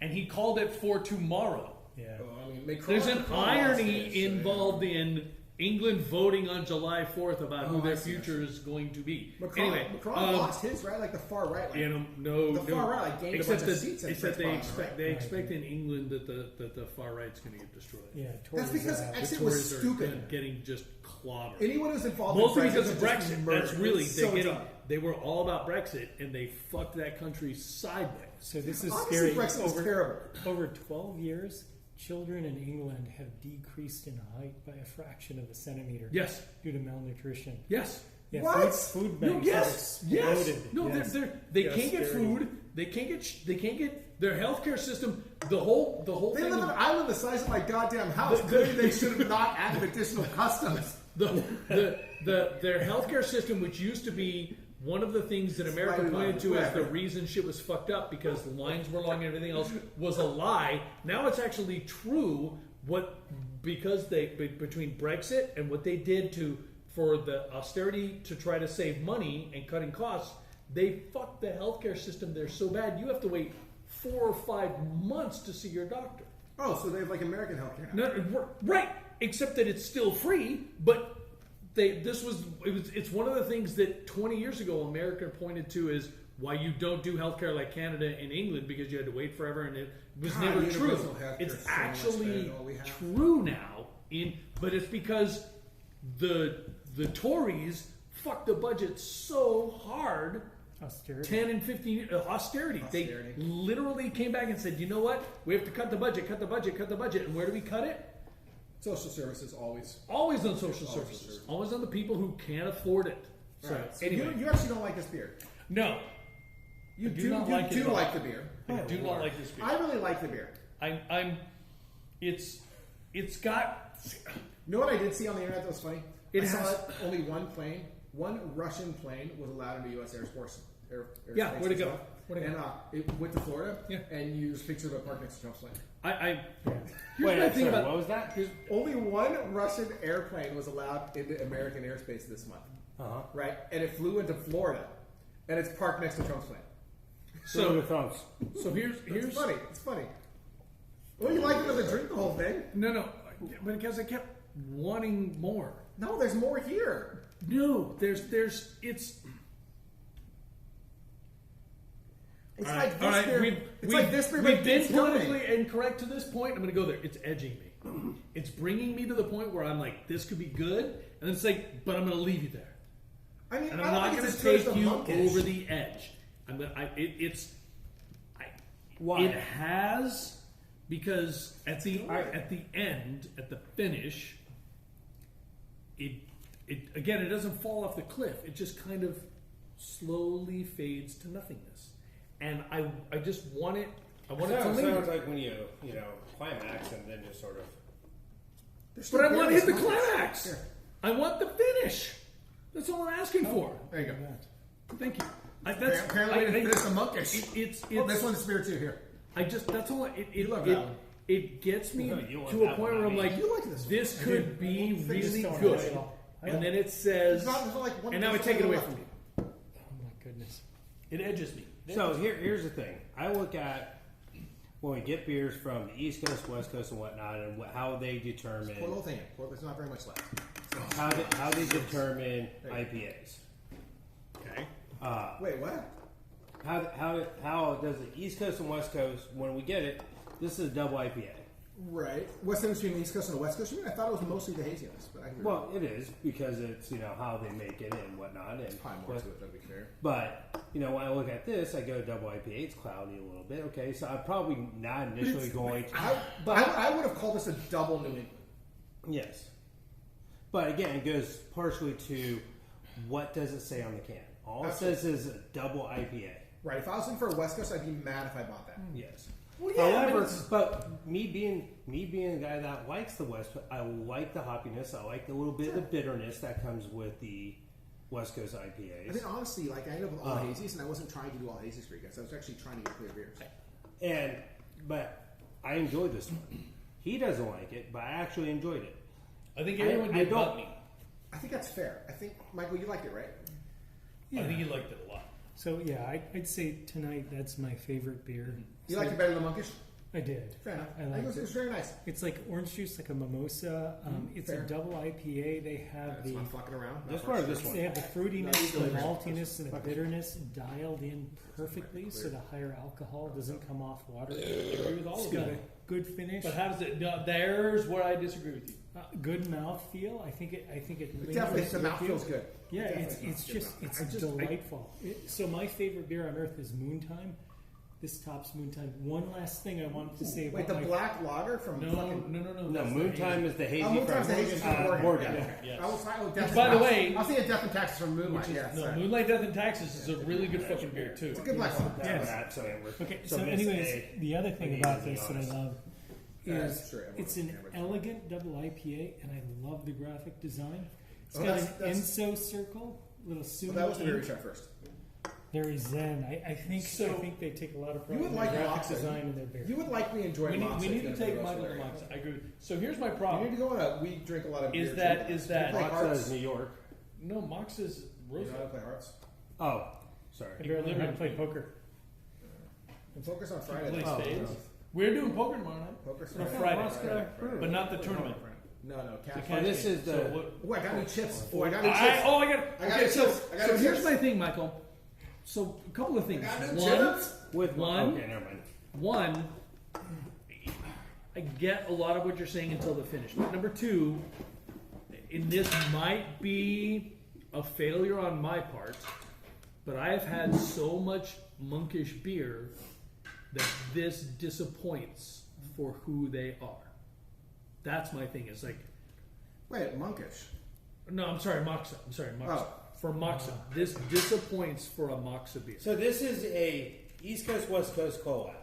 and he called it for tomorrow. Yeah. I mean, Macron, There's an Macron lost irony his, so, involved in England voting on July 4th about who Oh, I their see. future is going to be. Macron, Anyway, Macron lost his, right? Like the far right. Like, no, The far right, like, gained a except bunch of that, seats in except French they Parliament, expect right? they expect in England that the far right's going to get destroyed. Yeah. Tories, That's because The Exit was Tories are stupid. getting just clobbered. Anyone who's involved Mostly in because of is just Brexit. murdered. That's really It's so dumb. they were all about Brexit and they fucked that country sideways. So this is Honestly, scary. Brexit was terrible. Over 12 years, children in England have decreased in height by a fraction of a centimeter. Yes. Due to malnutrition. Yes. Yeah, What? Food No, banks yes, have yes. exploded. No, Yes. they Yeah, can't get scary. food. They can't get their healthcare system. The whole They thing. live on an island the size of my goddamn house. Clearly, they should have not added additional customs. Their healthcare system, which used to be one of the things that America Slightly pointed to as the whatever. reason shit was fucked up because the lines were long and everything else was a lie. Now it's actually true. Because between Brexit and what they did for the austerity to try to save money and cutting costs, they fucked the healthcare system there so bad you have to wait 4 or 5 months to see your doctor. Oh, so they have like American healthcare now. No, right, except that it's still free. But it's one of the things that 20 years ago America pointed to as why you don't do healthcare like Canada and England because you had to wait forever and it was God, never true. universal healthcare It's is so much better actually than all we have. true now. But it's because the Tories fucked the budget so hard. Austerity. 10 and 15 austerity. They Austerity. literally came back and said, you know what? We have to cut the budget. And where do we cut it? Social services always. Always on social Always services. services. Always on the people who can't afford it. So, Right. So anyway. you actually don't like this beer. No. You I do do not like it do at all. like the beer. I do not like this beer. I really like the beer. It's got... You know what I did see on the internet that was funny? It I saw has- that only one Russian plane was allowed into U.S. Air Force. Yeah, airspace where'd it go? and stuff. Where'd it And go? it went to Florida. Yeah. And you just picture of a park next to Trump's plane. Here's Wait, my thing sorry, about... what was that? Only one Russian airplane was allowed into American airspace this month. Uh-huh. Right? And it flew into Florida. And it's parked next to Trump's plane. So, So here's... It's funny. It's funny. Well, you like it as a drink the whole thing? No. But because I kept wanting more. No, there's more here. No, it's... It's All like right, this all right, beer. we've It's like this beer. We've but been it's Germany. politically incorrect to this point. I'm going to go there. It's edging me. it's bringing me to the point where I'm like, this could be good, and it's like, but I'm going to leave you there, I mean, and I I'm don't not think going it's to as good as take the you monkish. over the edge. I'm going. Why? It has, because at the end, at the finish, it again, it doesn't fall off the cliff. It just kind of slowly fades to nothingness, and I just want it. I want it to Sounds linger. like when you climax and then just sort of. But I want to hit the Monkish. climax. Here. I want the finish. That's all I'm asking for. There you go. Thank you. Apparently, we didn't finish the monkish. It's This one's Spirit 2 here. I just that's all. You love that one. It gets me No, you want to a that point one, where I I'm mean. like, You like this one. this could be really don't good. like it all. And then it says, It's not like one and now I person take it on the away left. from you. Oh my goodness. It edges me. So here's the thing. I look at when we get beers from the East Coast, West Coast, and whatnot, and how they determine Pour the whole thing in. There's not very much left. how they determine IPAs. Okay. Wait, what? How does the East Coast and West Coast, when we get it, this is a double IPA. Right. What's the difference between the East Coast and the West Coast? You mean I thought it was mostly the haziness, but I can Well, it is because it's how they make it and whatnot. And probably more to it, to be fair. But when I look at this, I go double IPA. It's cloudy a little bit. Okay, so I'm probably not initially going to. I would have called this a double New England. Yes, but again, it goes partially to what does it say on the can. All it says is a double IPA. Right. If I was in for a West Coast, I'd be mad if I bought that. Yes. Well, yeah, However, but me being a guy that likes the West, I like the hoppiness. I like the little bit of the bitterness that comes with the West Coast IPAs. I think honestly, like I ended up with all hazies, and I wasn't trying to do all hazies for you guys. I was actually trying to get clear beers. But I enjoyed this one. He doesn't like it, but I actually enjoyed it. I think everyone did don't- but me. I think that's fair. I think Michael, you liked it, right? I think you liked it a lot. So yeah, I'd say tonight that's my favorite beer. You liked it better than Monkish? I did. Fair enough. I I think liked it was it. very nice. It's like orange juice, like a mimosa. It's fair. a double IPA. They have That's why I'm fucking around. This part of this they one. have the fruitiness, No, the these are- maltiness, and the bitterness dialed in perfectly, so the higher alcohol doesn't come off water. I agree with all It's of got that. a good finish, But how does it? No, there's where I disagree with you. good mouthfeel. I think it Definitely, lingers the with mouth you. feels good. Yeah, Definitely it's smells just good. it's delightful. So my favorite beer on earth is Moontime. This tops Moontime. One last thing I wanted to say Wait, about the my black lager from No, fucking. no. No, that's the Moontime hazy. is the hazy Moontime's the hazy from Morgan. Morgan. Yeah. Yes. I was Death and By the Taxes. way- I was thinking Death and Taxes from Moonlight. Yeah, No, sorry. Moonlight Death and Taxes is a really good fucking beer too. It's a good black one. Yes. Okay, so Miss anyways, A, the other thing we about need to be this that I honest. love Yeah, is that's true. it's an Everyone's- elegant double IPA, and I love the graphic design. It's Oh, got that's- an Enso circle, little Well, sumo. that was the beer we ink. tried first. Very zen. I think So- they take a lot of You pride would in like their graphic Moxa. design in their beer. You would like me enjoying We Moxa need if to you take had Michael the to Rosa Moxa. area. I agree. So here's my You need problem. to go on a. We drink a lot of beer. Is too. that You play Moxa Hearts? is New York. No, Moxa's You Rosa. know how to play Hearts? Oh, sorry. I barely know how to play poker. And Focus on Play Friday. spades. We're doing poker tomorrow night, Focus on on Friday, but not the tournament. No, cash. Oh, this is So the. what? Oh, I got new chips. Oh, I got new I chips. got. I got Okay, new so, chips. I got so new here's chips. my thing, Michael. So a couple of things. I got new One, chips. With One. Okay, never mind. One, I get a lot of what you're saying until the finish. But number two, and this might be a failure on my part, but I have had so much monkish beer that this disappoints for who they are. That's my thing. It's like, Wait, monkish. no, I'm sorry, Moxa. I'm sorry, Moxa. Oh. For Moxa, this disappoints for a Moxa beer. So this is a East Coast West Coast collab.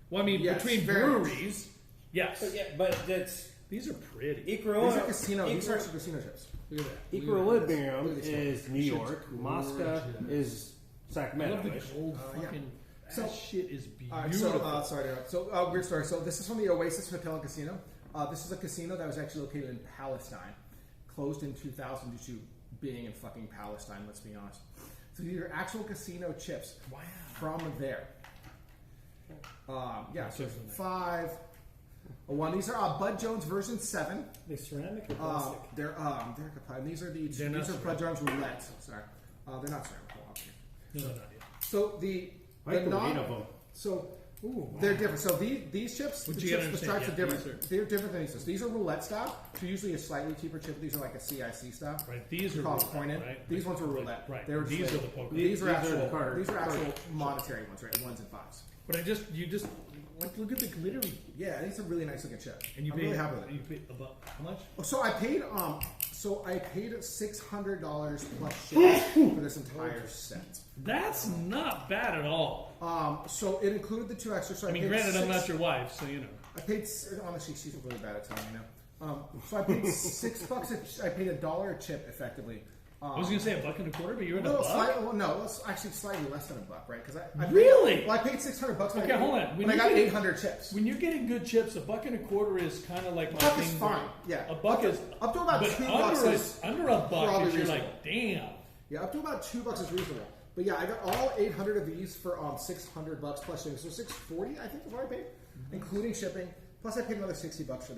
Well, I mean, Yes, between very much. breweries, yes, But yeah, but that's these are pretty. These are Equilibrium. casino. These are actually casino chips. Look at that. Equilibrium Look at this is New York. Mosca is I Sacramento. love the gold yeah. fucking. So- That shit is All right, beautiful. weird story. So this is from the Oasis Hotel and Casino. This is a casino that was actually located in Palestine, closed in 2000 due to being in fucking Palestine. Let's be honest. So these are actual casino chips from there. So 501. These are Bud Jones version 7. They ceramic or plastic? They're and these are They're not these are Bud Jones roulette. Sorry, they're not ceramic. No, not yet. So the I can non- read of them. So Ooh, wow. They're different. So these chips, Which the you chips, gotta the stripes are understand, yeah, different. They're different than these. These are roulette style. So usually a slightly cheaper chip. These are like a CIC style. Right. These are Called roulette, coin in. right? These ones are roulette. Right. They were These just are like- the poker. These are These are actual. the card- These are actual card- monetary ones, right? Ones and fives. But you just like look at the glittery, Yeah, these are really nice looking chip. and you I'm pay really happy with it. you pay about how much? So I paid $600 plus shipping for this entire set. That's not bad at all. So it included the 2 extra. So I mean, paid granted, I'm six- not your wife, so you know. I paid honestly, she's really bad at telling me now. So I paid $6. I paid $1 a chip effectively. I was gonna say $1.25, but you're at A a little buck. slightly, well, no, it's actually slightly less than $1, right? Because I paid, Really? Well, I paid $600. Okay, hold on. When I got 800 chips. When you're getting good chips, $1.25 is kind of like my $1 is thing fine. where- Yeah, a buck is up to about but $2 is under a buck probably is you're reasonable. like, damn. Yeah, up to about $2 is reasonable. But yeah, I got all 800 of these for $600 plus shipping. So $640, I think, is what I paid, including shipping. Plus, I paid another $60 for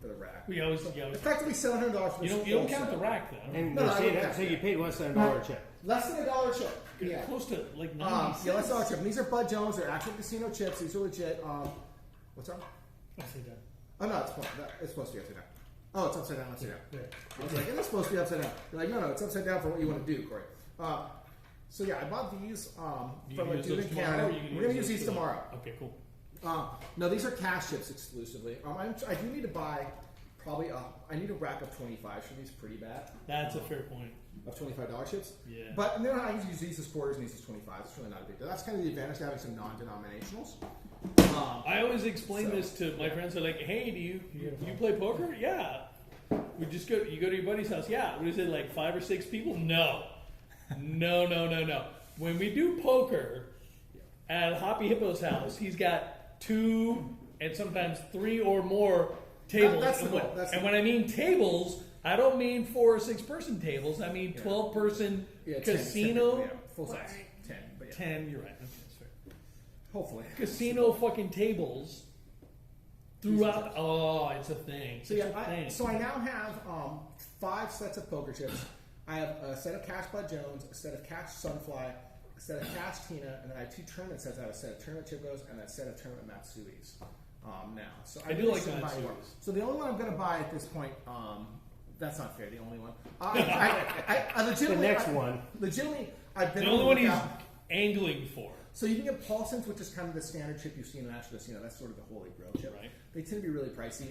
the rack. We always Effectively $700 for you this don't whole count set. the rack though. And No, I see, don't that, have so that. you paid less than $1 chip. Less than $1 chip. Yeah. Close to like 90 Yeah, let's cents. talk chip. And these are Bud Jones. They're actual casino chips. These are legit. What's up? Upside down. Oh no, it's supposed to be upside down. Oh, it's upside down. Upside down. There. I was like, it is supposed to be upside down. You're like, no, it's upside down for what you want to do, Corey. So yeah, I bought these You from a use dude those in tomorrow, Canada. or you can We're gonna use those these for the- tomorrow. Okay, cool. No, these are cash chips exclusively. I do need to buy probably. I need to rack up 25 for these pretty bad. That's a fair point. Of $25 chips. Yeah. But then I use these as quarters and these as 25. It's really not a big deal. That's kind of the advantage of having some non-denominationals. I always explain So- this to my friends. They're like, "Hey, do you play poker? Yeah. We just go. You go to your buddy's house. Yeah. What is it like 5 or 6 people? No. No. When we do poker at Hoppy Hippo's house, he's got 2 and sometimes 3 or more tables. That's the and goal. when, That's and the when I mean tables, I don't mean 4 or 6 person tables. I mean 12-person 10, casino. yeah, full size. 10, but yeah. 10. You're right. Okay, that's fair. Hopefully. Casino fucking tables throughout. Oh, it's a thing. So It's yeah, a thing. so I now have 5 sets of poker chips. I have a set of Cash Bud Jones, a set of Cash Sunfly, a set of Cash Tina, and then I have 2 tournament sets. I have a set of tournament Chipos and a set of tournament Matsuis. Now, so I do really like shouldn't the buy more. Matsuis. So the only one I'm going to buy at this point, that's not fair. The only one. I The legitimately. next one. Legitimately, I've been the on only one he's lookout- angling for. So you can get Paulson's, which is kind of the standard chip you see in the National Casino. That's sort of the holy grail chip. Right. They tend to be really pricey.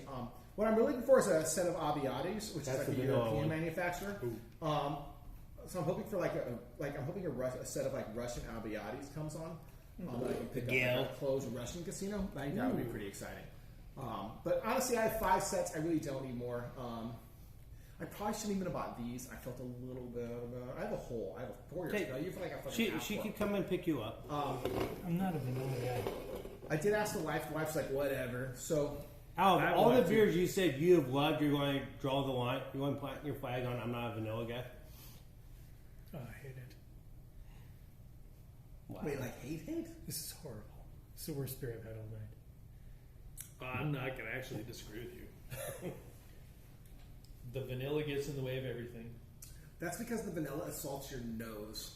What I'm really looking for is a set of Abbiati's, which That's is like the a vanilla European one. manufacturer. So I'm hoping for like I'm hoping a set of like Russian Abbiati's comes on that I can pick up Yeah. like a closed Russian casino. I think that would be pretty exciting. But honestly, I have 5 sets. I really don't need more. I probably shouldn't even have bought these. I felt a little bit about. I have a hole. I have a 4 years Okay. ago. You feel like I fucking She could come and pick you up. I'm not a vanilla guy. I did ask the wife. The wife's like, whatever. So Out I of all the like to- beers you said you have loved, you're going to draw the line. You're going to plant your flag on. I'm not a vanilla guy. Oh, I hate it. Wow. wait, like hate? This is horrible. It's the worst beer I've had all night. I'm not going to actually disagree with you. The vanilla gets in the way of everything. That's because the vanilla assaults your nose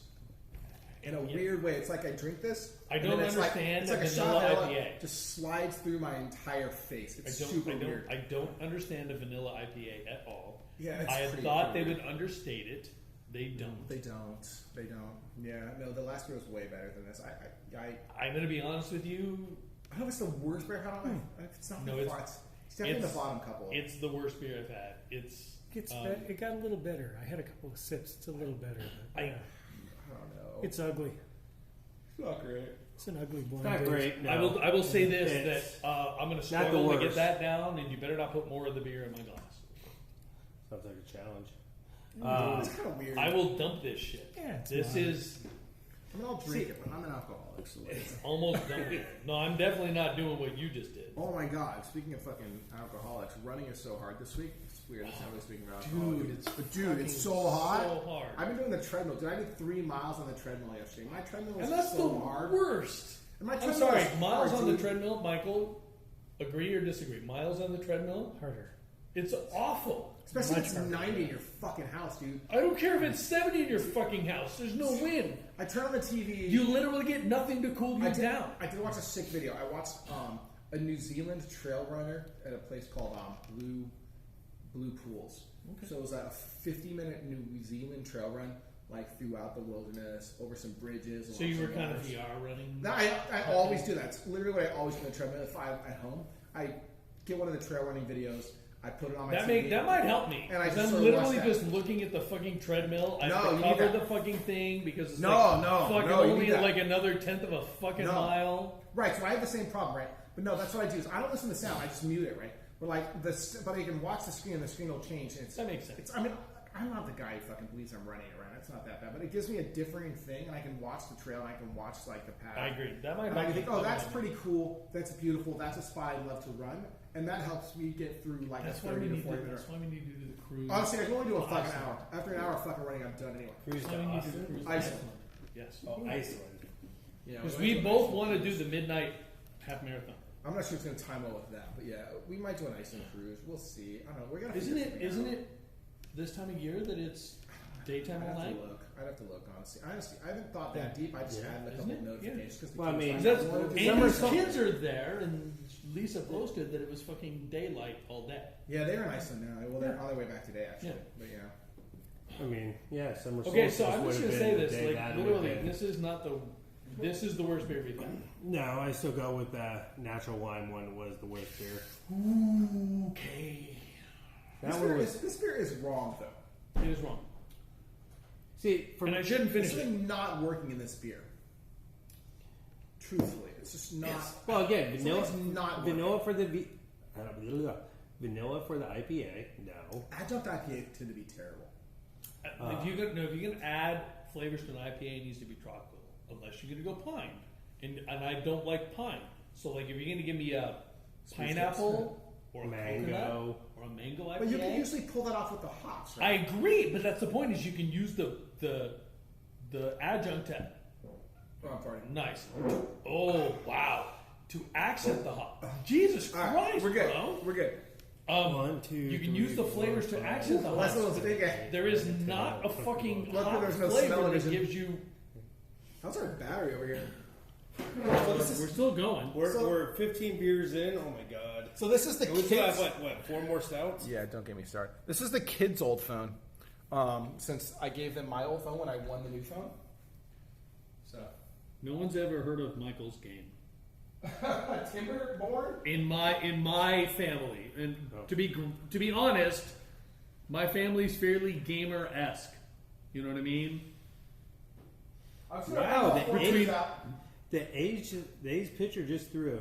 in a Yeah. weird way. It's like I drink this. I and don't then it's understand it's the like a shot vanilla of vanilla IPA. just slides through my entire face. It's I super don't weird. I don't understand a vanilla IPA at all. Yeah, it's I had pretty thought they weird. would understate it. They don't. They don't. They don't. Yeah. No, the last beer was way better than this. I'm going to be honest with you. I don't know if it's the worst beer I've had on my. It's not. No, by it's- far. It's definitely it's- the bottom couple. It's the worst beer I've had. It's It got a little better. I had a couple of sips. It's a little better. But, I- yeah. I don't know. It's ugly. It's not great. It's an ugly blonde. Not beer. great. No. I will say this It's that I'm going to not the struggle to get worst. that down, and you better not put more of the beer in my glass. Sounds like a challenge. It's kind of weird. I will dump this shit. Yeah, it's This fine. is I mean, I'll drink it, but I'm an alcoholic. So it's almost done. No, I'm definitely not doing what you just did. oh my god! Speaking of fucking alcoholics, running is so hard this week. It's weird. That's not really speaking about alcohol. Dude, It's so hard. So hard. I've been doing the treadmill. Dude, I did 3 miles on the treadmill yesterday. My treadmill was And that's so the hard. worst. And my I'm treadmill sorry, was miles hard, on the dude. treadmill, Michael. Agree or disagree? Miles on the treadmill, Harder. It's awful. Especially if it's 90 in your fucking house, dude. I don't care if it's 70 in your fucking house. There's no wind. I turn on the TV. You literally get nothing to cool you down. I did watch a sick video. I watched a New Zealand trail runner at a place called Blue Pools. Okay. So it was a 50-minute New Zealand trail run, like throughout the wilderness, over some bridges. So you were kind of VR running? No, I always do that. It's literally what I always do on the treadmill. If I'm at home, I get one of the trail running videos. I put it on my TV. That might help me. And I'm literally just looking at the fucking treadmill. I cover the fucking thing because it's only like another 1/10 of a fucking mile. Right, so I have the same problem, right? But no, that's what I do. Is I don't listen to sound. I just mute it, right? But like but I can watch the screen, and the screen will change. And that makes sense. I mean, I'm not the guy who fucking believes I'm running around. It's not that bad, but it gives me a differing thing, and I can watch the trail, and I can watch like the path. I agree. That might. And I can think, oh, that's pretty cool. That's beautiful. That's a spot I'd love to run, and that helps me get through like a 30 to 40 minutes. That's why we need to do the cruise. Honestly, I can only do a fucking hour. After an hour of fucking running, I'm done anyway. Cruise to Austin? Iceland. Yes. Oh, Iceland. Yeah, because we both want to do the midnight half marathon. I'm not sure it's going to time well with that, but yeah, we might do an Iceland cruise. We'll see. I don't know. We're gonna. Isn't it this time of year that it's daytime all night? I'd have to look. Honestly, I haven't thought that deep. I just had a couple of notifications because Amy's kids are there, and Lisa posted that it was fucking daylight all day. Yeah, they're in Iceland now. Well, they're on their way back today, actually. Yeah. But yeah. I mean, yeah, summer. Okay, so I'm just gonna say this, like literally, this is the worst beer we've had. No, I still go with the natural wine one was the worst beer. Okay. This beer is wrong though. It is wrong. See, and I shouldn't finish it. There's not working in this beer. Truthfully, it's just not. Well, again, vanilla for the IPA. No, adjunct IPA tend to be terrible. If you're gonna add flavors to an IPA, it needs to be tropical, unless you're gonna go pine, and I don't like pine. So like if you're gonna give me a pineapple or a mango or a mango IPA, but you can usually pull that off with the hops. Right? I agree, but that's the point. Is you can use the adjunct to. Oh, I'm sorry. Nice. Oh wow! To accent the hop. Jesus Christ! Right, we're good. Bro. We're good. 1, 2. You can use the flavors to accent the hop. There is not a fucking hop flavor that gives you. How's our battery over here? We're still going. We're 15 beers in. Oh my god! So this is the kids. We have what? 4 more stouts? Yeah, don't get me started. This is the kids' old phone. Since I gave them my old phone when I won the new phone. So. No one's ever heard of Michael's game. Timberborn? In my family, and to be honest, my family's fairly gamer-esque. You know what I mean? Wow, the A's pitcher just threw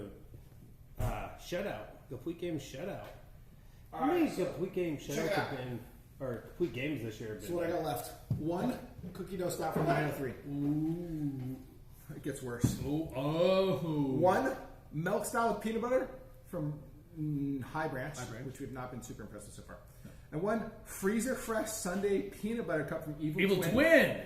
a shutout, complete game shutout. How many complete game shutouts have been, or complete games this year have been? So what I got left? 1 cookie dough stout from 903. Ooh. It gets worse. Oh. 1 milk stout with peanut butter from High Branch, which we've not been super impressed with so far. No. And 1 freezer fresh Sunday peanut butter cup from Evil Twin.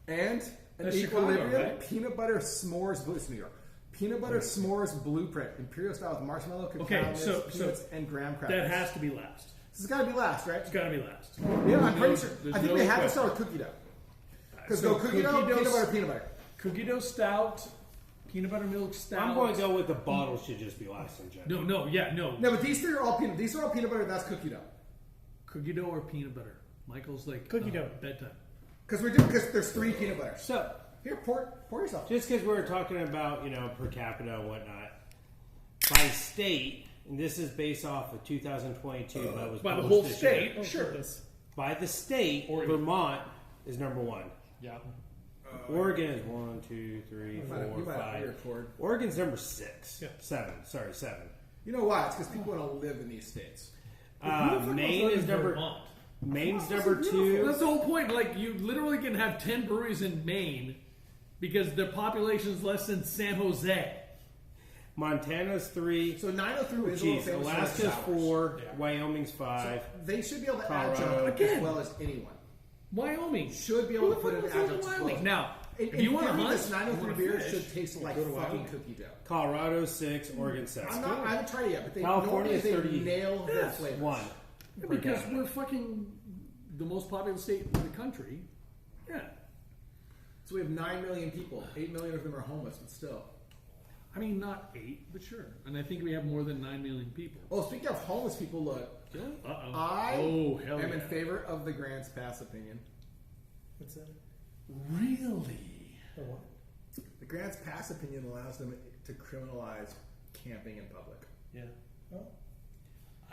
And an Equilibrium peanut butter s'mores. It's New York. Peanut butter s'mores blueprint, imperial style with marshmallow, cacao peanuts, and graham crackers. That has to be last. This has got to be last, right? It's got to be last. Yeah, I'm pretty sure. I think we have to start with cookie dough. Because cookie dough, peanut butter. Cookie dough stout, peanut butter milk stout. I'm going to go with the bottle should just be last in general. No, but these 3 are all peanut. These are all peanut butter. That's cookie dough. Cookie dough or peanut butter? Michael's like cookie dough bedtime. Because there's 3 peanut butters. So here, pour yourself. Just because we're talking about per capita and whatnot, by state, and this is based off of 2022, but it was by the whole state. Year. Sure. By the state, Vermont is number 1. Yeah. Oregon is 1, 2, 3, 4, 5. Oregon's number 6. Yeah. 7. Sorry, 7. You know why? It's because people want to live in these states. Maine is Maine's number 2. That's the whole point. Like, you literally can have 10 breweries in Maine because their population is less than San Jose. Montana's 3. So 903 is a little famous. Alaska's 4. Yeah. Wyoming's 5. So they should be able to adjunct as well as anyone. Wyoming should be able to put it in adjunct as well. Now, if you want to hunt, this 903 beer should taste like fucking cookie dough. Colorado's 6. Oregon 7. I haven't tried it yet, but California is 30. Nail their flavors. Because we're fucking the most populous state in the country. Yeah. So we have 9 million people. 8 million of them are homeless, but still. I mean, not 8, but sure. And I think we have more than 9 million people. Oh, speaking of homeless people, look. Uh-oh. I hell am in yeah. favor of the Grants Pass opinion. What's that? Really? Or what? The Grants Pass opinion allows them to criminalize camping in public. Yeah. Oh.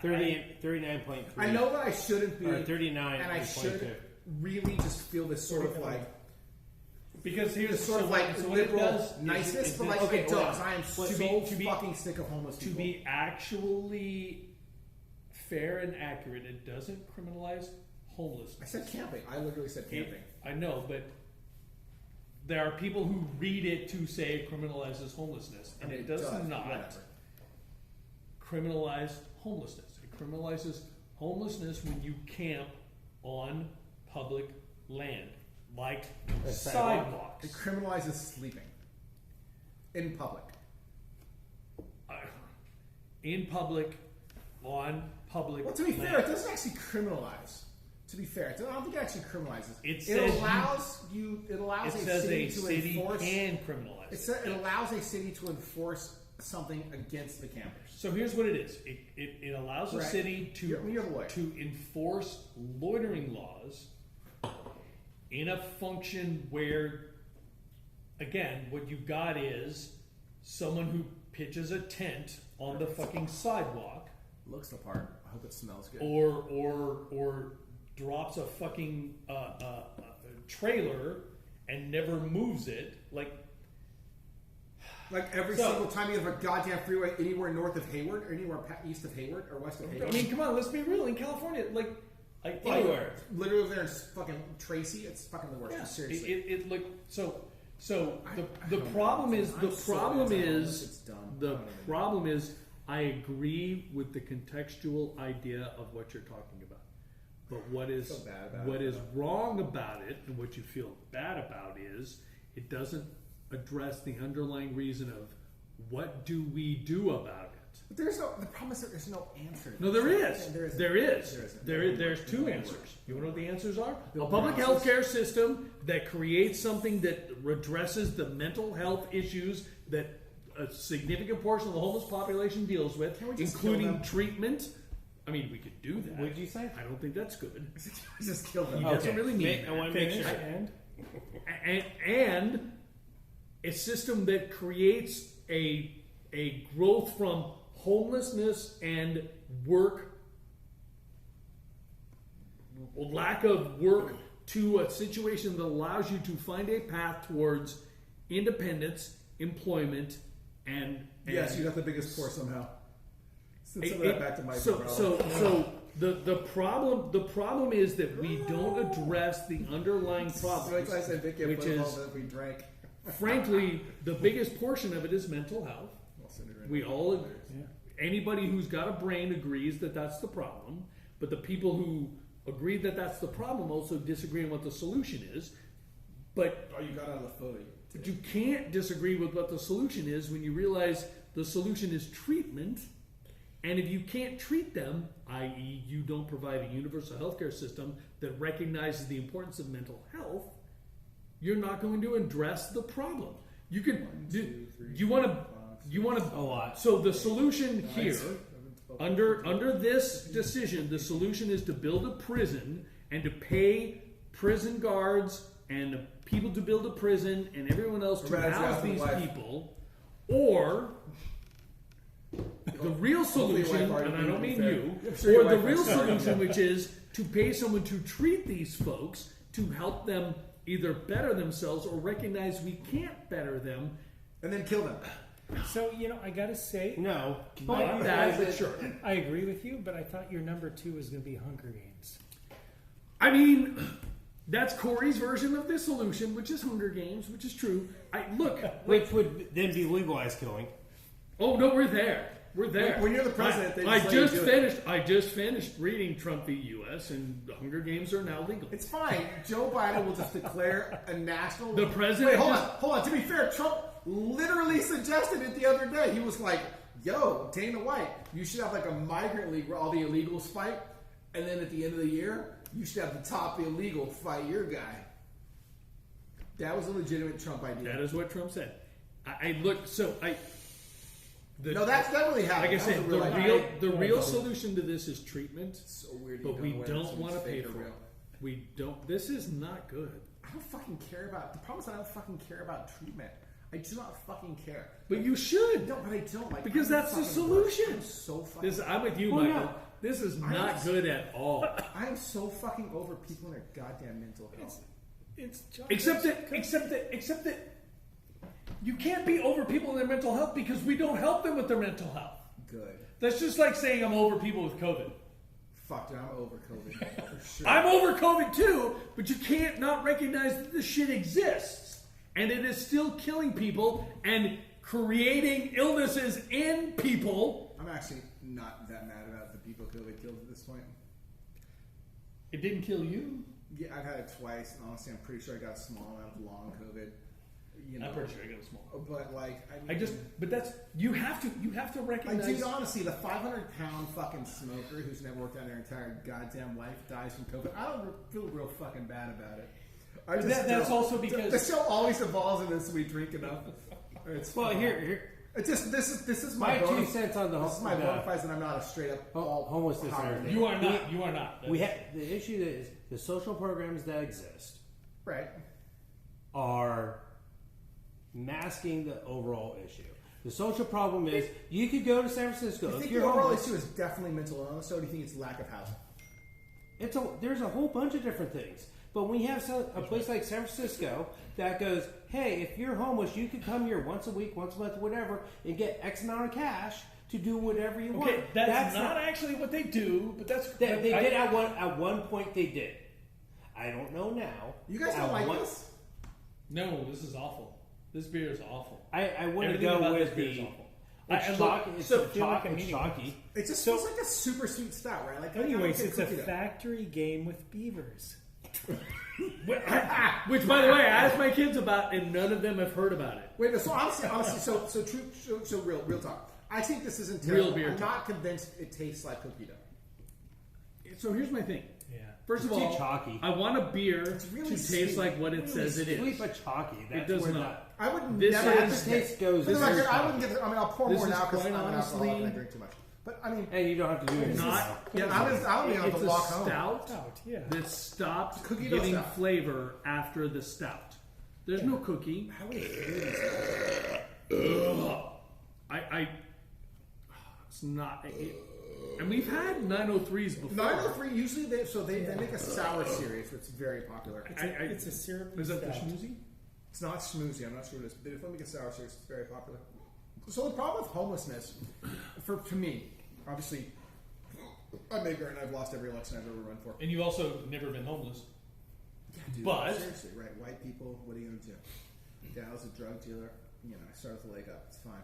39.3. I know that I shouldn't be, Or 39. and I should really just feel this sort of like Because here's this sort of like so what it liberal does is niceness, it but like does- it does. I am so to be- fucking sick of homeless To people. be actually fair and accurate, it doesn't criminalize homelessness. I said camping. I literally said camping. I know, but there are people who read it to say it criminalizes homelessness, and it does not whatever. criminalize homelessness. It criminalizes homelessness when you camp on public land, like A sidewalks. It criminalizes sleeping in public. In public, on public Well, to be land. fair, it doesn't actually criminalize. To be fair, I don't think it actually criminalizes. It says allows you. It allows It a says city a to city enforce. can criminalize. It allows a city to enforce something against the campers. So here's what it is. It allows a Right. city You're the lawyer. to enforce loitering laws in a function where, again, what you've got is someone who pitches a tent on the fucking sidewalk Looks the part. I hope it smells good. or drops a fucking trailer and never moves it. Like Every So- single time you have a goddamn freeway anywhere north of Hayward, or anywhere east of Hayward, or west of I Hayward. mean, come on, let's be real. In California, like anywhere. Literally there in fucking Tracy, it's fucking the worst. Yeah, Seriously. it look so. So I the don't problem know. is I'm the so problem anti-homeless, is it's dumb. the I don't even know. problem is I agree with the contextual idea of what you're talking about, but what is feel bad about what it, is though. wrong about it and what you feel bad about is it doesn't address the underlying reason of what do we do about it. But there's no. The problem is that there's no answer. No, there is. There isn't. There is. There isn't. There's two answers. You want to know what the answers are? Bill A public Browns's- health care system that creates something that addresses the mental health issues that a significant portion of the homeless population deals with, Can't we just kill including them? treatment. I mean, we could do that. What'd you say? I don't think that's good. Just kill them. He doesn't really mean I want that. to make sure. And a system that creates a growth from homelessness and lack of work to a situation that allows you to find a path towards independence, employment, and Yes, you got the biggest core somehow. Send some of it- that back to Mike. so the problem is that we don't address the underlying problem, I said Vicky, which is that we drank. frankly the biggest portion of it is mental health. I'll send it right We now. all, anybody who's got a brain agrees that that's the problem, but the people who agree that that's the problem also disagree on what the solution is. But Oh, you got out of the photo. But you can't disagree with what the solution is when you realize the solution is treatment. And if you can't treat them, i.e., you don't provide a universal healthcare system that recognizes the importance of mental health, you're not going to address the problem. You can. You want to. A lot. So the solution here, under this decision, the solution is to build a prison and to pay prison guards and people to build a prison and everyone else to Rat's house husband these and wife. people, or the real solution, your wife and I already don't mean fair. you, I'm sure your or the wife real has- solution, which is to pay someone to treat these folks to help them either better themselves or recognize we can't better them. And then kill them. So, I got to say, No. But that, but sure. I agree with you, but I thought your number 2 was going to be Hunger Games. I mean, that's Corey's version of the solution, which is Hunger Games, which is true. Which would then be legalized killing. Oh no, we're there. We're there. When you're the president, they I just let you just do it. finished. I just finished reading Trump v. U.S. and the Hunger Games are now legal. It's fine. Joe Biden will just declare a national. The president Wait, hold just- on. To be fair, Trump literally suggested it the other day. He was like, "Yo, Dana White, you should have like a migrant league where all the illegals fight, and then at the end of the year, you should have the top illegal fight your guy. That was a legitimate Trump idea. That is what Trump said. I look so I. No, that's that really happened. Like I said, the real solution to this is treatment. It's so weird. But we don't want to pay for for it. it. We don't. This is not good. I don't fucking care about. The problem is I don't fucking care about treatment. I do not fucking care. But you should. No, but I don't. Like, Because I'm that's the fucking solution. I'm so fucking. I'm with you, Well, Michael. no. This is not good at all. I am so fucking over people and their goddamn mental health. It's Except that you can't be over people and their mental health because we don't help them with their mental health. Good. That's just like saying I'm over people with COVID. Fuck, dude, I'm over COVID for sure. I'm over COVID too, but you can't not recognize that this shit exists. And it is still killing people and creating illnesses in people. I'm actually not that mad about the people COVID killed at this point. It didn't kill you. Yeah, I've had it twice, and honestly, I'm pretty sure I got small and I have long COVID. You know, I'm pretty sure I got a small. But like, But that's you have to recognize. dude, honestly, the 500-pound fucking smoker who's never worked out their entire goddamn life dies from COVID. I don't feel real fucking bad about it. I just That's don't. also because the show always evolves into this. We drink enough. It's Well, fine. here, It's just this is my my 2 cents on the This is my bona fides, and I'm not a straight up homelessness and everything. you are not. You are not. We have the issue that is the social programs that exist right. are masking the overall issue. The social problem is you could go to San Francisco Do you if think you're the overall homeless. issue is definitely mental illness, or do you think it's lack of housing? There's a whole bunch of different things. But when you have a place like San Francisco that goes, hey, if you're homeless, you can come here once a week, once a month, whatever, and get X amount of cash to do whatever you want. Okay, that's not actually what they do, but that's They did at one point. They did. I don't know now. You guys don't like this? No, this is awful. This beer is awful. I want to Everything go about with this beer is the. awful. It's chalky. It's it's chalky. It just feels like a super sweet stout, right? Like, Anyways, I it's a cookie dough. factory game with beavers. Which, by the way, I asked my kids about, and none of them have heard about it. Wait, no. So honestly, so real talk. I think this isn't Real terrible. beer I'm talk. not convinced it tastes like cookie dough. So here's my thing. Yeah. First of It's too all, chalky. I want a beer really to sweet. taste like what it says it Sweet is. but chalky. That's does where not. I would This never. is- aftertaste goes. For the very record, I chalky. wouldn't get. I mean, I'll pour This more is now because quite I'm an alcoholic and I honestly- drink too much. But I mean, And you don't have to do it Not- now. yeah, I don't even have It's to a walk home. stout Out, yeah. that stopped Cookie dough giving stout. flavor after the stout. There's no cookie. How many flavors? It's not. And we've had 903s before. 903 usually they make a sour series that's very popular. It's a syrup. Is that the stout. schmoozy? It's not smoothie. I'm not sure what it is. But if they make a sour series, it's very popular. So the problem with homelessness, to me, obviously, I'm ignorant. I've lost every election I've ever run for. And you've also never been homeless. Yeah, dude, But- seriously, right? White people. What are you gonna do? Yeah, I was a drug dealer. You know, I started with the leg up. It's fine.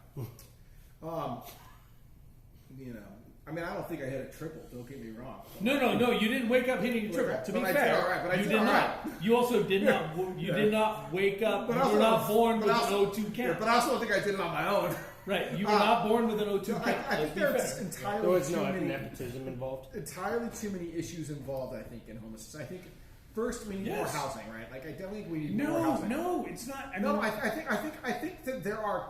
You know, I mean, I don't think I hit a triple. Don't get me wrong. No. You didn't wake up hitting a triple. Right, To be but I fair, did all right, but I you did did all not. right. You also did not. You did not wake up. But You also- were not born but with also- an O2 Yeah, count. but I also don't think I did it on my own. Right. You were not born with an O2 count. I Let's think be there's fair. entirely There was too no many, nepotism involved. entirely too many issues involved. I think in homelessness. I think first we need more Yes. housing, right? Like I definitely think we need more housing. No, it's not. I mean, No, I think that there are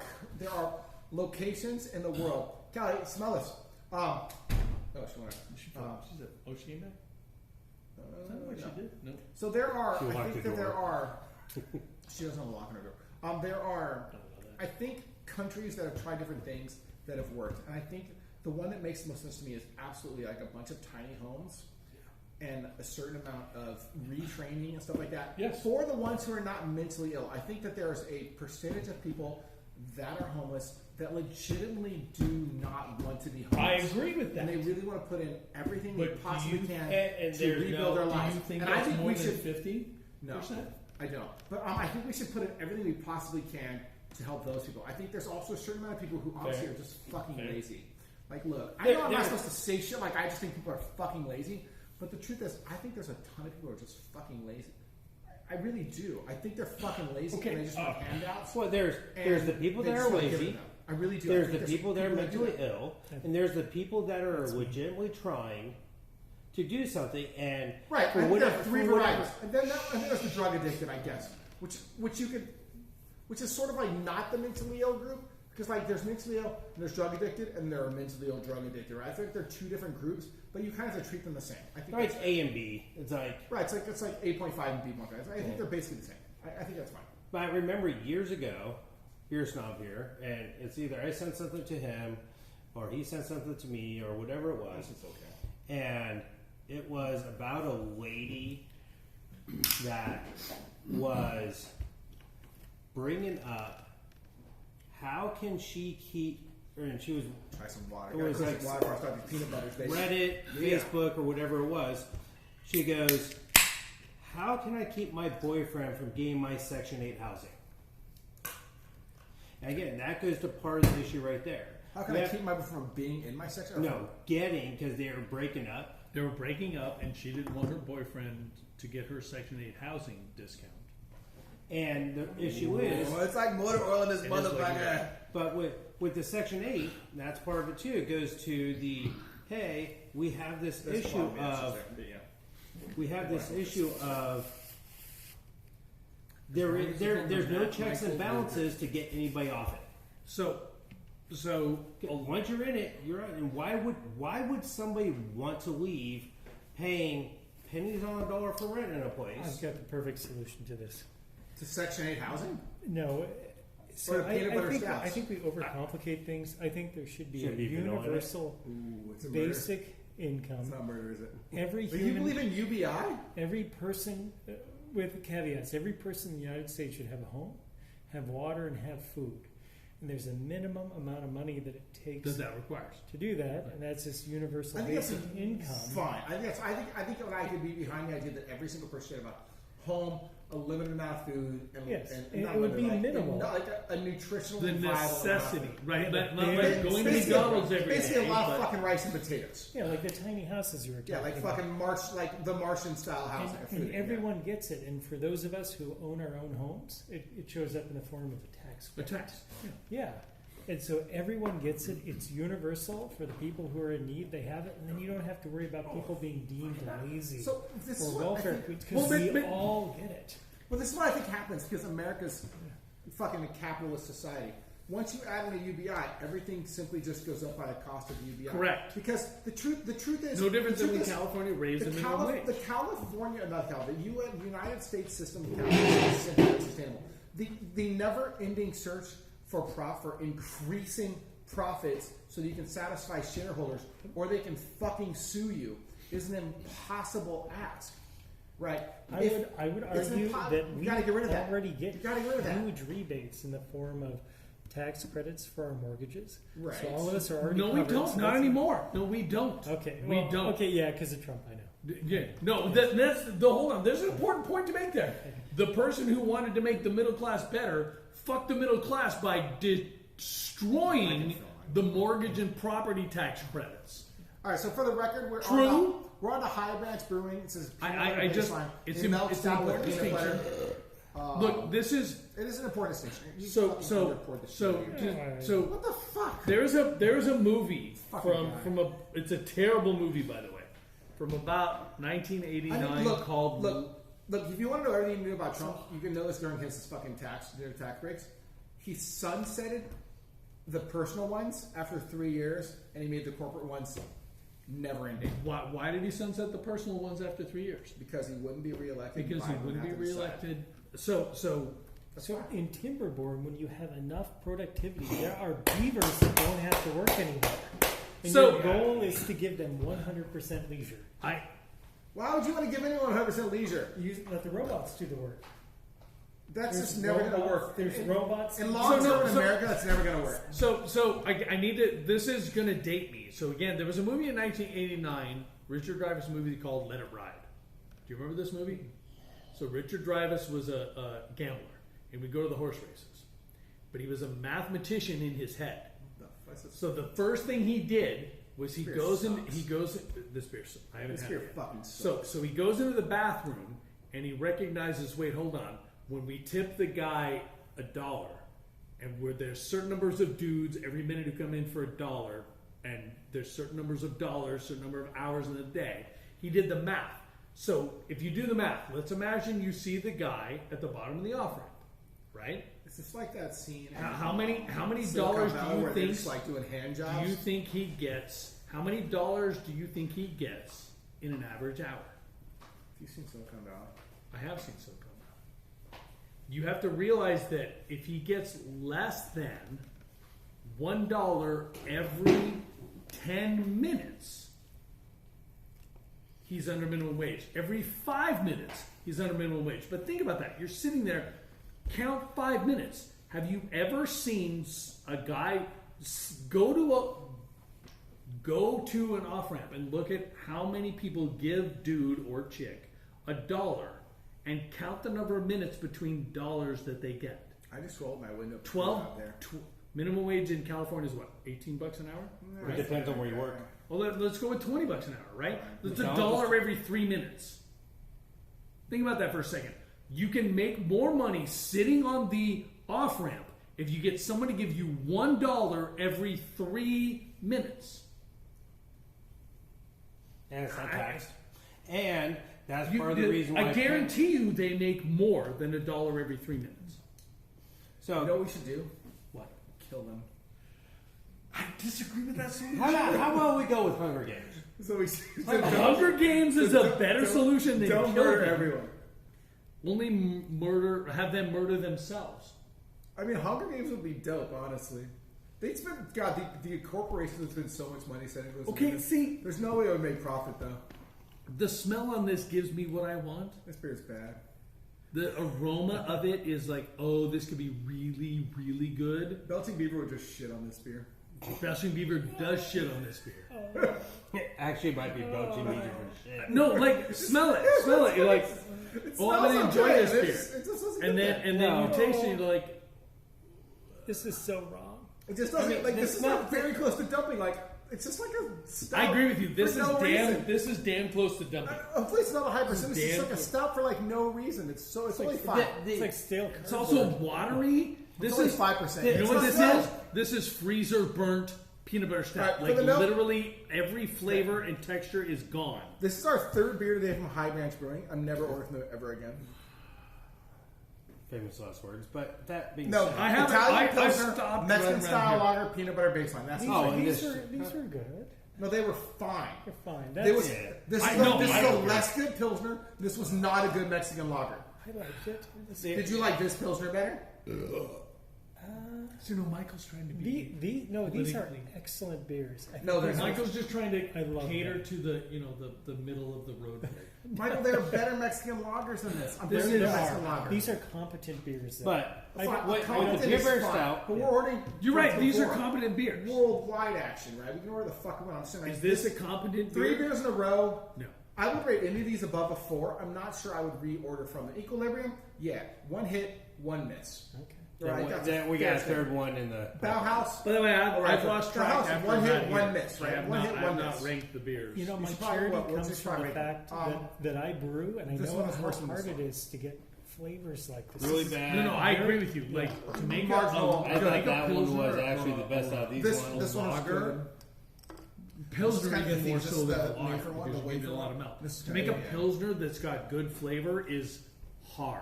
locations in the world. Callie, smell this. Oh, she went. she came back. Is that what no. she did? No. So there are. She I locked think the that there door. are. She doesn't have a lock on her door. There are. I think countries that have tried different things that have worked, and I think the one that makes the most sense to me is absolutely like a bunch of tiny homes and a certain amount of retraining and stuff like that. Yes. For the ones who are not mentally ill, I think that there's a percentage of people that are homeless that legitimately do not want to be I homeless. agree with that. And they really want to put in everything But they possibly do you- can and to there's rebuild their do lives. you think and that's I think more we than should 50%? no, I don't. But I think we should put in everything we possibly can to help those people. I think there's also a certain amount of people who honestly Fair. are just fucking Fair. lazy. Like, look, I There- know I'm not there- supposed to say shit like I just think people are fucking lazy, but the truth is, I think there's a ton of people who are just fucking lazy. I really do. I think they're fucking lazy Okay, and they just want handouts. Well, there's and the people they that just are don't give lazy. them. I really do. I There's think the people that are do mentally that. ill, and there's the people that are legitimately trying to do something, and Right, I for think there whatever, are three for whatever- varieties. And then I think there's the drug addicted, I guess, which is sort of like not the mentally ill group, because like there's mentally ill and there's drug addicted, and there are mentally ill drug addicted, right? I think they're two different groups, but you kind of have to treat them the same. I think Right, that's it's A and B. It's like, right. It's like 8.5 and B.5. I think they're basically the same. I think that's fine. but I remember years ago, Beer Snob here, and it's either I sent something to him, or he sent something to me, or whatever it was. It's okay. And it was about a lady that was bringing up how can she keep, and she was Try some water. It was Gotta like put some water before I start these peanut butters. Baby. Reddit, Yeah. Facebook, or whatever it was. She goes, how can I keep my boyfriend from getting my Section 8 housing? And again, that goes to part of the issue right there. How can I keep my boyfriend from being in my section? No, getting, because they were breaking up. They were breaking up, and she didn't want her boyfriend to get her Section 8 housing discount. And the issue is, Oh, it's like motor oil in this It is motherfucker. like that. but with the Section 8, that's part of it too. It goes to the, hey, we have this There's issue quality answers of, there, but yeah. we have this issue of, there's no checks and balances to get anybody off it. So Once you're in it, you're out. And why would somebody want to leave paying pennies on a dollar for rent in a place? I've got the perfect solution to this. To Section 8 housing? No. So Or peanut butter stouts. I think we overcomplicate things. I think there should be Should a be vanilla in it. universal Ooh, it's a murder. basic income. It's not murder, is it? Every But you human, believe in UBI? every person, with caveats, every person in the United States should have a home, have water, and have food. And there's a minimum amount of money that it takes that requires. to do that, and that's this universal I think that's basic income. fine. I think what I could be behind the idea that every single person should have a home, a limited amount of food, and, Yes, and it would be like, minimal. not like a nutritional The viable amount of necessity, food. right? Yeah, Not the like bare- going to Basically- McDonald's every day. Basically, a lot of but- fucking rice and potatoes. Yeah, like the tiny houses you were talking Yeah, like about. fucking like the Martian style housing. of And food, everyone gets it. And for those of us who own our own homes, it shows up in the form of a tax The credit. tax. Yeah. And so everyone gets it. It's universal for the people who are in need. They have it. And then you don't have to worry about people being deemed lazy So this is or what I welfare think- because Well, we but- all get it. Well, this is what I think happens because America's fucking a capitalist society. Once you add in a UBI, everything simply just goes up by the cost of the UBI. Correct. Because the truth is No difference the than truth when is, California raised the minimum wage. The California, not California, the United States system of capitalism is simply unsustainable. The never-ending search for increasing profits so that you can satisfy shareholders or they can fucking sue you is an impossible ask. Right? I would it's argue that you we gotta get rid of that. already get You gotta get rid of that. huge rebates in the form of tax credits for our mortgages. Right. So all of us are already No, we covered, don't. so Not that's- anymore. No, we don't. Okay. We well, don't. Okay, yeah, because of Trump, I know. Yeah, no, that's the hold on. There's an important point to make there. The person who wanted to make the middle class better fucked the middle class by destroying the mortgage and property tax credits. All right, so for the record, True. We're on the High Branch Brewing. It says peanut butter I just baseline. it's It an melts down with important peanut butter. distinction. Look, this is It is an important distinction. You so fucking so underpoured this so shit here. so. What the fuck? There's a movie Fucking guy. from a it's a terrible movie, by the way, from about 1989 I mean, called look. If you want to know everything you knew about Trump, you can know this during his fucking tax breaks. He sunsetted the personal ones after 3 years, and he made the corporate ones never ending Why did he sunset the personal ones after 3 years? because he wouldn't be reelected. Because he Biden wouldn't be had to decide. reelected. So So in Timberborn, when you have enough productivity, there are beavers that don't have to work anymore. And So- your goal is to give them 100% leisure. Why would you want to give anyone 100% leisure? Let the robots do the work. That's There's just never going to robots- work. There's in, robots. in long So no, term in so- America. That's never going to work. So I need to. This is going to date me. So again, there was a movie in 1989, Richard Dreyfuss movie called Let It Ride. Do you remember this movie? So Richard Dreyfuss was a gambler, and would go to the horse races, but he was a mathematician in his head. So the first thing he did was This beer sucks. this beer. I haven't This had beer it yet. fucking sucks. So he goes into the bathroom and he recognizes, wait, hold on. When we tip the guy $1, and where there's certain numbers of dudes every minute who come in for $1, and there's certain numbers of dollars, certain number of hours in a day, He did the math. So if you do the math, let's imagine you see the guy at the bottom of the off ramp, right? It's just like that scene. How many Silicon dollars Valley do you where they're think? just like doing hand Do jobs? you think he gets? How many dollars do you think he gets in an average hour? You've seen Silicon Valley. I have seen Silicon Valley. You have to realize that if he gets less than $1 every 10 minutes, he's under minimum wage. Every 5 minutes, he's under minimum wage. But think about that. You're sitting there, count 5 minutes. Have you ever seen a guy go to an off ramp and look at how many people give dude or chick $1 and count the number of minutes between dollars that they get? I just rolled my window. 12 out there. minimum wage in California is what, $18 an hour? It depends on where you work. Well, let's go with $20 an hour, right? That's No, $1 every 3 minutes. Think about that for a second. You can make more money sitting on the off ramp if you get someone to give you $1 every 3 minutes. And it's not taxed. And that's You- part of the reason why I guarantee you they make more than $1 every 3 minutes. So You know what we should do? What? Kill them. I disagree with that solution. how about we go with Hunger Games? So we Hunger Games is a better solution than don't kill murder them. everyone. Only have them murder themselves. I mean, Hunger Games would be dope, honestly. They spent, God, the corporation has spent so much money setting those. Okay, movies. see, There's no way it would make profit though. the smell on this gives me what I want. This beer's bad. The aroma of it is like, oh, this could be really, really good. Belching Beaver would just shit on this beer. Belching Beaver does shit on this beer. Actually, it might be Belgian meat for shit. No, like, smell it. Smell it. You're like, oh, I'm going to enjoy this beer. It just doesn't And get then No. you taste it and you're like, This is so wrong. It just doesn't, I mean, like, this it's is not- not very close to dumping. Like, it's just like a stout. I agree with you. This for is no reason. this is damn close to dumping. Hopefully it's not a high percentage. It's damn just like a stout for like no reason. It's only like- 5. It's like stale. It's also watery. This It's only is 5%. You know It's what not this stout. is? This is freezer burnt peanut butter stout. Right, for Like the milk- literally every flavor and texture is gone. This is our third beer today from High Branch Brewing. I'm never ordering them ever again. Famous last words. But that being No, said, I haven't- Italian I Pilsner, stopped Mexican running style around lager, peanut butter baseline. That's These, Oh, are, and these, this- are, these are good. no, they were fine. They're fine. They That's, was, Yeah. this I is, know, this I is a don't less good Pilsner. This was not a good Mexican lager. I liked it. This- Did you like this Pilsner better? So, you know, Michael's trying to be. these are politically- excellent beers. I No, think they're these are- Michael's just trying I to love cater that. to the middle of the road. Michael, they're better Mexican lagers than this. I'm This very is- good Mexican lager. These are competent beers. Though. but I- Fine, with competent the beer is beer fine, stout, but we're ordering. You're right. These are before. competent beers. Worldwide action, right? We can order the fuck we want. I'm saying, like, Is this a competent 3 beer? beers in a row? No. I would rate any of these above a 4. I'm not sure I would reorder from them. Equilibrium, yeah, 1 hit, 1 miss. Okay. Right, that's then we got a fair third one in the Bauhaus. By the way, All right, I've lost the track house is after one I've hit, had one here. miss, right? I have One not, hit, I have one not miss. ranked the beers. You know, my should probably- charity what's comes this from the probably? fact that I brew, and I this know one is how worse than this hard it one. is to get flavors like this. really This is- bad. No, I agree with you. Like to make Marginal. a I to thought make a that one Pilsner was or actually the best out of these This ones. this one is lager. good. Pilsner This is even more this so is than the the lager wafer one, because the you need wafer a lot one. of milk. This is To make a yeah. Pilsner that's got good flavor is hard.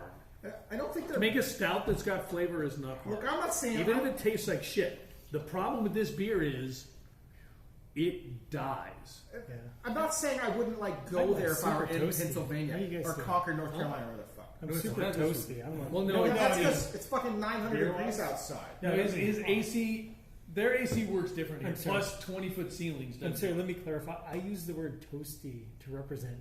I don't think To they're. make a stout that's got flavor is not hard. Look, I'm not saying. Even if it tastes like shit. The problem with this beer is it dies. Yeah. I'm not saying I wouldn't like I'm go like there if I were super in toasty. Pennsylvania How you guys or doing? Concord, North Carolina, or whatever the fuck. I'm super that's- toasty. I'm like, Well, no, No, no, that's no. because it's fucking 900 Beer degrees wise? outside. No, his AC, their AC works different here. I'm sorry. Plus 20-foot ceilings. I'm doesn't sorry, it? let me clarify. I use the word toasty to represent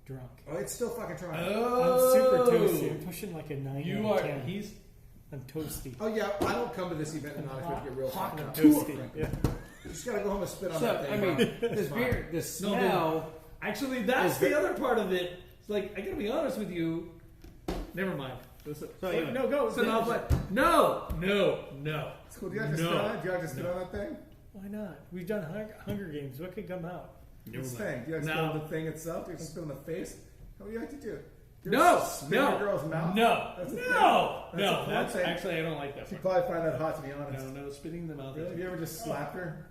drunk. Oh, it's still fucking trying. I'm Oh, super toasty. I'm pushing like a 9 You out are. of 10. He's. I'm toasty. Oh yeah, I don't come to this event and not expect to get real Hot fucking and toasty. toasty. Yeah. You just gotta go home and spit on So that thing. I mean, bro. this It's beer, the No, smell. Actually, that's Is the it- other part of it. It's like I gotta be honest with you. Never mind. So anyway, No, go. So now, but no. It's cool. Do you guys just No. spit on it? Do you guys just spit on that thing? Why not? We've done Hunger Games. What could come out? Never This mind. thing. Do you guys No. spit on the thing itself? Do you just spit on the face? What do you like to do? Do you No, just spit in no, a girl's mouth? no, That's a thing. no, That's a no. porn That's thing. actually I don't like that She'd one. probably find that hot, to be honest. No, spitting in the mouth. Really? Have you ever just slapped her?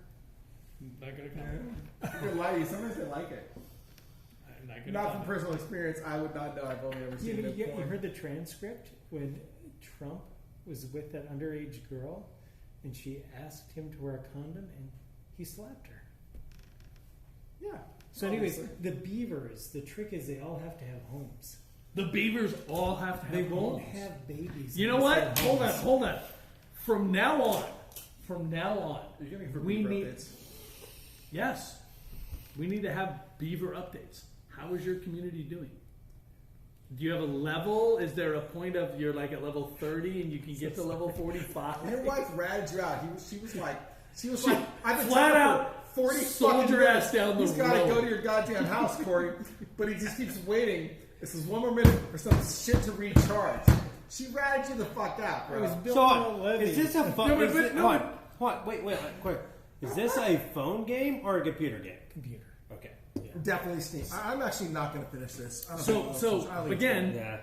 Not gonna come. You're lying. Sometimes they like it. not going to. Not from personal experience. I would not know. I've only ever seen it. You heard the transcript when Trump was with that underage girl, and she asked him to wear a condom, and he slapped her. Yeah. So, anyways, Obviously. the beavers. The trick is they all have to have homes. The beavers all have to have They won't homes. have babies. You know unless what? they have homes. Hold on. From now on, You're getting for we beaver need. updates. Yes, we need to have beaver updates. How is your community doing? Do you have a level? Is there a point of you're like at level 30 and you can get to level 45? Your wife ratted you out. She was like, I've been flat telling out for 40 sold fucking your minutes. ass down the He's got to road. go to your goddamn house, Corey. But he just keeps waiting. This is one more minute for some shit to recharge. She ratted you the fuck out, It was bro. built So, on a levee. is this a phone? No, but- Wait, quick. Is this a phone game or a computer game? computer? Okay. Definitely Steam. I'm actually not going to finish this. I don't So, think I don't think it's again, Yeah.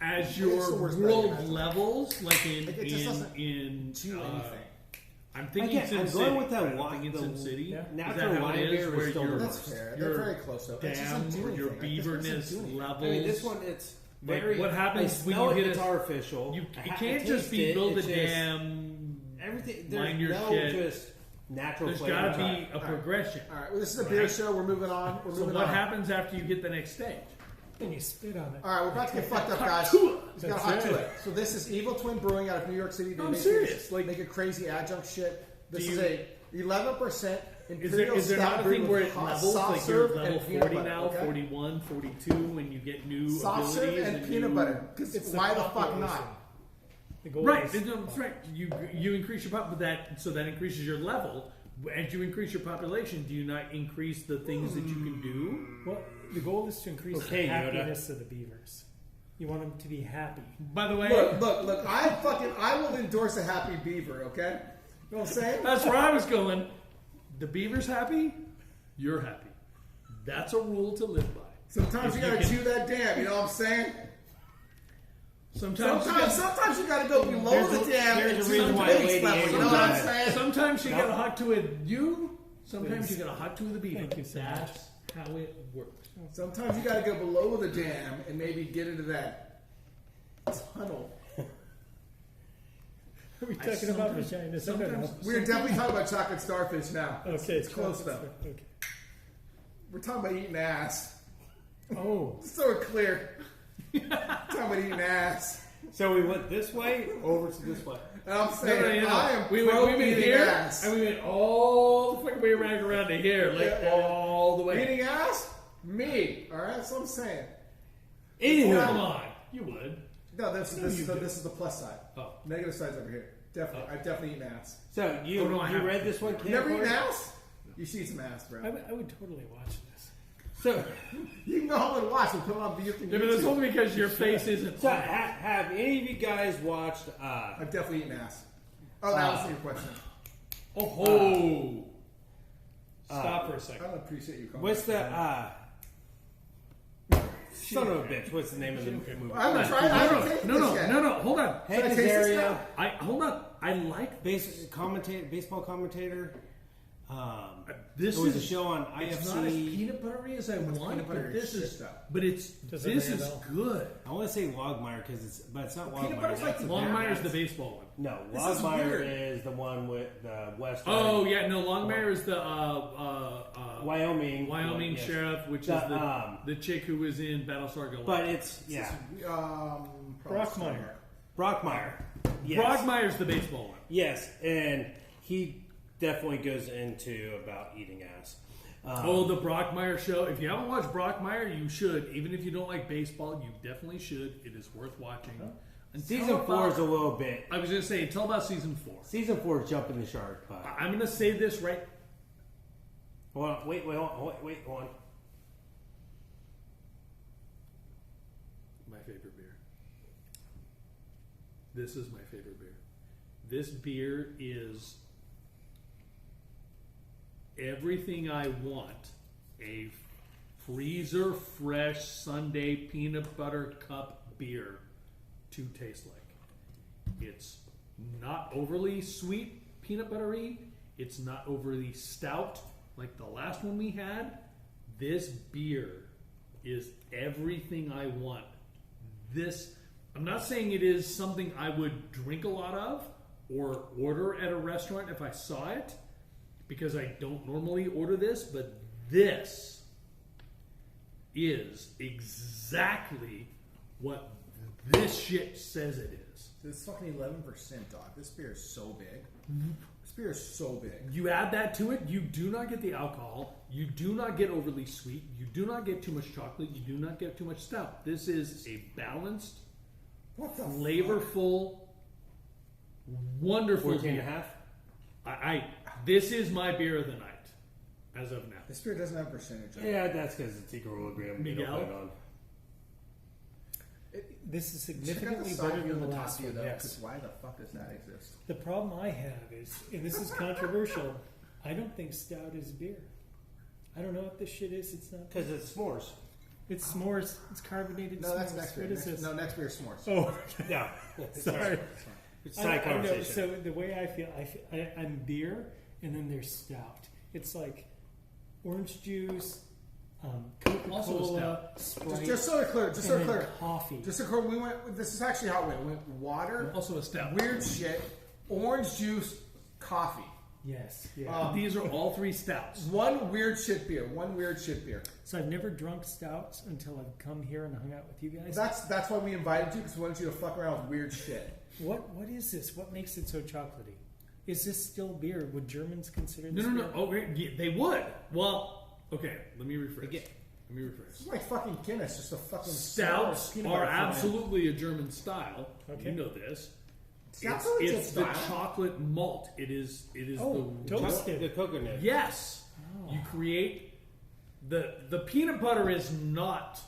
as It's your the worst world bet, guys. levels, like in Like, it just doesn't in do anything. I'm thinking Again, Sin I'm City. going with the I'm wa- thinking the- Sin City. yeah. Is that Natural how it wine is? beer was Where still the your That's fair. They're your very close though. It just doesn't dam do or your anything. It just doesn't beaverness do anything. levels. I mean, this one, it's But very. what happens I when smell you it, hit it's a- artificial. You I can't taste just be it, build a it's just- dam. Everything. Mind There's your no shit. just natural There's flavor. got to to it. be a progression. All right. Well, this is a beer Right. show. We're moving on. We're So moving what on. happens after you get the next stage? Then you spit on it. All right, we're about to get fucked up, guys. Tua. He's got That's hot to right. it. So this is Evil Twin Brewing out of New York City. They I'm make serious. Like make a crazy adjunct shit. This Do is you- a 11% imperial Is there stout not a brewed thing where with it hot levels, soft like you're serve level and peanut 40 butter, now, okay? 41, 42, and you get new Soft serve abilities and peanut new- butter. Because It's the why the fuck population. not? The goal Right, is- that's right. You increase your pop, but that increases your level. As you increase your population, do you not increase the things that you can do? Well, the goal is to increase Okay, the Yoda. happiness of the beavers. You want them to be happy. By the way, Look. I will endorse a happy beaver. Okay, you know what I'm saying? that's where I was going. The beaver's happy, you're happy. That's a rule to live by. Sometimes If you you gotta can- chew that dam. You know what I'm saying? Sometimes Sometimes you gotta go below There's the a- dam there's and a chew reason the why base Lady level. You Amy know what I'm died. saying? Sometimes you get a hot to it. Sometimes Please. you get a hot to the beaver. Thank you so That's how it works. Sometimes you gotta go below the dam and maybe get into that tunnel. Are we talking about sometimes- vaginas? I don't know. sometimes- We're definitely talking about chocolate starfish now. Okay, it's close though. Okay. We're talking about eating ass. Oh, So we're clear. talking about eating ass. So we went this way, over to this way. And I'm saying I am we pro went eating here, ass. and we went all the fucking way around to here, like Yeah. all the way. Eating ass? Me. Alright, that's what I'm saying. Anywho, Come on, you would. No, this is the plus side. Oh. Negative side's over here. Definitely. I've definitely eaten ass. so you Oh, no, I you haven't. read this one? You never eaten Corey? ass? You should eat some ass, bro. I would totally watch this. So, You can go home and watch and put it on YouTube. Yeah, but that's only because your face isn't. so have any of you guys watched? I've definitely eaten ass. Oh, that wasn't your question. Oh ho! Stop for a I second. don't appreciate you calling. What's the son of a bitch? What's the name of the movie? I'm gonna try. I haven't tasted No, this yet. no. Hold on. Should I taste this Area, now? Hold on. I like baseball commentator. this. It was a is show on It's not as IFC. peanut buttery as I want, peanut butter but this is is. shit, though. But it's. Does it This ring a is bell? good. I want to say Logmeyer because it's not Peanut Logmeyer. butter's like that's- the Longmire's the That's- baseball one. no, This is Logmeyer weird. is the one with the West. Oh yeah, no. Longmire is the Wyoming. Wyoming yes. sheriff, which The, is the chick who was in Battlestar Galactica. But it's Brockmeyer. Brockmeyer. Yes. Brockmire's the baseball one. Yes, and he definitely goes into about eating ass. The Brockmire show. If you haven't watched Brockmire, you should. Even if you don't like baseball, you definitely should. It is worth watching. Until Season 4 is a about- little bit. I was going to say until about season 4. Season 4 is jumping the shark. But I'm going to say this right. hold on, wait, hold on. My favorite beer. This is my favorite beer. This beer is everything I want a freezer fresh Sunday peanut butter cup beer to taste like. It's not overly sweet peanut buttery. It's not overly stout like the last one we had. This beer is everything I want. This, I'm not saying it is something I would drink a lot of or order at a restaurant if I saw it, because I don't normally order this, but this is exactly what this shit says it is. It's fucking 11%, dog. This beer is so big. This beer is so big. You add that to it, you do not get the alcohol, you do not get overly sweet, you do not get too much chocolate, you do not get too much stout. This is a balanced, What the flavorful, wonderful 14 and a beer. half. This is my beer of the night, as of now. This beer doesn't have percentage. Yeah, that's because it's equilibrium. You don't Miguel? put it on. This is Check out the significantly side better view than of the top last view, one. though, Yes. 'cause why the fuck does that exist? The problem I have is, and this is controversial, I don't think stout is beer. I don't know what this shit is. It's not. Because it's s'mores. It's s'mores. It's carbonated No, s'mores. that's next beer. What is Next, this? no, next beer is s'mores. Oh, Yeah. sorry. It's a side I know. conversation. So the way I feel, I'm beer, and then there's stout. It's like orange juice, Also a Coca-Cola, Sprite, Just so we're clear, just so and we're then clear. coffee. Just so clear, we went. This is actually how it went. We went water, Also a stout. weird shit, orange juice, coffee. Yes. Yeah. These are all three stouts. One weird shit beer. One weird shit beer. So I've never drunk stouts until I've come here and hung out with you guys. That's why we invited you, because we wanted you to fuck around with weird shit. What is this? What makes it so chocolatey? Is this still beer? Would Germans consider No, this no, no. beer? Oh, great. Yeah, they would. Well, okay. Let me rephrase. It's like fucking Guinness, just a fucking Stouts peanut are butter flan. absolutely a German style. Okay. You know this. Stouts It's, are legit it's the style. chocolate malt. It is. Oh, the toasted. The coconut. Yes. You create the peanut butter is not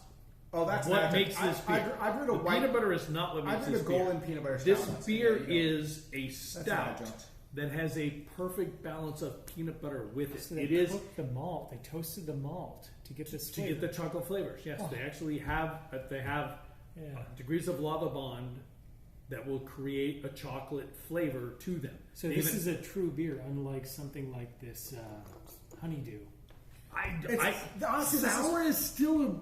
Oh, that's what magic. makes this I beer. brewed a The white. peanut butter is not what I makes brewed this a beer. golden peanut butter. This stout once. beer There you go. is a That's stout adjunct. that has a perfect balance of peanut butter with it. So they It is cooked the malt. They toasted the malt to get this to flavor. get the chocolate flavors. Yes, they actually have. They have Yeah. degrees of lava bond that will create a chocolate flavor to them. So this is a true beer, unlike something like this honeydew. Honestly, sour is still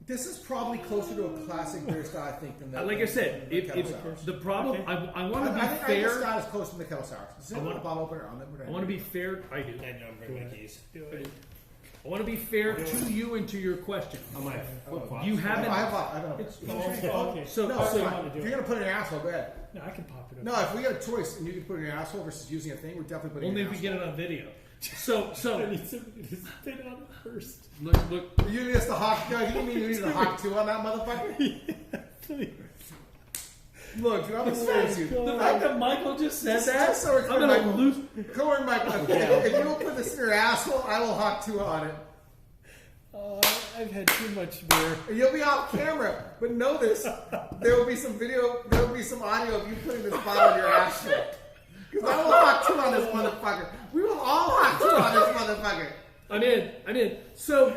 This is probably closer to a classic beer style, I think, than the. like I said. than the If kettle sours. the problem, Okay. I want to be I think fair. this style is closer to the kettle sours. Does anyone want a bottle opener on them? I want to be fair. I do. I don't bring my keys. Do it. I want to be fair to you and to your question. On my flip flops. You I haven't. have a. Okay. So, No, it's so fine. If you're gonna put it in your asshole, go ahead. No, I can pop it up. No, if we got a choice and you can put it in your asshole versus using a thing, we're definitely putting only it if in we your get it on video. So I need somebody to spit on it first. look. asshole. You need us to hawk. No, you mean you need to hawk two on that motherfucker? Please. Look, dude, I'm gonna say you. The fact that Michael just said that, Just so we're I'm clear, gonna Michael. lose. Come on, Michael. If you will put this in your asshole, I will hawk two on it. I've had too much beer. And you'll be off camera, but know this: there will be some video, there will be some audio of you putting this bottle in your asshole. Because I will hawk two on this motherfucker. We will all hawk two on this motherfucker. I'm in. So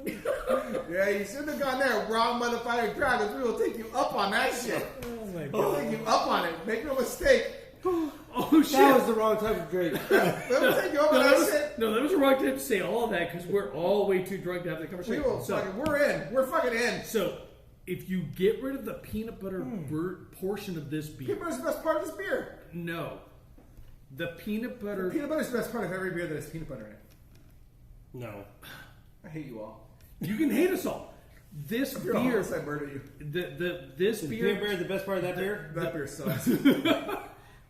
Yeah, you shouldn't have gone there. Wrong motherfucker Travis. We will take you up on that shit. Oh my We'll god. take you up on it. Make no mistake. oh shit. That was the wrong type of drink. We'll take you up on that shit. No, that was the wrong time to say all of that because we're all way too drunk to have the We conversation. will fucking, we're in. We're fucking in. So, if you get rid of the peanut butter portion of this beer, Peanut butter's the best part of this beer. no, the peanut butter. Peanut butter's the best part of every beer that has peanut butter in it. No. I hate you all. You can hate us all. This If you're all beer, honest, I murder you. this Is beer, peanut butter the best part of that beer? That beer sucks.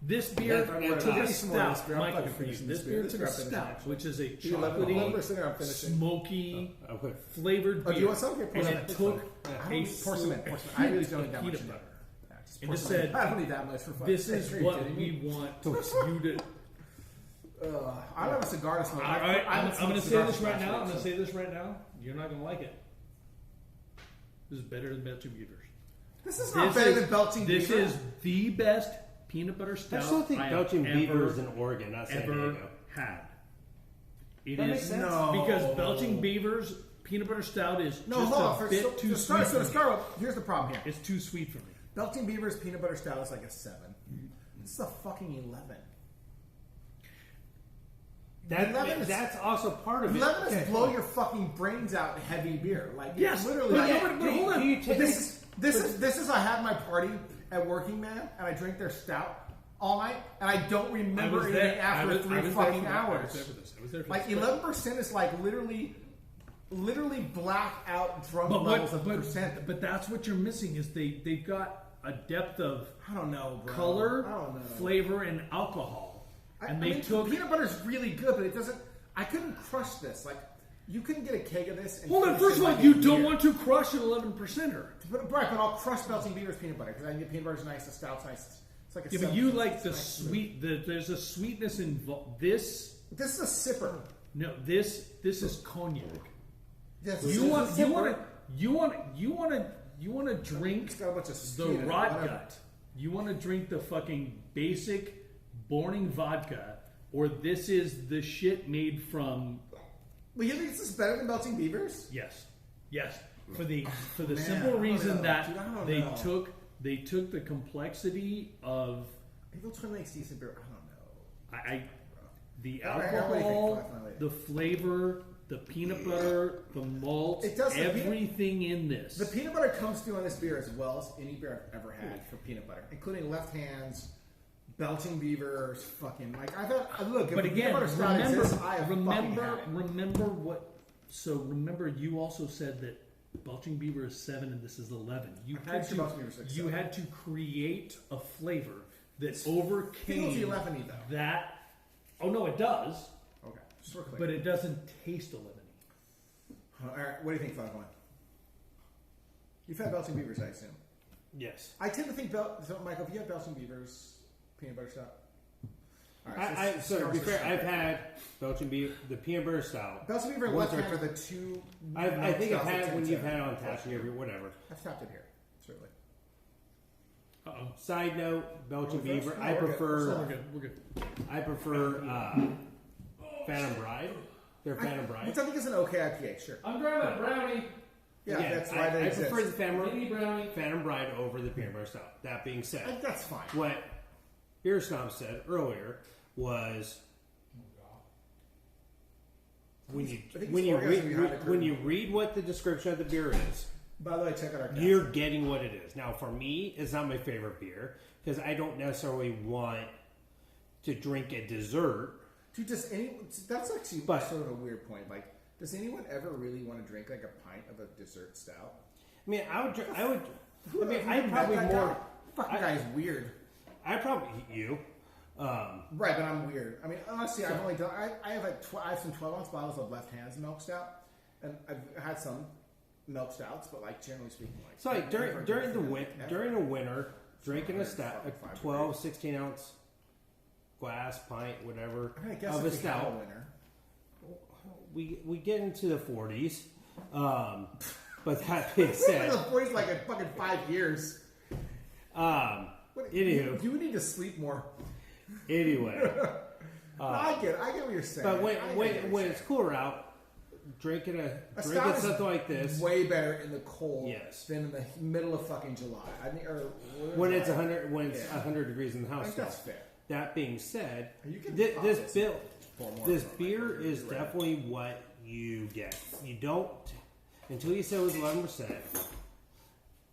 this beer I'm took gonna a finish more of this stout, beer. I'm Michael, fucking for you. finishing This this beer beer. took a This is stout, finishing. which is a 11% chocolatey, there, I'm finishing. smoky, Okay. flavored beer. Oh, do you want some? Here, pour and some. it It's took Pour some in. Pour some in. I really don't need that much. peanut in butter. there. Just And pour it some in. said, I don't need that much for fucking This sake. is Are you what kidding me? we want you to. I don't have a cigar to smoke. All right, I I'm haven't going to smoked say cigars this right last now. week, I'm going to so- say this right now. You're not going to like it. This is better than Belching Beavers. This is not better than Belching This Beaver. is the best peanut butter I stout still think have Belching ever, Beaver is in Oregon, not San ever Diego. had. It That is makes sense. No. because Belching Beaver's peanut butter stout is No, just hold on. a For, bit so, too to sweet start, so for to me. start with, here's the problem here. It's too sweet for me. Belching Beaver's peanut butter stout is like a 7. This is a fucking 11. That's also part of it. Lemon is blow your fucking brains out heavy beer. Like Yes, literally. but like, hold on. but this is I had my party at Working Man and I drank their stout all night and I don't remember anything after 3 fucking hours. I was there for Like this. 11% is like literally blackout drunk levels of percent. But that's what you're missing is they've got a depth of I don't know, bro. color, I don't know. flavor, and alcohol. And they the took. peanut butter's really good, but it doesn't. I couldn't crush this. Like you couldn't get a keg of this. And Hold on. finish First it of all, like you a don't year. want to crush an 11%er. But I'll crush Belching Beaver's peanut butter because I can get peanut butter's nice, the stout's nice. It's like a Yeah, but 7%. you like It's the nice. sweet. There's a sweetness involved. This This is a sipper. no. This is cognac. Yes, You want to drink It's got a bunch of the skin in it, rot whatever. gut. You want to drink the fucking basic boring vodka, or this is the shit made from. But you think this is better than Belching Beavers? Yes, for the Man, simple I don't reason know. that Dude, I don't they know. took the complexity of Maybe Twin Lakes decent beer. I don't know. the All right, what do you think, alcohol, Cliff? the flavor, the peanut butter, the malt, It does- everything in this. The peanut butter comes through on this beer as well as any beer I've ever had for peanut butter, including Left Hands, Belching Beavers, fucking like I've had. Look, if But the again, peanut butter stout exists, I have fucking remember had it. remember you also said that Belching Beaver is 7 and this is 11. You I'm had sure Belching Beaver is 6, you 7. had to create a flavor that Feels overcame 11-y though. that. Oh no, it does, Okay, just real quick. but it doesn't taste 11. All right, what do you think, Foghorn? You've had Belching Beavers, I assume. Yes. I tend to think, so Michael, if you have Belching Beavers peanut butter stout. All So to be fair, I've had Belgian beef, the peanut butter stout. Belching Beaver and Once Left or Hand are the two. I think I've stouts had that it when tend you've to- had it on tap, every whatever. I've tapped it here, certainly. Uh-oh. Side note, Belgian Go first? beaver. No, I we're good. prefer. We're good. I prefer Phantom Bride. They're Phantom Bride. Which I think is an okay IPA, sure. I'm grabbing a brownie. Yeah, Again, that's why they I exist. prefer the Mini brownie. Phantom Bride over the peanut butter stout. That being I said, think that's fine. what Beer Snob said earlier was when you I think when he's you orgasming behind the read curtain. when you read what the description of the beer is, By the way, check out our you're getting what it is. Now, for me, it's not my favorite beer because I don't necessarily want to drink a dessert. Dude, does anyone? That's actually But- sort of a weird point. Like, does anyone ever really want to drink like a pint of a dessert stout? I mean, I would. I mean, I've I met probably that more. guy. Fucking guy is weird. I probably you. Right, but I'm weird. I mean, honestly, I've only done. I have I have some 12-ounce bottles of Left Hands milk stout, and I've had some milk stouts, but like generally speaking, like So like I've never during the drank during the winter, drinking a stout, a 105 12, 16 ounce glass, pint, whatever I mean, I guess of a if we had a stout, winner. we get into the 40s. But that being We've been in said, the 40s like a fucking 5 years. What, anywho, you need to sleep more. anyway. No, I get what you're saying. But I get what you're when saying. it's cooler out, drinking stout is something like this, way better in the cold Yes. than in the middle of fucking July. I mean, or when it's 100 Yeah. 100 degrees in the I house. think that's still. fair. That being said, You can pop this this. bill, Pour more this from it. beer is You're right. definitely what you get. You don't until you said it was 11%.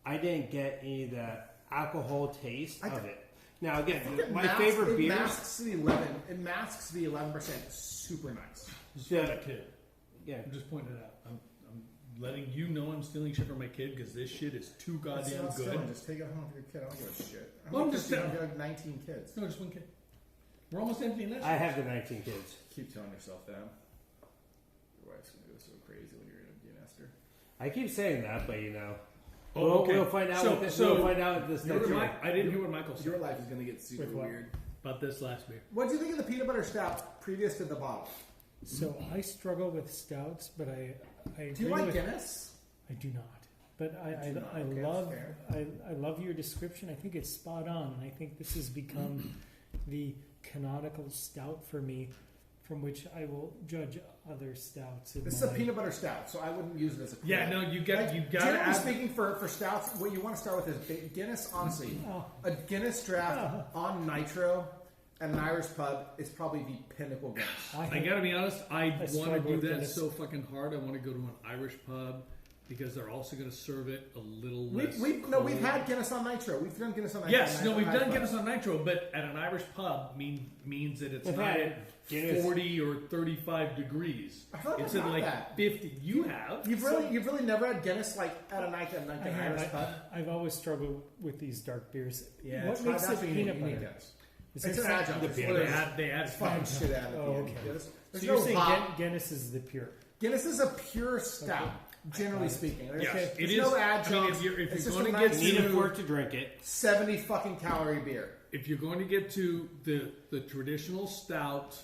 I didn't get any of the alcohol taste of it. Now again, my favorite beers. Masks the 11. It masks the 11% super nice. Just for my kid. Yeah, I'm just pointing it out. I'm letting you know I'm stealing shit from my kid because this shit is too It's goddamn not good. stolen. Just take it home for your kid. I don't give a shit. Well, I'm kids just do you have? saying. You have 19 kids. No, just one kid. We're almost emptying that. I shit. have the 19 kids. Keep telling yourself that. Your wife's gonna go so crazy when you're gonna be an Esther. I keep saying that, but you know, Oh, okay. we'll find out. We'll find out this You know next what year. I didn't hear what Michael said Your life is gonna get super With what? weird. about this last beer. What do you think of the peanut butter stout previous to the bottle? So I struggle with stouts, but I Do you agree like with, Guinness? I do not. But I Do not? I Okay, love that's fair. I love your description. I think it's spot on, and I think this has become the canonical stout for me, from which I will judge other stouts. This is a peanut butter stout, so I wouldn't use it as a. Yeah, no, you got to Generally add. speaking, for stouts, what you want to start with is Guinness. Honestly, a Guinness draft on nitro at an Irish pub is probably the pinnacle Guinness. I gotta be honest, I want to struggle do with that Guinness. so fucking hard. I want to go to an Irish pub because they're also going to serve it a little less. We've cold. had Guinness on Nitro. We've done Guinness on Nitro. Yes, no, we've done Nitro. Guinness on Nitro, but at an Irish pub means that it's I've not had at Guinness. 40 or 35 degrees. I feel like It's I've at had like that. 50. You have. You've really never had Guinness like at an Irish pub. I've always struggled with these dark beers. Yeah, What it's makes that's it what you peanut need butter? Guinness. Is It's there an adjunct. the It's beer. literally They add fucking fun. shit out of it. Oh, okay. There's So you're no saying hop. Guinness is the pure. Guinness is a pure stout, generally speaking. There's, Yes, there's it is. no I mean, adjuncts. if you're It's just going a to get nice Need it smooth for it to drink it. 70 fucking calorie beer. If you're going to get to the traditional stout,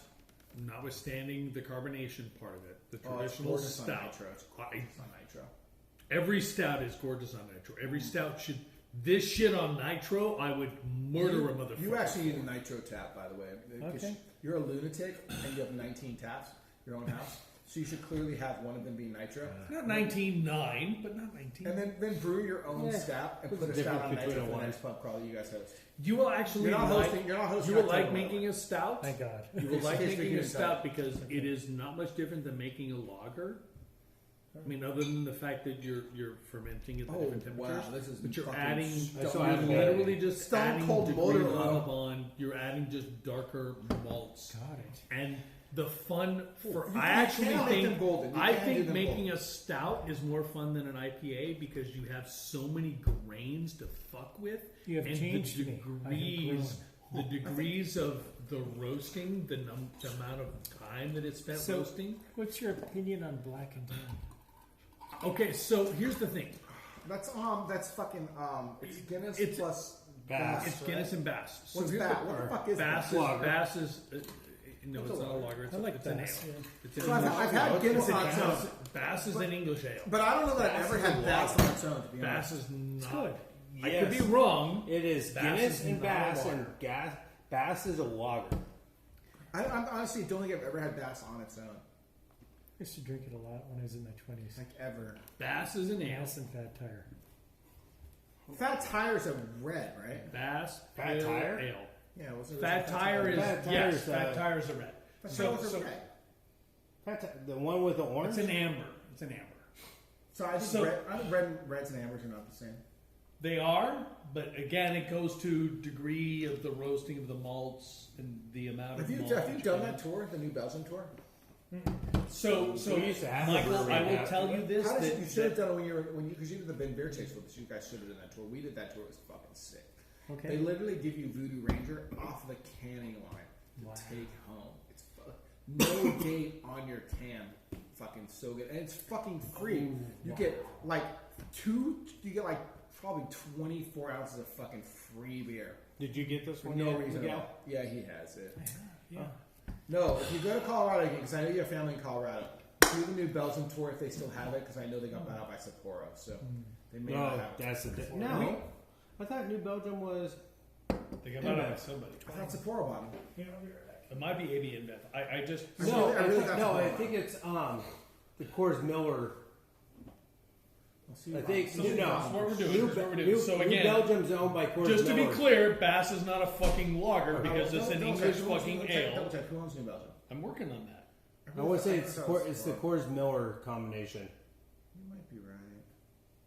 notwithstanding the carbonation part of it, the traditional gorgeous on stout. Nitro. It's gorgeous on Nitro. Every stout is gorgeous on Nitro. Every stout should. This shit on Nitro, I would murder a motherfucker. You actually need a Nitro tap, by the way. Because Okay. You're a lunatic and you have 19 taps, your own house. So you should clearly have one of them be Nitro. Not 19.9, but not 19. And then brew your own Yeah. stout and What's put a the stout on difference Nitro between for a the one? next pub crawl that you guys host. You will actually You're not like. hosting. You're not hosting. You will October, like by the making way. a stout. Thank God. You will like History making a here, stout because it is not much different than making a lager. I mean, other than the fact that you're fermenting at the Oh, different wow, temperatures, this is but you're fucking adding. stone You're cold. literally just Stone adding cold degree motor on oil. upon. You're adding just darker malts. Got it. And the fun for You I can- actually you can make think them golden. You I can think do them making golden. a stout is more fun than an IPA because you have so many grains to fuck with. You have and changed the me. I have degrees, grown. the degrees of the roasting, the amount of time that it's spent So- roasting. What's your opinion on Black and Tan? Okay, so here's the thing: That's fucking it's Guinness It's- plus Bass. it's Guinness and Bass. So What's here's that? What the fuck is Bass that? is Bass is no, What's it's a not a lager? lager. It's, I like it's an ale. Bass, yeah. It's an So I've English- had Guinness on its Bass, own, Bass is an English ale. but I don't know that I've ever had Bass on its own. To be Bass honest, is not. good. I Yes. could be wrong. It is Bass Guinness is and not a Bass, lager. and Bass is a lager. I honestly don't think I've ever had Bass on its own, I used to drink it a lot when I was in my 20s. like ever. Bass is an ale. Bass and Fat Tire. Fat Tire's a red, right? Bass Fat pale Tire? ale. Yeah, what's it? Fat Tire is Fat Tire yes. is, Fat Tire is a red. Fat So, Tire's a so red. The one with the orange? it's an amber. It's an amber. So I think So- reds and ambers are not the same. They are, but again, it goes to degree of the roasting of the malts and the amount Have of you malt. done that tour, the New Belgium tour? So We used to have a Michael, brewery I will after tell that. you this: How did that, you should have done it when you because you did the Ben Beer Chase with us. You guys should have done that tour. We did that tour. It was fucking sick. Okay. They literally give you Voodoo Ranger off the canning line to Wow. take home. It's no date on your can. Fucking so good, and it's fucking free. You get like like probably 24 ounces of fucking free beer Did you get this for one? no yet, reason at Miguel? all. Yeah, he has it. Yeah. No, if you go to Colorado again, because I know you have family in Colorado, do the New Belgium tour if they still have it, because I know they got bought out by Sapporo, so they may not No, have it. that's the We- no. I thought New Belgium was. they got bought out by somebody. I thought Sapporo bought them. It might be AB InBev. I just No, I really got no. the I one. think it's the Coors Miller. I'll see I think So no. here's what we're doing. New, Here's what we're doing. So New again, Belgium's owned by Coors just to be Miller. clear, Bass is not a fucking lager because it's an Don't English check. fucking Double ale. check. Who owns New Belgium? I'm working on that. I would say it's I thought it was it's the Sapporo. Coors Miller combination. You might be right.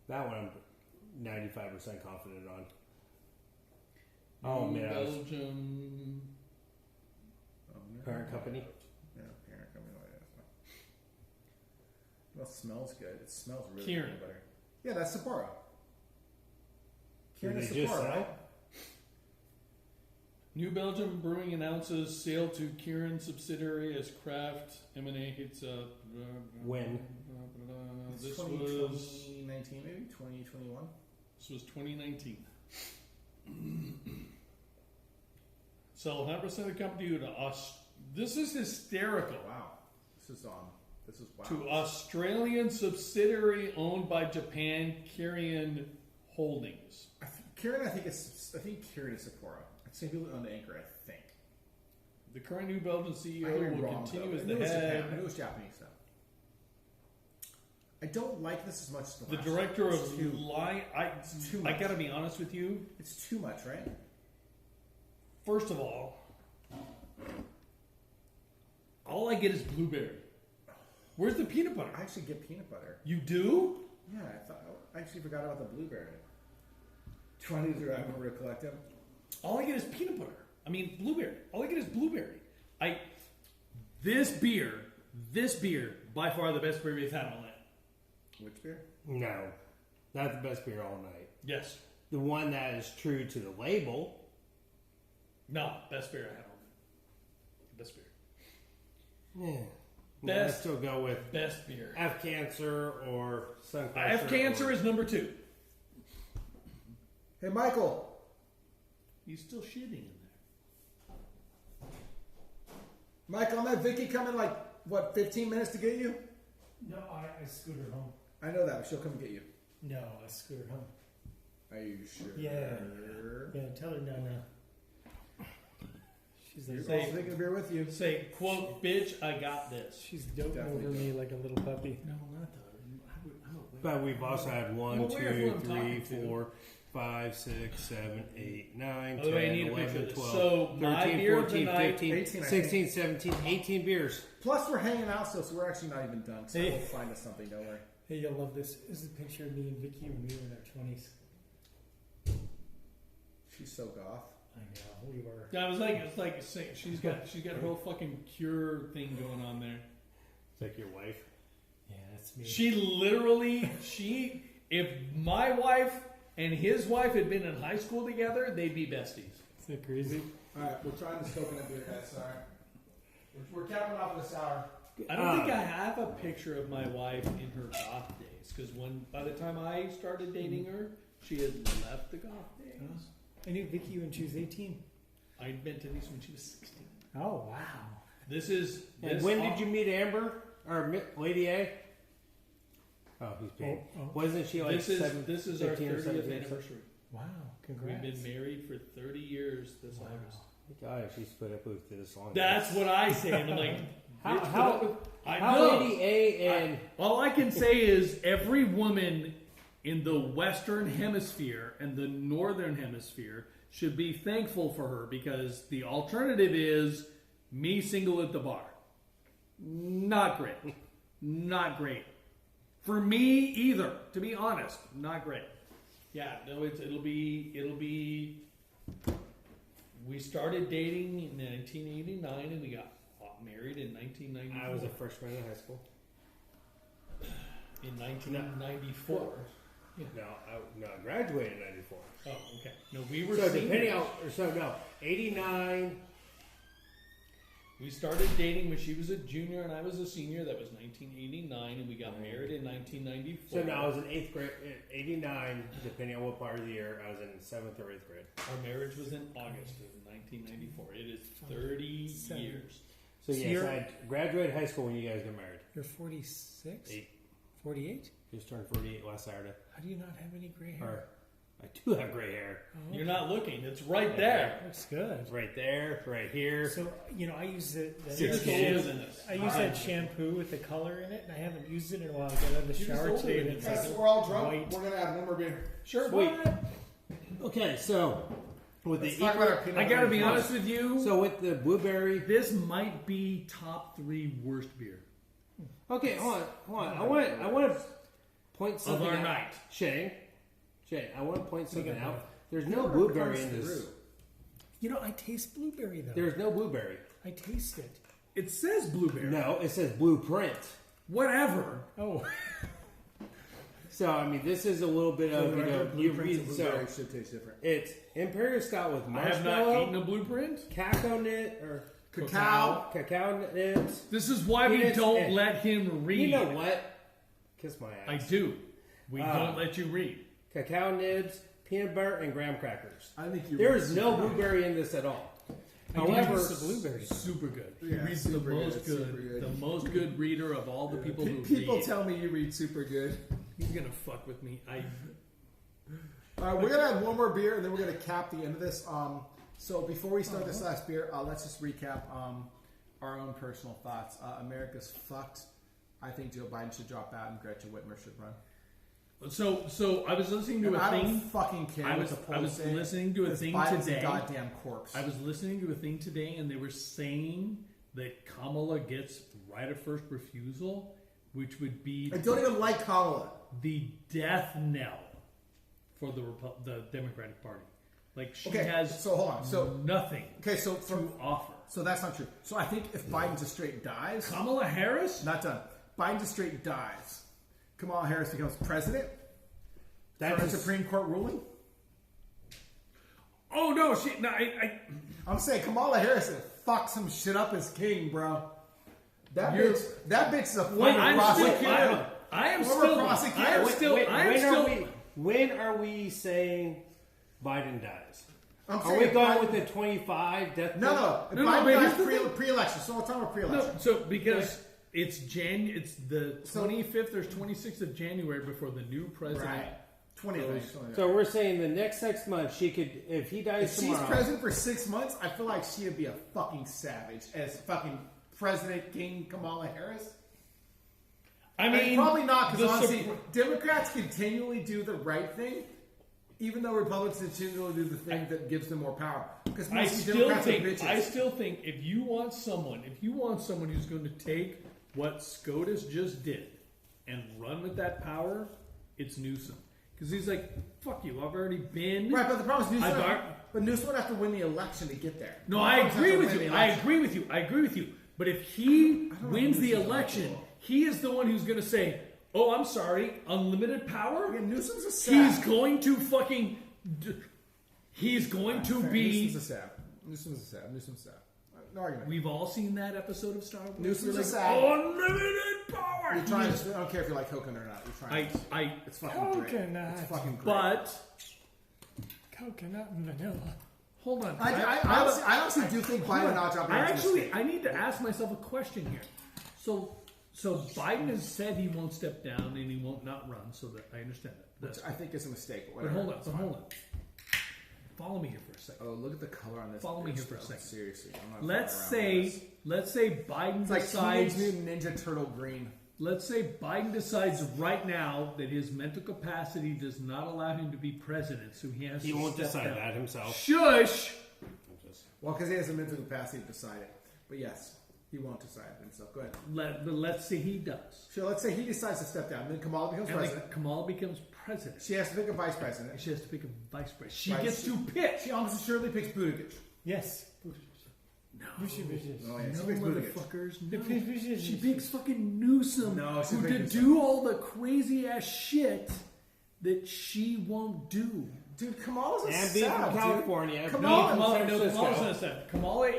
That one I'm 95% confident on. Oh New man, I was Belgium. Oh, no. parent company. Yeah, parent company. Oh, yeah, that's fine. Well, it smells good. It smells really Kieran. good. Butter. Yeah, that's Sapporo. Did Kieran they is just Sapporo, sell? right? New Belgium Brewing announces sale to Kieran subsidiary as craft emanates. When? This 2019, maybe 2021. This was 2019. Sell 100% of the company to us. This is hysterical. Wow, this is wow. To Australian subsidiary owned by Japan Kieran Holdings. Kieran, I think Kieran is Sapporo. It's same people who own the Anchor, I think. The current New Belgium I CEO could be will wrong, continue though. as I the knew it was Japan. I head. knew it was Japanese though. I don't like this as much as The last director one. of It's too- It's too I much. gotta be honest with you. It's too much, right? First of all, All I get is blueberry. Where's the peanut butter? I actually get peanut butter. You do? Yeah, I actually forgot about the blueberry. Do you want to remember to collect them? All I get is peanut butter. I mean, blueberry. All I get is blueberry. This beer, by far the best beer we've had all night. Which beer? No, not the best beer all night. Yes. The one that is true to the label. No, best beer I had all night. Best beer. Yeah. Best- I'd still go with Best beer. F Cancer or Sun I have cancer is number 2. Hey, Michael. He's still shitting in there. Michael, I'm at Vicky coming like, what, 15 minutes to get you? No, I scooter home. I know that, but she'll come and get you. No, I scooter home. Are you sure? Yeah. Yeah, tell her no. She's like, You're also taking a beer with you. Say, quote, bitch, I got this. she's doting Definitely over me like a little puppy. No, not though. But we've also had Well, 1, where 2, I'm 3, talking to. 4, 5, 6, 7, 8, 9, By 10, the way, I need a 11, picture of this. 12, So, my 13, beer of the 14, night- 15, 18, I 16, 17, 18 beers. Plus, we're hanging out still, so we're actually not even done. So Hey. we'll find us something, don't worry. Hey, you'll love this. This is a picture of me and Vicky when we were in our 20s. She's so goth. I know, we were. Yeah, it's like saying she's got her whole fucking cure thing going on there. It's like your wife. Yeah, that's me. She literally, if my wife and his wife had been in high school together, they'd be besties. Isn't that crazy? Alright, we're trying this coconut beer, guys. Sorry. We're capping off this hour. I don't think I have a picture of my wife in her goth days, because by the time I started dating her, she had left the goth days. I knew Vicky when she was 18. I met Denise when she was 16. Oh, wow. And when did you meet Amber? Or Lady A? Oh, he's big. Oh. Wasn't she like This is our 15 or 30th 17? anniversary. Wow, We've congrats. been married for 30 years this Wow. August. God, she's put up with this long. That's what I say. And I'm like, How- bitch, how- put up with- I How know. Lady A and All I can say is every woman in the Western Hemisphere and the Northern Hemisphere should be thankful for her, because the alternative is me single at the bar. Not great. Not great. For me either, to be honest. Not great. Yeah, no, it'll be we started dating in 1989 and we got married in 1994. I was a freshman in high school. In 1994. No, I graduated in '94. Oh, okay. No, we were So seniors. depending on, 89. We started dating when she was a junior and I was a senior. That was 1989, and we got married in 1994. So now I was in 8th grade, 89, depending on what part of the year. I was in 7th or 8th grade. Our marriage was in August of 1994. It is 30 Seven. years. So So yes, you're- I graduated high school when you guys got married. You're 46? 8. 48? Just turned 48 last Saturday. How do you not have any gray hair? Or, I do have gray hair. Oh, You're not looking. It's right there. looks good. It's right there, right here. So, I use that You're kids. older than us. I use that shampoo with the color in it, and I haven't used it in a while. I got out of the You're just shower older today, than and it's us. Guys, like we're all drunk. white. We're gonna have one more beer. Sure. Sweet. What? Okay, so with Let's the talk about our peanut I gotta butter be first. honest with you. so with the blueberry. This might be top 3 worst beer Okay, hold on. I want to point of something our out. night. Shane, I want to point something got out. that. There's no Whatever blueberry comes in this. through. I taste blueberry though. There's no blueberry. I taste it. It says blueberry. No, it says blueprint. Whatever. Oh, So I mean, this is a little bit of you Blueprints read of so blueberry should taste different. it's Imperial Stout with I have not marshmallow, eaten a blueprint. cacao nit or cacao nibs. This is why we Peanuts don't and- let him read. You know what? Kiss my I ass. do. We don't let you read. Cacao nibs, peanut butter, and graham crackers. I think you. There is no blueberry in this at all. I However, taste the blueberry. Super good. He Yeah, reads the super good, most super good, good. the most good reader of all the people who People read. tell me you read super good. He's gonna fuck with me. We're gonna have one more beer, and then we're gonna cap the end of this. So before we start this last beer, let's just recap our own personal thoughts. America's fucked. I think Joe Biden should drop out and Gretchen Whitmer should run. So I was listening to And a I don't thing. fucking care I what was the polls say. listening to a This thing Biden's today. a goddamn corpse. I was listening to a thing today, and they were saying that Kamala gets right of first refusal, which would be I don't even like Kamala. the death knell for the Democratic Party. Like she Okay, has so hold on. So nothing okay, so to offer. so that's not true. So I think if Biden just straight dies, Kamala Harris? not done. Biden just straight dies. Kamala Harris becomes president. That's That's a Supreme Court ruling. Oh no, she. No, I I'm saying Kamala Harris fucked some shit up as king, bro. That You're- bitch is a Wait, fucking I'm prosecutor. I am Former still. prosecutor. I am Wait, still. I am still. When are we saying Biden dies? I'm Are saying we going Biden- with the 25 death No, no. No, no, Biden but dies here's the pre-election. So we're talking about pre-election. No, so because it's it's the 25th or 26th of January before the new president. Right. 20 of them. So we're saying the next 6 months she could, if he dies If she's tomorrow. president for 6 months, I feel like she would be a fucking savage as fucking President King Kamala Harris. I And mean, probably not, the because honestly, Supreme- Democrats continually do the right thing, even though Republicans continually do the thing that gives them more power. Because I most of the still Democrats are think. bitches. I still think if you want someone who's going to take what SCOTUS just did and run with that power, it's Newsom. Because he's like, fuck you, I've already been. Right, but the problem is Newsom, I've but Newsom would have to win the election to get there. No, I Republicans agree have to with win you. the I election. agree with you. I agree with you. But if he know wins if the Newsom's election, electable. he is the one who's going to say, "Oh, I'm sorry, unlimited power." Yeah, Newsom's a sap. He's going to fucking. He's going to be. Newsom's a sap. Newsom's a sap. Newsom's a sap. No argument. We've all seen that episode of Star Wars. Newsom's We're a sap. unlimited power. You're trying to, I don't care if you like coconut or not. You're trying. It's fucking great. Coconut. It's fucking great. But Coconut and vanilla. hold on. I honestly do think Biden not dropping I need to ask myself a question here. So Biden has said he won't step down and he won't not run. So that I understand that. Which I think is a mistake. But But whatever. hold on. It's But fine. hold on. Follow me here for a second. Oh, look at the color on this. Follow me bitch, here for a though. second. Seriously, I'm not Let's fucking around with this. say Biden It's like decides. Teenage Mutant Ninja Turtle green. Let's say Biden decides right now that his mental capacity does not allow him to be president, so he has He to won't step decide down. that himself. Shush! Well, because he has the mental capacity to decide it. But yes, he won't decide it himself. Go ahead. Let's say he does. So let's say he decides to step down. Then Kamala becomes And president. then Kamala becomes president. She has to pick a vice president. She has to pick a vice president. She Right, gets she- to pick. She almost surely picks Buttigieg. Yes. No, Bushy bitches. Oh, yeah, no, she picks Buttigieg. motherfuckers. The No. Bushy She bitches. picks fucking Newsom, No, she's who to picking do all the crazy ass shit that she won't do. Dude, Kamala's a And being sap, from dude. California. Kamala- Kamala's San Francisco. not a step. Kamala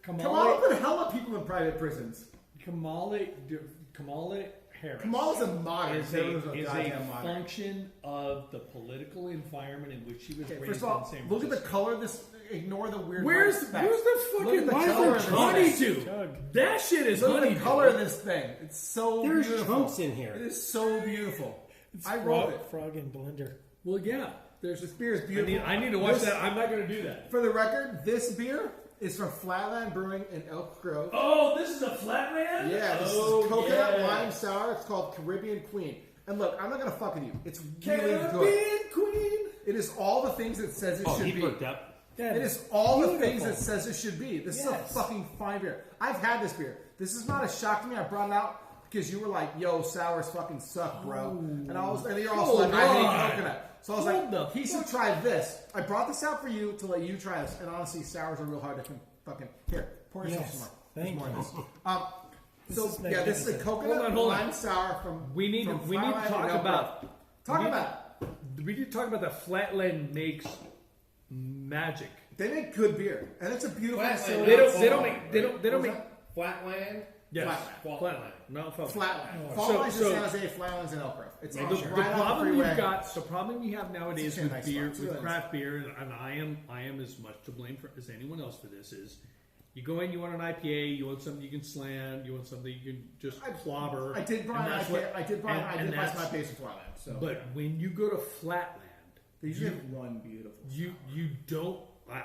Kamala put hella people in private prisons. Kamala Harris. Kamala's a modern. is Taylor's a goddamn modern. function of the political environment in which she was Okay, raised first of all, in San look at the Francisco. color of this. Ignore the weird. Where's white specks. the Look fucking at the why color is of there this thing. honeydew? Chug. That shit is Look at honeydew. the color of this thing. It's so There's beautiful. chunks in here. It is so beautiful. I wrote Frog, it. frog and blender. Well, yeah. There's This beer is beautiful. I need to watch This- that. I'm not going to do that. For the record, this beer is from Flatland Brewing in Elk Grove. Oh, this is a flatland. Yeah, this oh, is coconut yeah. lime sour. It's called Caribbean Queen. And look, I'm not gonna fuck with you. It's really Caribbean good. Queen. It is all the things it says it Oh, should he be. perked up. It is all the things Beautiful. it says it should be. This is a Yes. fucking fine beer. I've had this beer. This is not a shock to me. I brought it out because you were like, "Yo, sours fucking suck, bro," and you're also Hold like, "I on. hate coconut." So I was Hold the like, "He should try this." I brought this out for you to let you try this. And honestly, sours are real hard to fucking here. Pour yourself Yes. some more. Thank There's more in you. this. This So is yeah, this is a magnificent. coconut Hold on. lime sour from. We need from to Flatland talk and Elk about. Grove. Talk we need- about. We need to talk about the Flatland makes magic. They make good beer, and it's a beautiful. Flatland. They don't What make. was Flatland. Yes, Flatland. Flatland. Not Flatland. Flatland. So- Flatland's in so- San Jose, Flatland's in Elk Grove. It's The, on the right problem off the freeway. you've got, the problem you have nowadays It's a with nice beer, spot. with It's craft beer, and I am as much to blame for as anyone else for this. Is you go in, you want an IPA, you want something you can slam, you want something you can just clobber. I did buy and an that's IPA. what- I did buy and my that's- base in Flatland. So, But when you go to Flatland, they usually have one beautiful. you don't.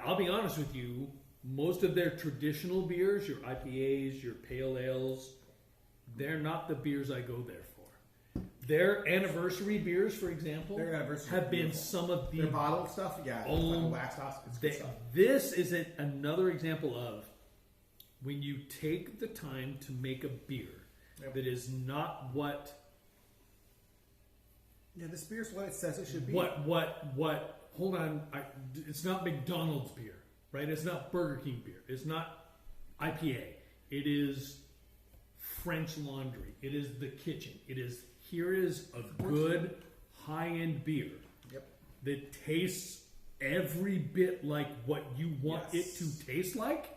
I'll be honest with you. Most of their traditional beers, your IPAs, your pale ales, they're not the beers I go there for. Their anniversary beers, for example, Their anniversary have are been beautiful. some of the Their bottled stuff, yeah. Oh, wax off. It's good They- stuff. this is another example of when you take the time to make a beer Yep. that is not what Yeah, this beer's what it says it should be. hold on, it's not McDonald's beer, right? It's not Burger King beer. It's not IPA. It is French Laundry. It is The Kitchen. Here is a good high-end beer Yep. that tastes every bit like what you want Yes. it to taste like.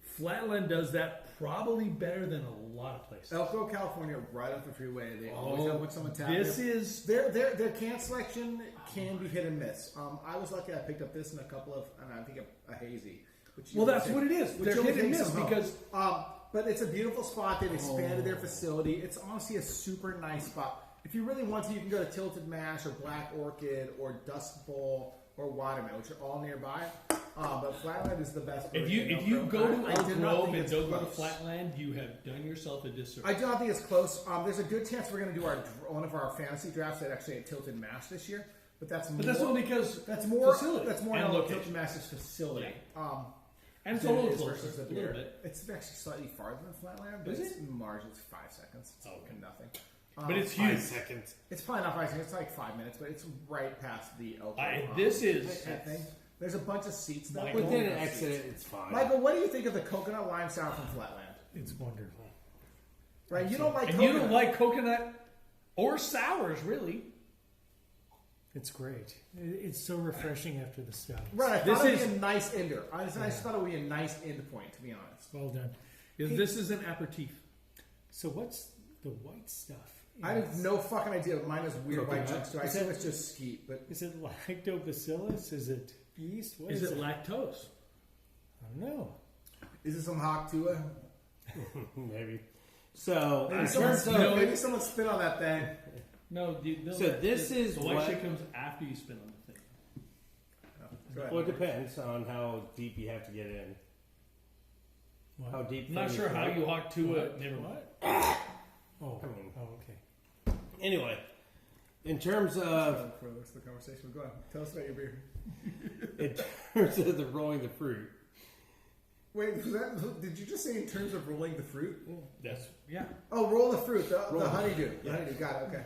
Flatland does that probably better than a lot of places. Elko, California, right off the freeway. They always have what's on the tap. This is Their can selection can be hit and miss. I was lucky I picked up this and a couple of, and I think a hazy. Which you well, can that's take- what it is. which They're you'll hit and take miss some home. because But it's a beautiful spot. They've expanded their facility. It's honestly a super nice spot. If you really want to, you can go to Tilted Mash or Black Orchid or Dust Bowl or Watermelon, which are all nearby. But Flatland is the best. if version you of go Elko. to I Elk did not Grove think and it's don't go to close. Flatland, you have done yourself a disservice. I do not think it's close. There's a good chance we're going to do one of our fantasy drafts at actually at Tilted Mash this year. But that's only because that's more facility that's more and on location. Tilted Mash's facility. And it's a than it little is closer, versus a the little beer. bit. It's actually slightly farther than Flatland, but Is it's it? margins 5 seconds. It's Oh, okay. nothing. But it's 5 huge. seconds. It's probably not 5 seconds. It's like 5 minutes, but it's right past the Elko. This is- thing. There's a bunch of seats though. Michael- Within an Bunch of exit, seats. it's fine. Michael, what do you think of the coconut lime sour from Flatland? It's wonderful. Right, you don't like And coconut. you don't like coconut or sours, really. It's great. It's so refreshing after the stout. Right, I This thought it would is- be a nice ender. I just thought it would be a nice end point, to be honest. Well done. Because this is an aperitif. So what's the white stuff? I have no fucking idea. Mine is weird white Coconut? chunks, so I Is assume that- it's just skeet. But Is it lactobacillus? Is it yeast? What Is is it lactose? I don't know. is it some Haktua? Maybe. So, in Maybe terms someone, of. maybe someone spit on that thing. No. So this is the white what- shit comes after you spin on the thing. Go ahead. Well, it depends on how deep you have to get in. What? How deep? I'm not from sure the how throat. you hawk to it. Never mind. Oh, I mean- okay. Anyway, in terms of For the rest of the conversation, go on. Tell us about your beer. the rolling the fruit, Wait, did you just say in terms of rolling the fruit? Yeah. Oh, roll the fruit, the Roll. honeydew. The honeydew, got it, okay.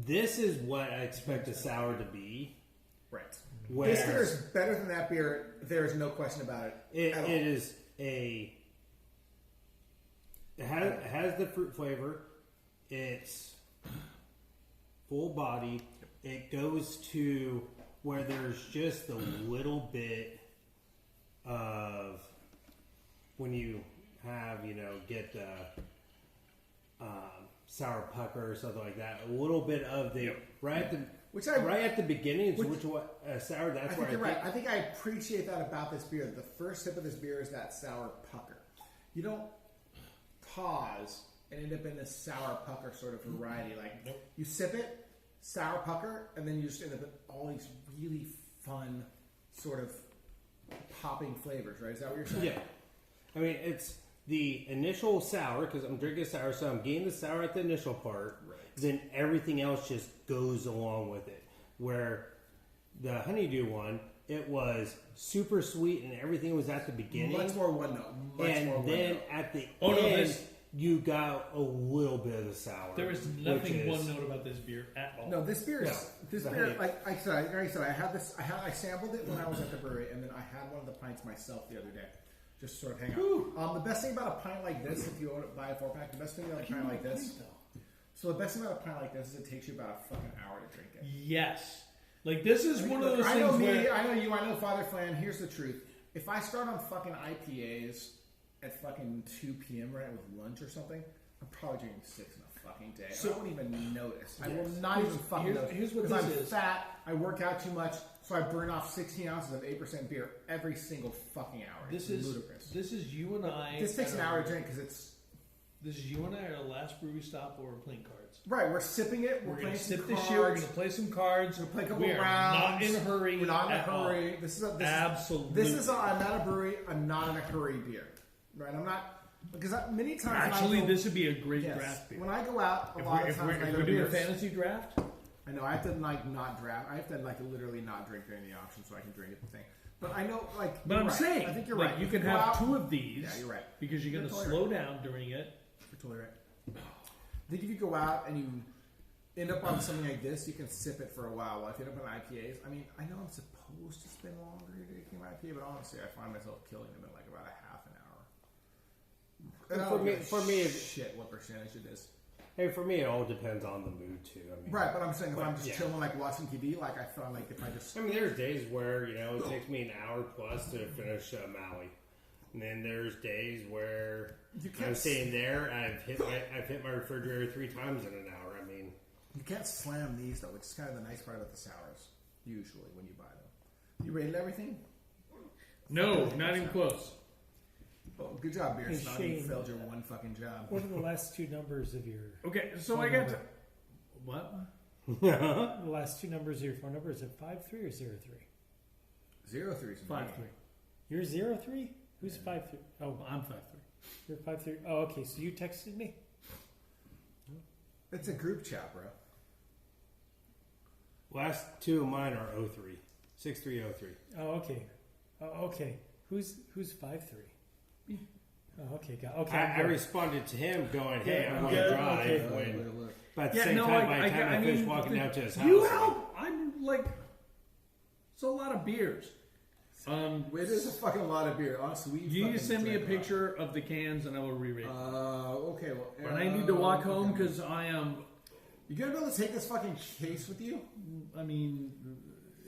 this is what I expect a sour to be. Right. Where This beer is better than that beer. There is no question about it. it at all. is a. It has the fruit flavor. It's full body. It goes to where there's just a little bit of when you have, get the sour pucker or something like that. A little bit of the right at the beginning. Which what sour? I That's think where you're right. I think I appreciate that about this beer. The first sip of this beer is that sour pucker. You don't pause and end up in this sour pucker sort of variety. Like you sip it, sour pucker, and then you just end up with all these really fun sort of popping flavors. Right? Is that what you're saying? Yeah. I mean, it's the initial sour because I'm drinking sour, so I'm getting the sour at the initial part. Right. Then everything else just goes along with it. Where the honeydew one, it was super sweet and everything was at the beginning, Much more one note. Much more and one then note. at the Oh, no, end, this- you got a little bit of the sour. There is which nothing is- one note about this beer at all. No, this beer is No, this the beer. honey. Like I said, I had this. I sampled it when I was at the brewery, and then I had one of the pints myself the other day, just to sort of hang out. The best thing about a pint like this, if you buy a 4-pack, the best thing about a pint like this. So the best thing about a pint like this is it takes you about a fucking hour to drink it. Yes. Like this is one of those I things know me, where I know you, I know Father Flan. Here's the truth: if I start on fucking IPAs at fucking 2 p.m. right with lunch or something, I'm probably drinking 6 in a fucking day. So- I won't even notice. I will Yes. not even fucking Here's- notice. here's what 'Cause this I'm is. fat. I work out too much, so I burn off 16 ounces of 8% beer every single fucking hour. this It's is ludicrous. this is you and I. This takes at an our- hour to drink because it's This is you and I at our last brewery stop where we're playing cards. right. We're sipping it. We're playing gonna some sip this cards. shit. We're gonna play some cards. We'll play a couple we are rounds. not in a hurry. We're not in a at all. hurry. This is Absolutely. This is I'm at a brewery. I'm not in a hurry beer. Right. I'm not. Because many times Actually, when I go, this would be a great yes, draft beer. when I go out, a If lot we're, of if times we're, when I if go we're to doing a beers, fantasy draft, I know I have to like not draft. I have to like literally not drink during the auction so I can drink the thing. But I know like. but you're I'm right. saying, I think you're like, right. you If can go have out- 2 of these. Yeah, you're right. Because you're going to You're slow totally down during it. You're totally right. I think if you go out and you end up on something like this, you can sip it for a while. While if you end up on IPAs, I mean, I know I'm supposed to spend longer drinking my IPA, but honestly, I find myself killing them in like about a half an hour. And I don't give a For me, shit what percentage it is. hey, for me, it all depends on the mood too. I mean, Right, but I'm saying if I'm just yeah. chilling, like watching TV, like I feel like if I just I mean, there's days where it takes me an hour plus to finish Maui, and then there's days where You can't I'm sitting there and I've hit my refrigerator 3 times in an hour. I mean, you can't slam these though, which is kind of the nice part about the sours. Usually when you buy them, you rated everything. No, not even close. Oh, good job, Beers. Hey, Not even Shane. failed your one fucking job. What are the last 2 numbers of your Okay, so phone I got to. number? What? The last 2 numbers of your phone number, is it 53 or 03? 0-3's 5-3. You're 03? Who's 53? Oh, I'm 5-3. you're 53. Oh, okay. So you texted me? It's a group chat, bro. last 2 of mine are 03, 6303. Oh, okay. Oh, okay. Who's 53? Oh, okay. Okay. I responded to him going, "Hey, Yeah, I'm going to okay, drive." okay. When, but at the same time, by the time I finished walking down to his house, You help. I'm like, it's a lot of beers. It is a fucking lot of beer. Honestly, we You need to fucking send me a drank lot. picture of the cans and I will re-rate. Okay, well. But I need to walk home okay. because I am. You gonna be able to take this fucking case with you? I mean,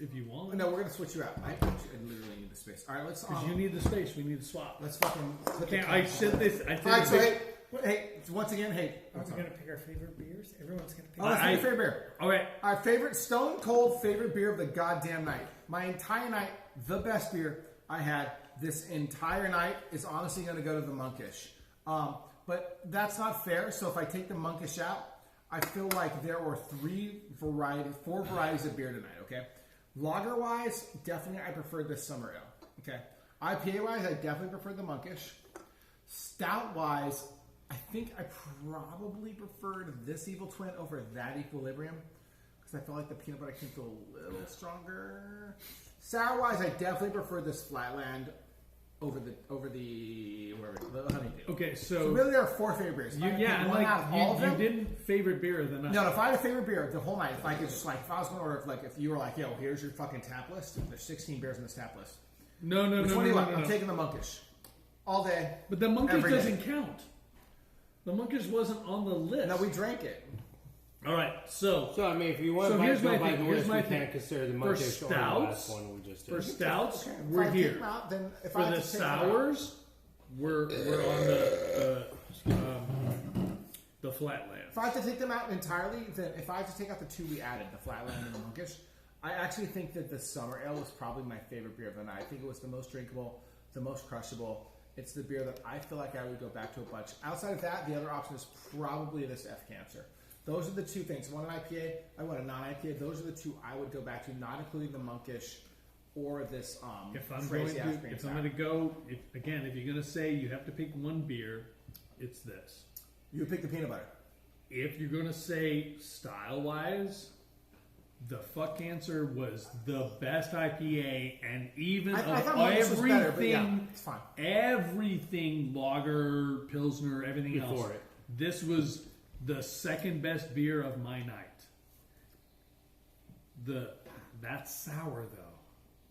if you want. No, we're gonna switch you out. I literally need the space. All right, let's. Because you need the space. We need to swap. Let's fucking. Put the Can't, I cap said on. this. I All right, so said hey, once again, hey. Are we going to pick our favorite beers? Everyone's going to pick Oh, let's pick I- your favorite beer. All right. Our favorite stone cold favorite beer of the goddamn night. My entire night, the best beer I had this entire night is honestly going to go to the Monkish. But that's not fair. So if I take the Monkish out, I feel like there were 4 varieties of beer tonight. Okay, lager wise, definitely I preferred this summer ale. Okay, IPA wise, I definitely preferred the Monkish. Stout wise, I think I probably preferred this Evil Twin over that Equilibrium because I felt like the peanut butter came through a little stronger. Sour wise, I definitely prefer this Flatland over the Honeydew. Okay, So so. really, there are 4 favorite beers. If I You, had yeah, to pick and one out of all like of you them. didn't favorite beer than No, if I had a favorite beer the whole night, if I could just like, if I was going to order, if you were like, yo, here's your fucking tap list. There's 16 beers in this tap list. No, Which one do you want? no, I'm no. taking the Monkish all day. But the Monkish every day. doesn't count. The Monkish wasn't on the list. No, we drank it. All right, so So I mean, if you want So to here's go my by thing, the here's list, my we thing. can't consider the For Monkish or the last stouts- one we just did. for stouts, Okay, if we're I take here. them out, then if For I had the to take them out- sours, we're on the Flatland. If I had to take them out entirely, then if I had to take out the 2 we added, the Flatland and the Monkish, I actually think that the Summer Ale was probably my favorite beer of the night. I think it was the most drinkable, the most crushable. It's the beer that I feel like I would go back to a bunch. Outside of that, the other option is probably this F Cancer. Those are the 2 things. One an IPA, I want a non-IPA. Those are the 2 I would go back to, not including the Monkish or this If I'm going crazy ass to, green if sour. I'm going to go, if you're going to say you have to pick one beer, it's this. You would pick the peanut butter. If you're going to say style-wise, the Fuck Cancer was the best IPA, and even I of thought Monkish was better, but yeah, everything, it's fine. everything, lager, pilsner, everything else, Before it. this was the second best beer of my night. That's sour though.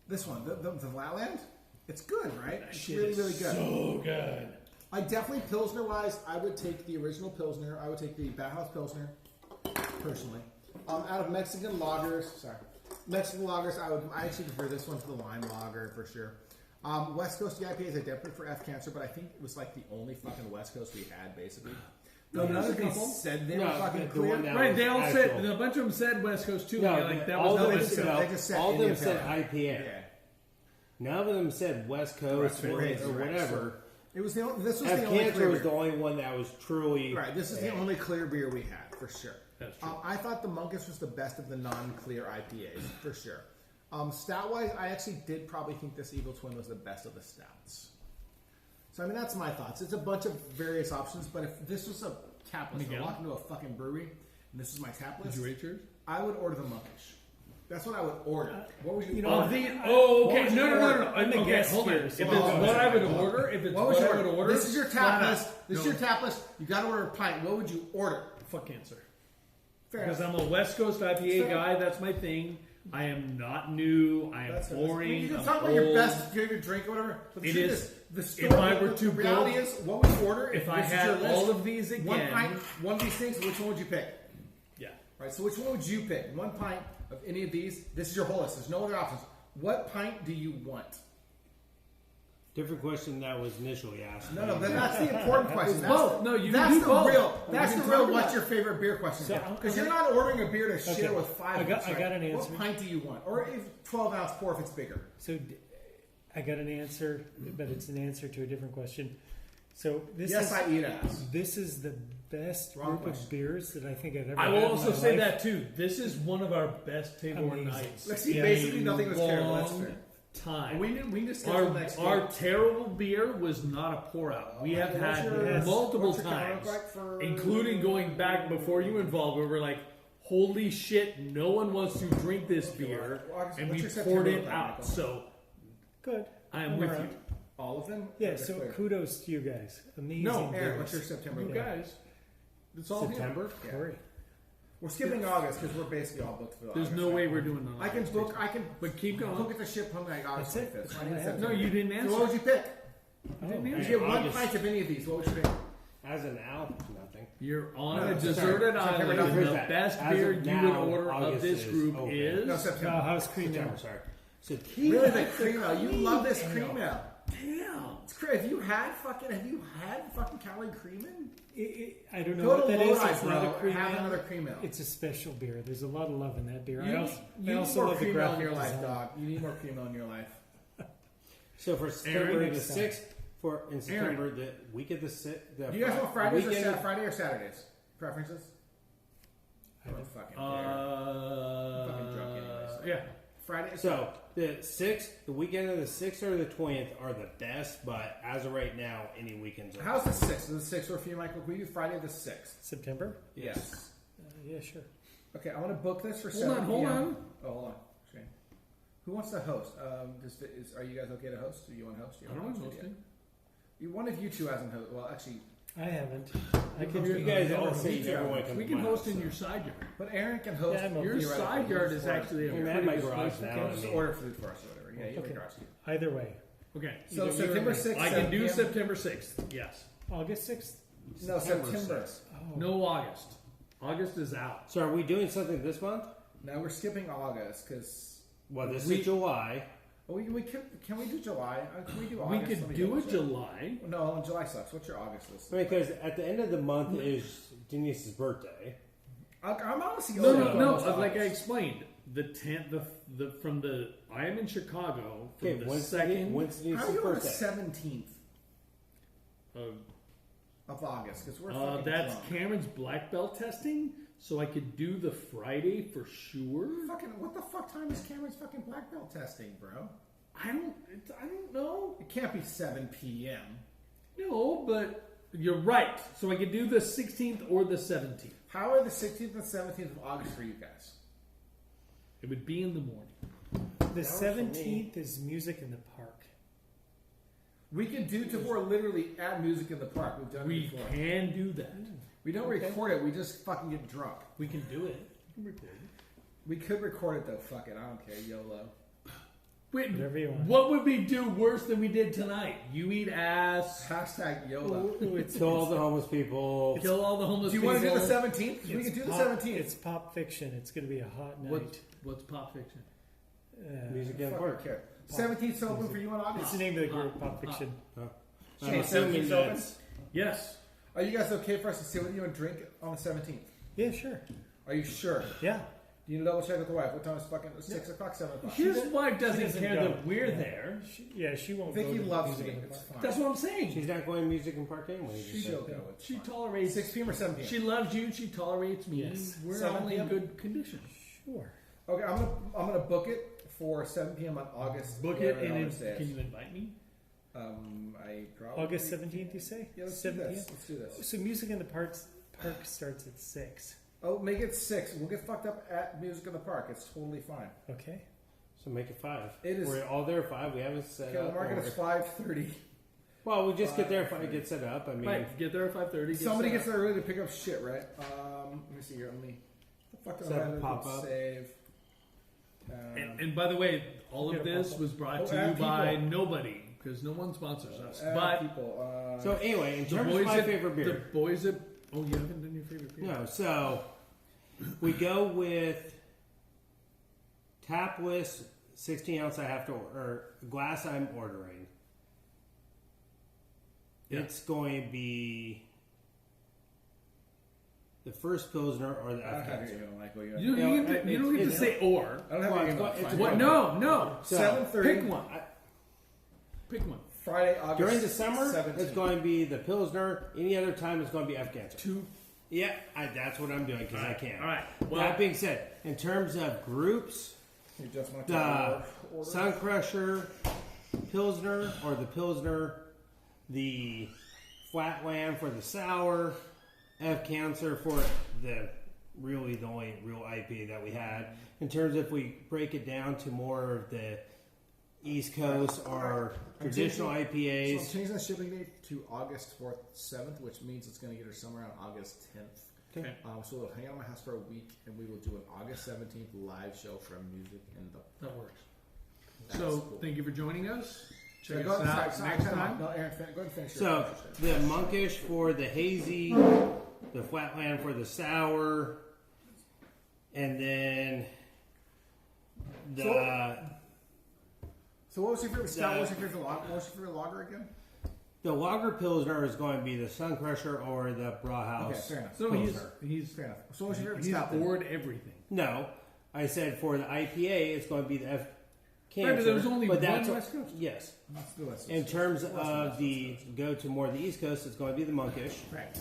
This one, the Flatland, it's good, right? That It's shit really, is really good. So good. I definitely, Pilsner-wise, I would take the original Pilsner. I would take the Bauhaus Pilsner, personally. Out of Mexican lagers, I actually prefer this one to the lime lager, for sure. West Coast IPAs, I definitely prefer F Cancer, but I think it was like the only fucking West Coast we had, basically. No, none of these said they were fucking the clear. one that Right, was they all actual. said, a bunch of them said West Coast too. No, and like that all was of not them West said, Coast. They just said all of them Indian said Pale Ale. IPA. Yeah. None of them said West Coast Right, or, right, or right. whatever. It was the this was F the only Cancer clear was the beer. only one that was truly Right, this is the only clear beer we had, for sure. That's true. I thought the Monkish was the best of the non-clear IPAs, for sure. Stout-wise, I actually did probably think this Evil Twin was the best of the stouts. So I mean, that's my thoughts. It's a bunch of various options, but if this was a tap list, I Miguel? walk into a fucking brewery and this is my tap Did list, you rate yours? I would order the monkish. That's what I would order. What would you you know, order? the- Oh, What okay. would you No. order? I'm the Okay, guest hold on. here, If so it's hold on. what I would order, if it's What what would you I would order? order, This is your flat tap out. list. This is No. your tap list. You got to order a pint. What would you order? Fuck cancer. Fair Because enough. I'm a West Coast IPA Fair. guy. That's my thing. I am not new. I am That's boring. You can I'm talk about your old. best favorite drink or whatever. But the It truth is. the If story, I were the to reality go- is, what would you order If I this is had your list? all of these one again- pint, one of these things. Which one would you pick? Yeah. Right. So which one would you pick? One pint of any of these. This is your whole list. There's no other options. What pint do you want? Different question than that was initially asked. No, but that's the important question. That's both. the, No, you can that's do the both. real. We That's can the real. talk What's about your favorite beer question? So I'm Because you're gonna- not ordering a beer to share Okay. with five. I got- of us, I got right? an answer. What pint do you want? Or if 12-ounce pour if it's bigger. So I got an answer, but it's an answer to a different question. So this Yes, is I eat ass. this is the best Wrong group question. of beers that I think I've ever I had will in also my say life. that too. This is one of our best table Amazing. nights. Let's see, in basically a nothing was terrible. That's long fair. Time. We just schedule next Our week. terrible beer was not a pour out. We have What's had your- multiple what's your calendar times, like for- including going back before you involved, where we're like, "Holy shit! No one wants to drink this beer," August- and what's we your September poured look it like, out. Michael? So Good. I am I'm with around. you. All of them? Yeah. Okay, So clear. kudos to you guys. Amazing. No, Aaron, beers. what's your September? You look like? guys, it's all here. September? Yeah. Corey. We're skipping August because we're basically all booked for There's August. no right? way we're doing that. I can book. I can. But keep going. Look at the ship home like August That's it. 25th. That's I need all I have. September. No, you didn't So answer. what would you pick? Oh, didn't You answer. get one August. pint of any of these. What would you pick? As an Al, nothing. You're on No, a sorry. deserted September, island, no, and here's the that. best As beer of you would now, order of August this is group open. is. No, September. how's cream September, ale? sorry. So Really, the cream ale. You love this cream ale. Damn. It's great. Have you had fucking Cali Creamin'? I don't know Go what to that is. Lodi, It's not bro. a cream Have ale. another cream ale. It's a special beer. There's a lot of love in that beer. You I also need more love the cream ale in graphic your life, design. dog. You need more cream ale in your life. So for September the next time. 6th, in September, the week of the 6th. Do you guys want Fridays or Friday or Saturdays? Preferences? I don't don't- fucking care. Fucking drunk anyways. Yeah. Friday. So the 6th, the weekend of the 6th or the 20th are the best, but as of right now, any weekends are. How's the 6th? Is the 6th work for you, Michael? Can we do Friday the 6th? September? Yes. Yeah, sure. Okay, I want to book this for Hold 7 on, hold p.m. on. Oh, hold on. Okay. Who wants to host? Are you guys okay to host? Do you want to host? Do you I don't want know to host? hosting. One of you two hasn't hosted. Well, actually, I haven't. I can You do guys it. all say Me you too. never want to come We to can my host house, in so. your side yard. but Aaron can host. Yeah, I'm Your theoretically. side yard is actually a I mean, I pretty have my good garage place. now. Just order food for us or whatever. Yeah, you have a garage. Either way. Okay. So Either you or September me. 6th, I can 7 do p.m.? September 6th. Yes. August 6th? No, September September. 6th. Oh. No August. August is out. So are we doing something this month? Now we're skipping August because Well, this We- is July. we can we do July? Can we do We August? Let could me do double it check. July. No, July sucks. What's your August list? Because at the end of the month is Denise's birthday. I'm honestly No, open no, to no. almost Like I August. explained, the 10th, I am in Chicago from Okay, the when's 2nd when's How Denise's are you on the birthday? 17th of of August? Because we're fucking that's drunk. Cameron's black belt testing, so I could do the Friday for sure. Fucking what the fuck time is Cameron's fucking black belt testing, bro? I don't know. It can't be 7 p.m. No, but you're right. So I could do the 16th or the 17th. How are the 16th and 17th of August for you guys? It would be in the morning. The That works for me. 17th is music in the park. We can do Tavour literally at Music in the Park. We've done We it before. can do that. We don't record it. We just fucking get drunk. We can do it. We can record it. We could record it though. Fuck it. I don't care. YOLO. Wait, Whatever you want. what would we do worse than we did tonight? You eat ass, Hashtag YOLO. Ooh, it's, Kill all the homeless people. kill all the homeless Do you people. want to do the 17th? We it's can do the pop, 17th. It's pop fiction. It's going to be a hot night. What's pop fiction? Music in the Fuck, park. care. 17th open for you on It's August. the name of the group, Pop Fiction. I'm Okay, assuming 17th that open? Yes. Are you guys okay for us to sit with you and drink on the 17th? Yeah, sure. Are you sure? Yeah. Do you double check with the wife? What time is fucking 6 o'clock, 7 o'clock? His wife doesn't doesn't care go. that we're Yeah. there. She won't Vicky go to loves music me. in the It's park. fine. That's what I'm saying. she's not going to music and park anyway. you just She'll said. go. It's She fine. tolerates. 6 p.m. or 7 p.m. She loves you. She tolerates me. Yes. We're 7 all in p.m. good condition. Sure. Okay, I'm gonna book it for 7 p.m. on August. Book it, whatever and August then is. can you invite me? I probably August 17th, you say? Yeah, let's do 17th? this. Let's do this. So Music in the Park starts at 6. Oh, make it 6. We'll get fucked up at Music in the Park. It's totally fine. Okay. So make it 5. It is- We're all there at 5. We haven't set Okay, up. we'll mark it or- as 5:30. Well, we just get there if I 5:30. get set up. I mean, Right, get there at 5:30. Somebody gets there early to pick up shit, right? Let me see here. Let me. The fuck do I Set up have? pop up. Save. And by the way, all of this was brought to you add by people. nobody because no one sponsors us. Add But people. so anyway, in the terms of boys my at favorite beer. the boys at you haven't done your favorite beer. No, so we go with tapless 16 ounce. I have to or glass. I'm ordering. Yeah. It's going to be the first Pilsner or the I don't have F. your email, Michael. You, You know, you don't get to it's- say or. I don't have Well, your it's email. what- it's Fine. What? No. So, 7:30. Pick one. Pick one. Friday, August During the summer, 17th. it's going to be the Pilsner. Any other time, it's going to be F Cancer. Two. Yeah, that's what I'm doing because I can. All right. Well, That being said, in terms of groups, You just want to the order. Sun Crusher Pilsner or the Pilsner, the Flatland for the sour, F Cancer for the really the only real IPA that we had. In terms of if we break it down to more of the East Coast or traditional So I'm IPAs. changing the shipping date to August 4th, 7th, which means it's going to get her somewhere on August 10th. Okay. So we'll hang out at my house for a week, and we will do an August 17th live show from Music in the That works. That's So cool. thank you for joining us. So Check go us ahead, out sorry, next time out. time. No, Aaron, go ahead and finish your So your the monkish for the hazy, the flatland for the sour, and then the So what was your favorite stout? What was your favorite lager? What was your favorite lager again? the lager pilsner is going to be the Sun Crusher or the Okay, Brauhaus. fair enough. So Pilsner. he's Fair enough. So what was your favorite he's stout? then? bored everything. No, I said for the IPA it's going to be the F Cancer. Right, but there was only but one that's West Coast. Yes. Let's do this. In terms of the go to more the East Coast, it's going to be the monkish. Right.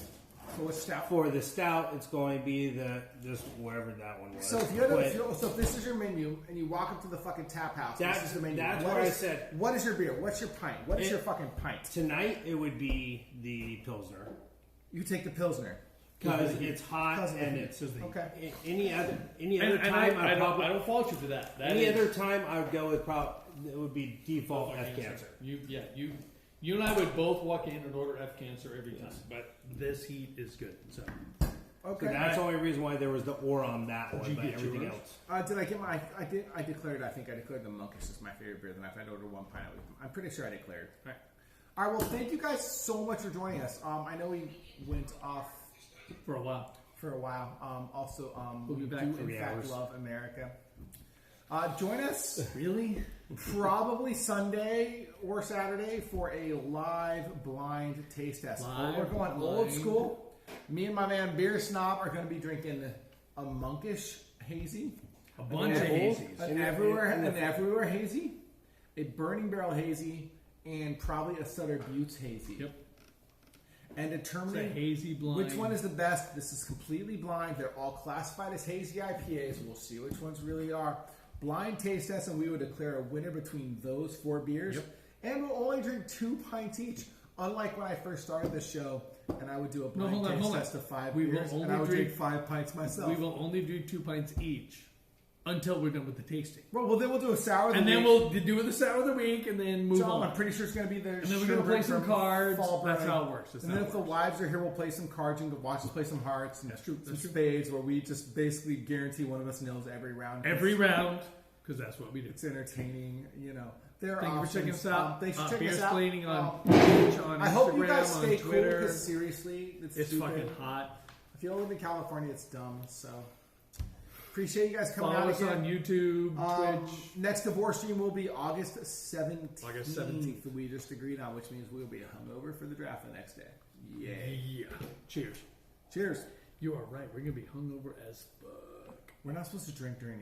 So what's stout? For the stout, it's going to be the just whatever that one was. So if you had But- so if this is your menu and you walk up to the fucking tap house, That's- this is the menu. that's What what I is- said. What is your beer? What's your pint? What is It- your fucking pint? Tonight it would be the Pilsner You take the Pilsner. because it's hot Because of the and heat. it's Okay. any other time I probably don't fault you for that. That any is- other time I would go with it would be default F Cancer. You and I would both walk in and order F Cancer every time, but this heat is good. So Okay. So that's the only reason why there was the or on that one, you but get everything yours? else. Did I get my? I did. I declared. I think I declared the monkish is my favorite beer. Then I've had to order one pint. I'm pretty sure I declared. Right. All right. Well, thank you guys so much for joining us. I know we went off for a while, for a while. Also, We'll be we back do for in 3 fact hours. love America. Join us really. probably Sunday or Saturday for a live blind taste test. Live We're going old blind. school. Me and my man Beer Snob are going to be drinking a monkish hazy. A bunch of An hazies. An everywhere hazy, a Burning Barrel hazy, and probably a Sutter Buttes hazy. Yep. And It's a determining hazy blind. which one is the best. This is completely blind. They're all classified as hazy IPAs. We'll see which ones really are. Blind taste test, and we would declare a winner between those 4 beers. Yep. And we'll only drink 2 pints each. Unlike when I first started the show, and I would do a blind hold on, taste hold on. test of 5 We will beers, and only I would drink drink- 5 pints myself. We will only do 2 pints each until we're done with the tasting, Well, then we'll do a sour. of the and then week. we'll do the sour of the week, and then move John, on. I'm pretty sure it's going to be there. And then we're gonna play some cards. That's how it works. That's And how then it if the works. wives are here, we'll play some cards and watch us play some hearts and That's true, some that's true. spades, where we just basically guarantee one of us nails every round. Every round, because that's what we do. It's entertaining, you know. There are Thank you for checking us out. Thanks for checking Beer us out. Splaining on Um, Twitch, on I hope you Instagram, guys stay on cool Twitter. because seriously, It's stupid. fucking hot. If you live in California, it's dumb. So appreciate you guys coming Follow out us again. on YouTube, Twitch. Next Tavour stream will be August 17th. August 17th. We just agreed on, which means we'll be hungover for the draft the next day. Yay. Yeah. Cheers. Cheers. You are right. We're gonna be hungover as fuck. We're not supposed to drink during the